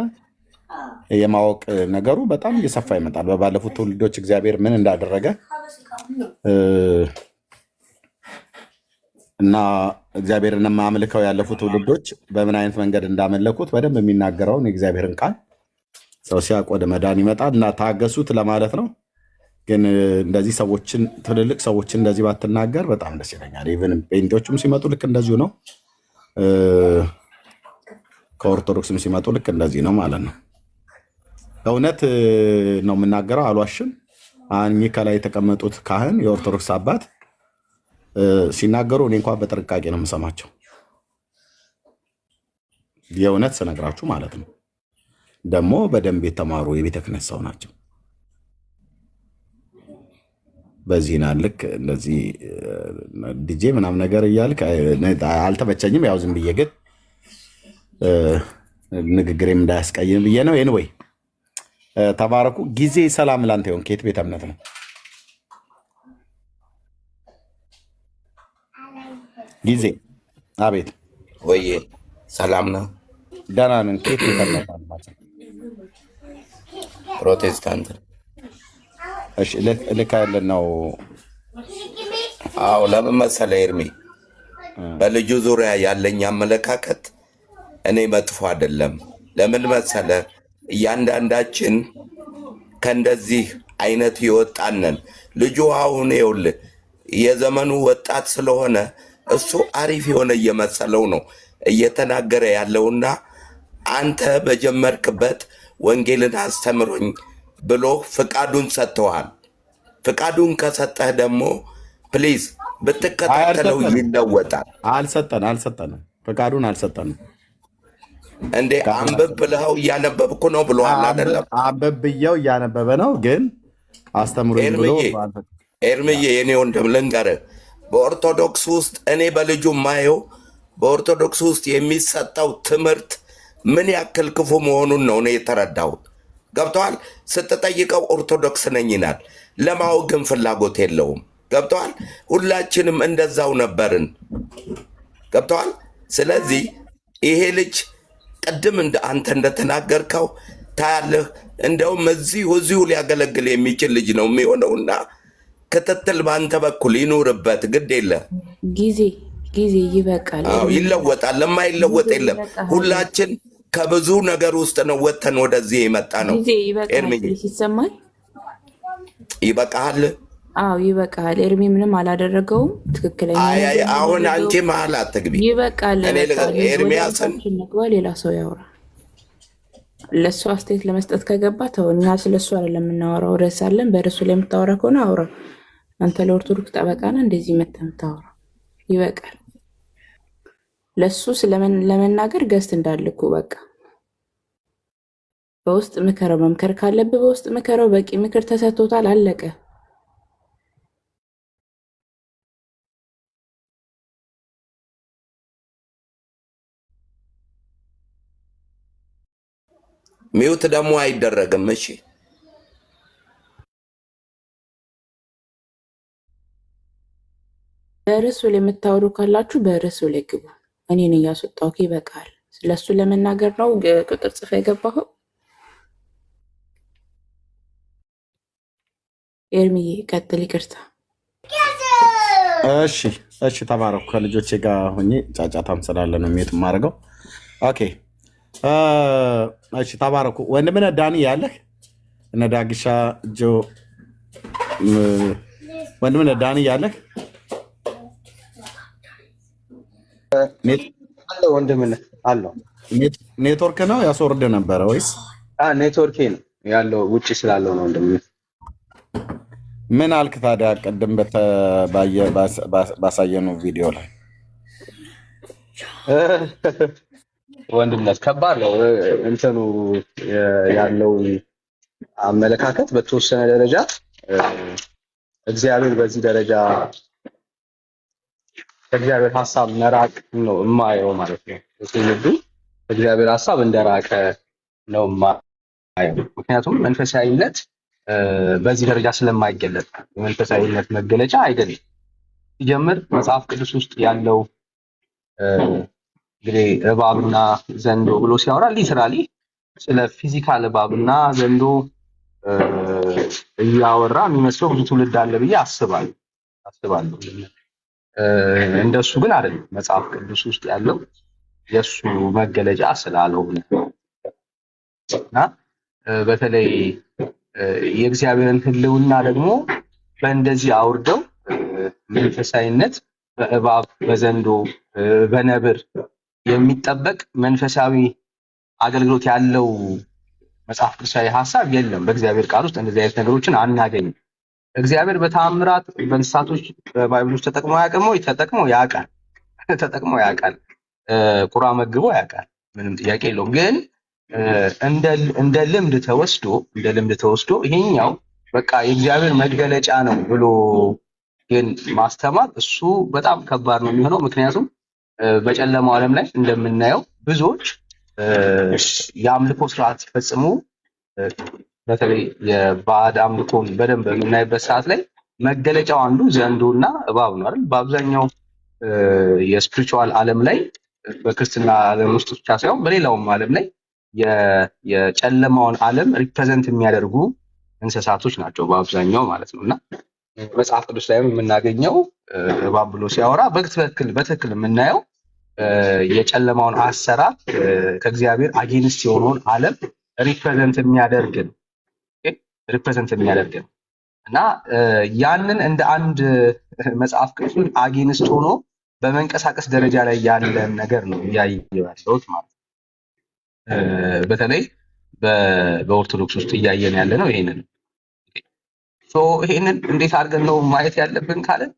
የማወቅ ነገሩ በጣም እየሰፋ ይመጣል። በባለፉት ትውልዶች እግዚአብሔር ምን እንዳደረገ እና እግዚአብሔርን ማምልከው ያለፉት ትውልዶች በምን አይነት መንገድ እንዳመለኩት በደንብ የሚናገረውን የእግዚአብሔርን ቃል ሰው ሲያውቅ ወደ መዳን ይመጣል። እና ታገሱት ለማለት ነው። ግን እንደዚህ ሰዎችን ትልልቅ ሰዎችን እንደዚህ ባትናገር በጣም ደስ ይለኛል። ኢቭን ጴንጤዎችም ሲመጡ ልክ እንደዚሁ ነው። ከኦርቶዶክስም ሲመጡ ልክ እንደዚህ ነው ማለት ነው። እውነት ነው የምናገረው፣ አልዋሽም። እኚህ ከላይ የተቀመጡት ካህን የኦርቶዶክስ አባት ሲናገሩ እኔ እንኳን በጥንቃቄ ነው የምሰማቸው፣ የእውነት ስነግራችሁ ማለት ነው። ደግሞ በደንብ የተማሩ የቤተ ክህነት ሰው ናቸው። በዚህ ልክ እንደዚህ ዲጄ ምናምን ነገር እያልክ አልተመቸኝም። ያው ዝም ብዬ ግን ንግግሬም እንዳያስቀይም ብዬ ነው። ኤኒዌይ ተባረኩ። ጊዜ ሰላም ላንተ ይሁን። ከየት ቤተ እምነት ነው? ጊዜ አቤት። ወይ ሰላም ነው? ደህና ነን። ከየት ቤተ እምነት ነው? ፕሮቴስታንት። እሺ ልክ ያለን ነው። አዎ ለምን መሰለህ ኤርሚ፣ በልጁ ዙሪያ ያለኝ አመለካከት እኔ መጥፎ አይደለም። ለምን መሰለህ እያንዳንዳችን ከእንደዚህ አይነት ይወጣነን። ልጁ አሁን ይኸውልህ የዘመኑ ወጣት ስለሆነ እሱ አሪፍ የሆነ እየመሰለው ነው እየተናገረ ያለውና አንተ በጀመርክበት ወንጌልን አስተምሮኝ ብሎ ፍቃዱን ሰጥተዋል። ፍቃዱን ከሰጠህ ደግሞ ፕሊዝ ብትከታተለው ይለወጣል። አልሰጠንም፣ ፍቃዱን አልሰጠንም። እንዴ አንብብ ብለው እያነበብኩ ነው ብሏል አይደለም? አንብብ ብየው እያነበበ ነው፣ ግን አስተምሮኝ ብሎ ኤርምዬ የኔ ወንድም ልንገርህ፣ በኦርቶዶክስ ውስጥ እኔ በልጁ ማየው በኦርቶዶክስ ውስጥ የሚሰጠው ትምህርት ምን ያክል ክፉ መሆኑን ነው እኔ የተረዳሁት። ገብተዋል? ስትጠይቀው ኦርቶዶክስ ነኝ ይላል፣ ለማወቅ ግን ፍላጎት የለውም። ገብተዋል? ሁላችንም እንደዛው ነበርን። ገብተዋል? ስለዚህ ይሄ ልጅ ቅድም አንተ እንደተናገርከው ታያለህ፣ እንደውም እዚሁ ሊያገለግል የሚችል ልጅ ነው የሚሆነውና ክትትል በአንተ በኩል ይኑርበት። ግድ የለ ጊዜ ይበቃል። ይለወጣል። ለማይለወጥ የለም። ሁላችን ከብዙ ነገር ውስጥ ነው ወተን ወደዚህ የመጣ ነው። ጊዜ ይበቃል። ይሰማል? ይበቃል። አዎ ይበቃል። ኤርሚ ምንም አላደረገውም። ትክክለኛ አሁን አንቺ መሀል አትግቢ። ይበቃል። ኤርሚያስን ሌላ ሰው ያውራ። ለእሱ አስተያየት ለመስጠት ከገባ ተው። እኛ ስለሱ አይደለም የምናወራው። ርዕስ አለን። በርዕሱ ላይ የምታወራ ከሆነ አውራ። አንተ ለኦርቶዶክስ ጠበቃና እንደዚህ መተህ የምታወራ ይበቃል። ለሱ ለመናገር ገስት እንዳልኩ በቃ በውስጥ ምከረው። መምከር ካለብህ በውስጥ ምከረው። በቂ ምክር ተሰጥቶታል። አለቀ። ሚውት ደግሞ አይደረግም። እሺ በርዕሱ ላይ የምታወሩ ካላችሁ በርዕሱ ላይ ግቡ። እኔን እያስወጣሁ ይበቃል። ስለሱ ለመናገር ነው ቁጥር ጽፈ የገባኸው። ኤርሚዬ ቀጥል። ይቅርታ። እሺ ተባረኩ። ከልጆቼ ጋር ሆኜ ጫጫታም ስላለ ነው ሚውት የማደርገው። ኦኬ እሺ ተባረኩ። ወንድምነህ ዳኒ ያለህ እነ ዳግሻ ጆ ወንድምነህ ዳኒ ያለህ ወንድምነህ አለው። ኔትወርክ ነው ያስወርድ ነበረ ወይስ? ኔትወርኬ ነው ያለው ውጭ ስላለው ነው ወንድምነህ። ምን አልክ ታዲያ ቅድም ባሳየነው ቪዲዮ ላይ? ወንድምነት ከባድ ነው። እንትኑ ያለው አመለካከት በተወሰነ ደረጃ እግዚአብሔር በዚህ ደረጃ ከእግዚአብሔር ሐሳብ መራቅ ነው የማየው ማለት ነው። ትውልዱ እግዚአብሔር ሐሳብ እንደራቀ ነው የማየው። ምክንያቱም መንፈሳዊነት በዚህ ደረጃ ስለማይገለጥ የመንፈሳዊነት መገለጫ አይደለም። ሲጀምር መጽሐፍ ቅዱስ ውስጥ ያለው እንግዲህ እባብና ዘንዶ ብሎ ሲያወራ ሊትራሊ ስለ ፊዚካል እባብና ዘንዶ እያወራ የሚመስለው ብዙ ትውልድ አለ ብዬ አስባለሁ። እንደሱ ግን አይደለም። መጽሐፍ ቅዱስ ውስጥ ያለው የእሱ መገለጫ ስላልሆነ እና በተለይ የእግዚአብሔርን ሕልውና ደግሞ በእንደዚህ አውርደው መንፈሳዊነት በእባብ በዘንዶ በነብር የሚጠበቅ መንፈሳዊ አገልግሎት ያለው መጽሐፍ ቅዱሳዊ ሐሳብ የለም። በእግዚአብሔር ቃል ውስጥ እንደዚህ አይነት ነገሮችን አናገኝም። እግዚአብሔር በተአምራት በእንስሳቶች በባይብሎች ተጠቅሞ ያውቃል። ቁራ መግቦ ያውቃል። ምንም ጥያቄ የለውም። ግን እንደ ልምድ ተወስዶ ይሄኛው በቃ የእግዚአብሔር መገለጫ ነው ብሎ ግን ማስተማር እሱ በጣም ከባድ ነው የሚሆነው። ምክንያቱም በጨለማው ዓለም ላይ እንደምናየው ብዙዎች የአምልኮ ስርዓት ሲፈጽሙ በተለይ የባዕድ አምልኮን በደንብ በምናይበት ሰዓት ላይ መገለጫው አንዱ ዘንዶና እባብ ነው አይደል? በአብዛኛው የስፒሪቹዋል ዓለም ላይ በክርስትና ዓለም ውስጥ ብቻ ሳይሆን በሌላውም ዓለም ላይ የጨለማውን ዓለም ሪፕሬዘንት የሚያደርጉ እንስሳቶች ናቸው በአብዛኛው ማለት ነው። እና መጽሐፍ ቅዱስ ላይም የምናገኘው እባብ ብሎ ሲያወራ በትክክል የምናየው የጨለማውን አሰራር ከእግዚአብሔር አጌንስት የሆነውን ዓለም ሪፕሬዘንት የሚያደርግ ነው እና ያንን እንደ አንድ መጽሐፍ ቅዱስን አጌንስት ሆኖ በመንቀሳቀስ ደረጃ ላይ ያለ ነገር ነው እያየሁ ያለሁት ማለት ነው። በተለይ በኦርቶዶክስ ውስጥ እያየን ያለ ነው ይሄንን። ይሄንን እንዴት አድርገን ነው ማየት ያለብን ካለን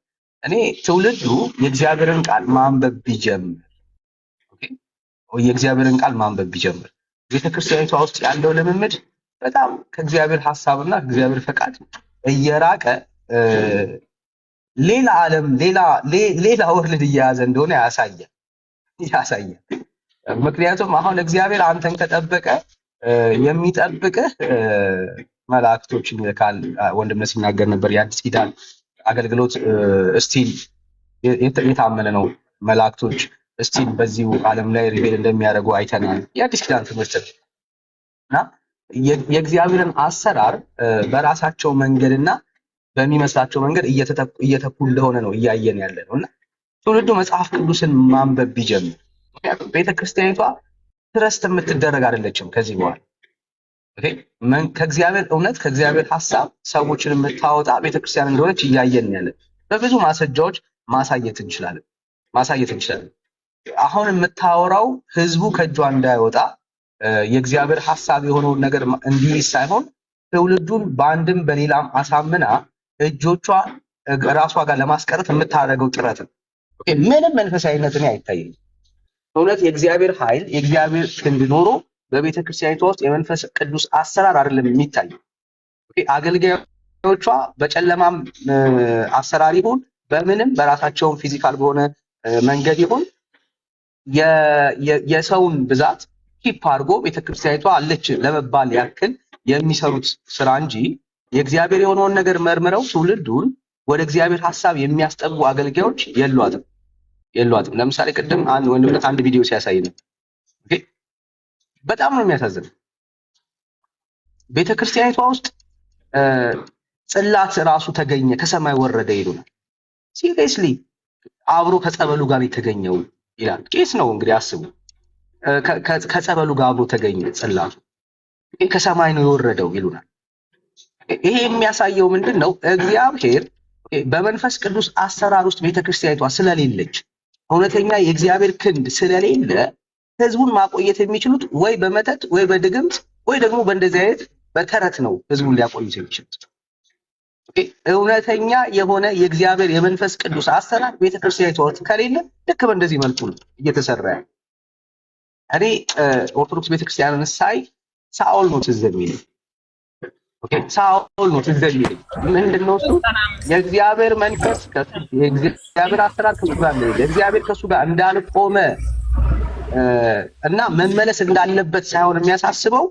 እኔ ትውልዱ የእግዚአብሔርን ቃል ማንበብ ቢጀምር ቤተክርስቲያኒቷ ውስጥ ያለው ልምምድ በጣም ከእግዚአብሔር ሐሳብና ከእግዚአብሔር ፈቃድ እየራቀ ሌላ ዓለም ሌላ ወርልድ እየያዘ እንደሆነ ያሳያል። ምክንያቱም አሁን እግዚአብሔር አንተን ከጠበቀ የሚጠብቅህ መላእክቶችን ይልካል። ወንድምነት ሲናገር ነበር። የአዲስ ኪዳን አገልግሎት ስቲል የታመነ ነው። መላእክቶች ስቲል በዚሁ ዓለም ላይ ሪቬል እንደሚያደርጉ አይተናል። የአዲስ ኪዳን ትምህርት እና የእግዚአብሔርን አሰራር በራሳቸው መንገድና በሚመስላቸው መንገድ እየተኩ እንደሆነ ነው እያየን ያለ ነው። እና ትውልዱ መጽሐፍ ቅዱስን ማንበብ ቢጀምር፣ ምክንያቱም ቤተክርስቲያኒቷ ትረስት የምትደረግ አይደለችም ከዚህ በኋላ ከእግዚአብሔር እውነት ከእግዚአብሔር ሐሳብ ሰዎችን የምታወጣ ቤተክርስቲያን እንደሆነች እያየን ያለን በብዙ ማስረጃዎች ማሳየት እንችላለን። አሁን የምታወራው ህዝቡ ከእጇ እንዳይወጣ የእግዚአብሔር ሐሳብ የሆነውን ነገር እንዲይዝ ሳይሆን ትውልዱን በአንድም በሌላም አሳምና እጆቿ ራሷ ጋር ለማስቀረት የምታደርገው ጥረት ነው። ምንም መንፈሳዊነት እኔ አይታየኝም። እውነት የእግዚአብሔር ኃይል የእግዚአብሔር ክንድ ኖሮ በቤተ ክርስቲያኒቷ ውስጥ የመንፈስ ቅዱስ አሰራር አይደለም የሚታየው። አገልጋዮቿ በጨለማም አሰራር ይሁን በምንም በራሳቸው ፊዚካል በሆነ መንገድ ይሁን የሰውን ብዛት ኪፕ አድርጎ ቤተክርስቲያኒቷ አለች ለመባል ያክል የሚሰሩት ስራ እንጂ የእግዚአብሔር የሆነውን ነገር መርምረው ትውልዱን ወደ እግዚአብሔር ሐሳብ የሚያስጠጉ አገልጋዮች የሏትም። ለምሳሌ ቅድም ወንድምነት አንድ ቪዲዮ ሲያሳይ ነው። በጣም ነው የሚያሳዝነው። ቤተክርስቲያኒቷ ውስጥ ጽላት ራሱ ተገኘ ከሰማይ ወረደ ይሉናል። ሲሪየስሊ አብሮ ከጸበሉ ጋር የተገኘው ይላል። ቄስ ነው እንግዲህ አስቡ። ከጸበሉ ጋር አብሮ ተገኘ ጽላቱ ከሰማይ ነው የወረደው ይሉናል። ይሄ የሚያሳየው ምንድነው? እግዚአብሔር በመንፈስ ቅዱስ አሰራር ውስጥ ቤተክርስቲያኒቷ ስለሌለች እውነተኛ የእግዚአብሔር ክንድ ስለሌለ ህዝቡን ማቆየት የሚችሉት ወይ በመተት ወይ በድግምት ወይ ደግሞ በእንደዚህ አይነት በተረት ነው ህዝቡን ሊያቆዩት የሚችሉት። እውነተኛ የሆነ የእግዚአብሔር የመንፈስ ቅዱስ አሰራር ቤተክርስቲያኒቷ ውስጥ ከሌለ ልክ በእንደዚህ መልኩ ነው እየተሰራ ያለ። እኔ ኦርቶዶክስ ቤተክርስቲያንን ሳይ ሳኦል ነው ትዝ የሚለኝ። ሳኦል ነው ትዝ የሚለኝ። ምንድነው እሱ? የእግዚአብሔር መንፈስ የእግዚአብሔር አሰራር ከሱ ጋር ነው፣ እግዚአብሔር ከሱ ጋር እንዳልቆመ እና መመለስ እንዳለበት ሳይሆን የሚያሳስበው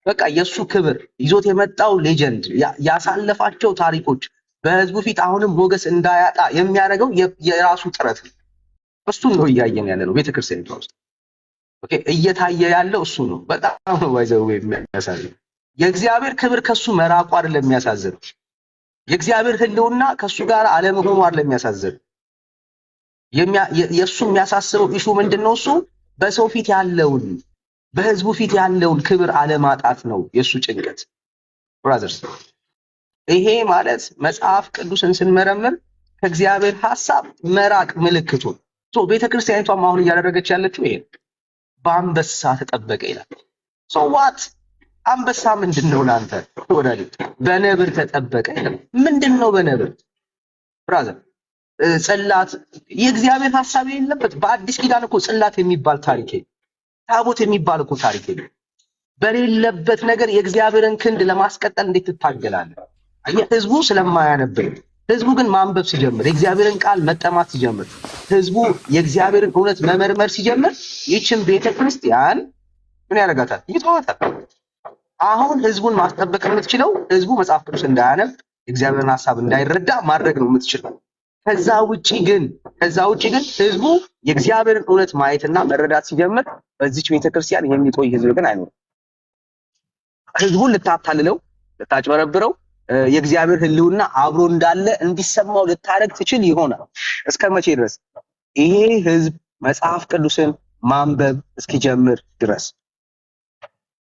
በቃ የሱ ክብር ይዞት የመጣው ሌጀንድ ያሳለፋቸው ታሪኮች በህዝቡ ፊት አሁንም ሞገስ እንዳያጣ የሚያደርገው የራሱ ጥረት ነው። እሱን ነው እያየን ያለ ነው ቤተክርስቲያኒቷ ውስጥ። እየታየ ያለው እሱ ነው። በጣም ነው ባይዘው የሚያሳዝነው። የእግዚአብሔር ክብር ከሱ መራቁ አይደለም የሚያሳዝነው። የእግዚአብሔር ህልውና ከሱ ጋር አለመሆኑ አይደለም የሚያሳዝነው። የሱ የሚያሳስበው ኢሹ ምንድነው? እሱ በሰው ፊት ያለውን በህዝቡ ፊት ያለውን ክብር አለማጣት ነው የሱ ጭንቀት። ብራዘርስ ይሄ ማለት መጽሐፍ ቅዱስን ስንመረምር ከእግዚአብሔር ሐሳብ መራቅ ምልክቱ ነው። ቤተክርስቲያኒቷም አሁን እያደረገች ያለችው ይሄ በአንበሳ ተጠበቀ ይላል። ዋት አንበሳ ምንድነው? ላንተ ወዳጅ በነብር ተጠበቀ ይላል። ምንድነው በነብር? ብራዘር ጽላት የእግዚአብሔር ሐሳብ የሌለበት በአዲስ ኪዳን እኮ ጽላት የሚባል ታሪክ የለም። ታቦት የሚባል እኮ ታሪክ የለም። በሌለበት ነገር የእግዚአብሔርን ክንድ ለማስቀጠል እንዴት ትታገላለህ? ህዝቡ ስለማያነብ፣ ህዝቡ ግን ማንበብ ሲጀምር፣ የእግዚአብሔርን ቃል መጠማት ሲጀምር፣ ህዝቡ የእግዚአብሔርን እውነት መመርመር ሲጀምር ይህችን ቤተክርስቲያን ምን ያደርጋታል? ይተዋታል። አሁን ህዝቡን ማስጠበቅ የምትችለው ህዝቡ መጽሐፍ ቅዱስ እንዳያነብ የእግዚአብሔርን ሐሳብ እንዳይረዳ ማድረግ ነው የምትችለው። ከዛ ውጪ ግን ህዝቡ የእግዚአብሔርን እውነት ማየትና መረዳት ሲጀምር በዚች ቤተክርስቲያን የሚቆይ ህዝብ ግን አይኖርም። ህዝቡን ልታታልለው፣ ልታጭበረብረው፣ የእግዚአብሔር ህልውና አብሮ እንዳለ እንዲሰማው ልታረግ ትችል ይሆናል። እስከ መቼ ድረስ? ይሄ ህዝብ መጽሐፍ ቅዱስን ማንበብ እስኪጀምር ድረስ።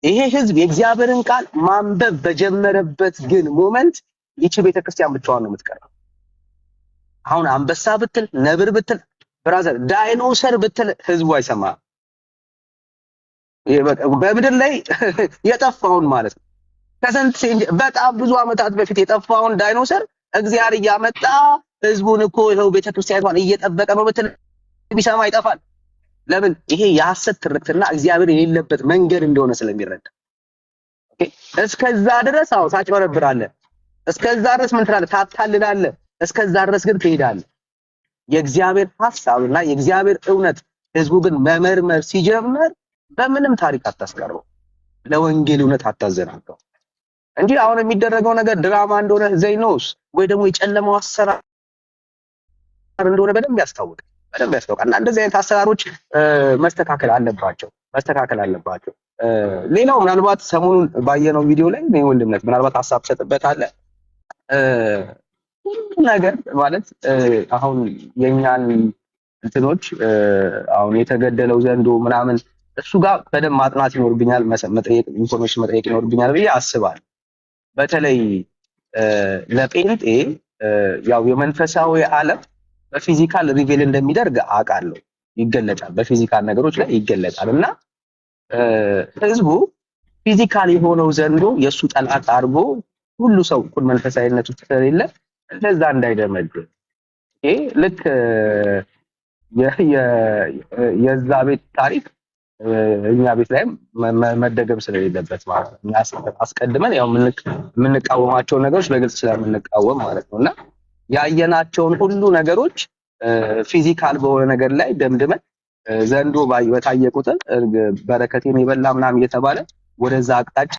ይሄ ህዝብ የእግዚአብሔርን ቃል ማንበብ በጀመረበት ግን ሞመንት ይቺ ቤተክርስቲያን ብቻዋን ነው የምትቀረው። አሁን አንበሳ ብትል፣ ነብር ብትል፣ ብራዘር ዳይኖሰር ብትል ህዝቡ አይሰማም። በምድር ላይ የጠፋውን ማለት ነው ከስንት በጣም ብዙ ዓመታት በፊት የጠፋውን ዳይኖሰር እግዚአብሔር እያመጣ ህዝቡን እኮ ይኸው ቤተክርስቲያኗን እየጠበቀ ነው ብትል ቢሰማ ይጠፋል። ለምን? ይሄ የሐሰት ትርክትና እግዚአብሔር የሌለበት መንገድ እንደሆነ ስለሚረዳ። እስከዛ ድረስ አዎ ታጭበረብራለህ። እስከዛ ድረስ ምን ትላለህ? ታታልላለህ። እስከዛ ድረስ ግን ትሄዳለህ። የእግዚአብሔር ሐሳብና የእግዚአብሔር እውነት ህዝቡ ግን መመርመር ሲጀምር በምንም ታሪክ አታስቀረው፣ ለወንጌል እውነት አታዘናጋው እንጂ አሁን የሚደረገው ነገር ድራማ እንደሆነ ዘይኖስ ወይ ደግሞ የጨለማው አሰራር እንደሆነ በደንብ ያስታውቃል። እና እንደዚህ አይነት አሰራሮች መስተካከል አለባቸው። ሌላው ምናልባት ሰሞኑን ባየነው ቪዲዮ ላይ ነው ወንድምነት ምናልባት ሐሳብ ሰጥበታለህ። ነገር ማለት አሁን የኛን እንትኖች አሁን የተገደለው ዘንዶ ምናምን እሱ ጋር በደንብ ማጥናት ይኖርብኛል፣ መጠየቅ ኢንፎርሜሽን መጠየቅ ይኖርብኛል ብዬ አስባለሁ። በተለይ ለጴንጤ ያው የመንፈሳዊ ዓለም በፊዚካል ሪቬል እንደሚደርግ አውቃለሁ፣ ይገለጣል፣ በፊዚካል ነገሮች ላይ ይገለጣል እና ህዝቡ ፊዚካል የሆነው ዘንዶ የእሱ ጠላት አድርጎ ሁሉ ሰው እኩል መንፈሳዊነት ውስጥ ስለሌለ እንደዛ እንዳይደመድም ይሄ ልክ የዛ ቤት ታሪክ እኛ ቤት ላይም መደገም ስለሌለበት ማለት ነው። እኛ አስቀድመን ያው የምንቃወማቸውን ነገሮች በግልጽ ስለምንቃወም ማለት ነው እና ያየናቸውን ሁሉ ነገሮች ፊዚካል በሆነ ነገር ላይ ደምድመን ዘንዶ በታየ ቁጥር በረከቴን የበላ ምናምን እየተባለ ወደዛ አቅጣጫ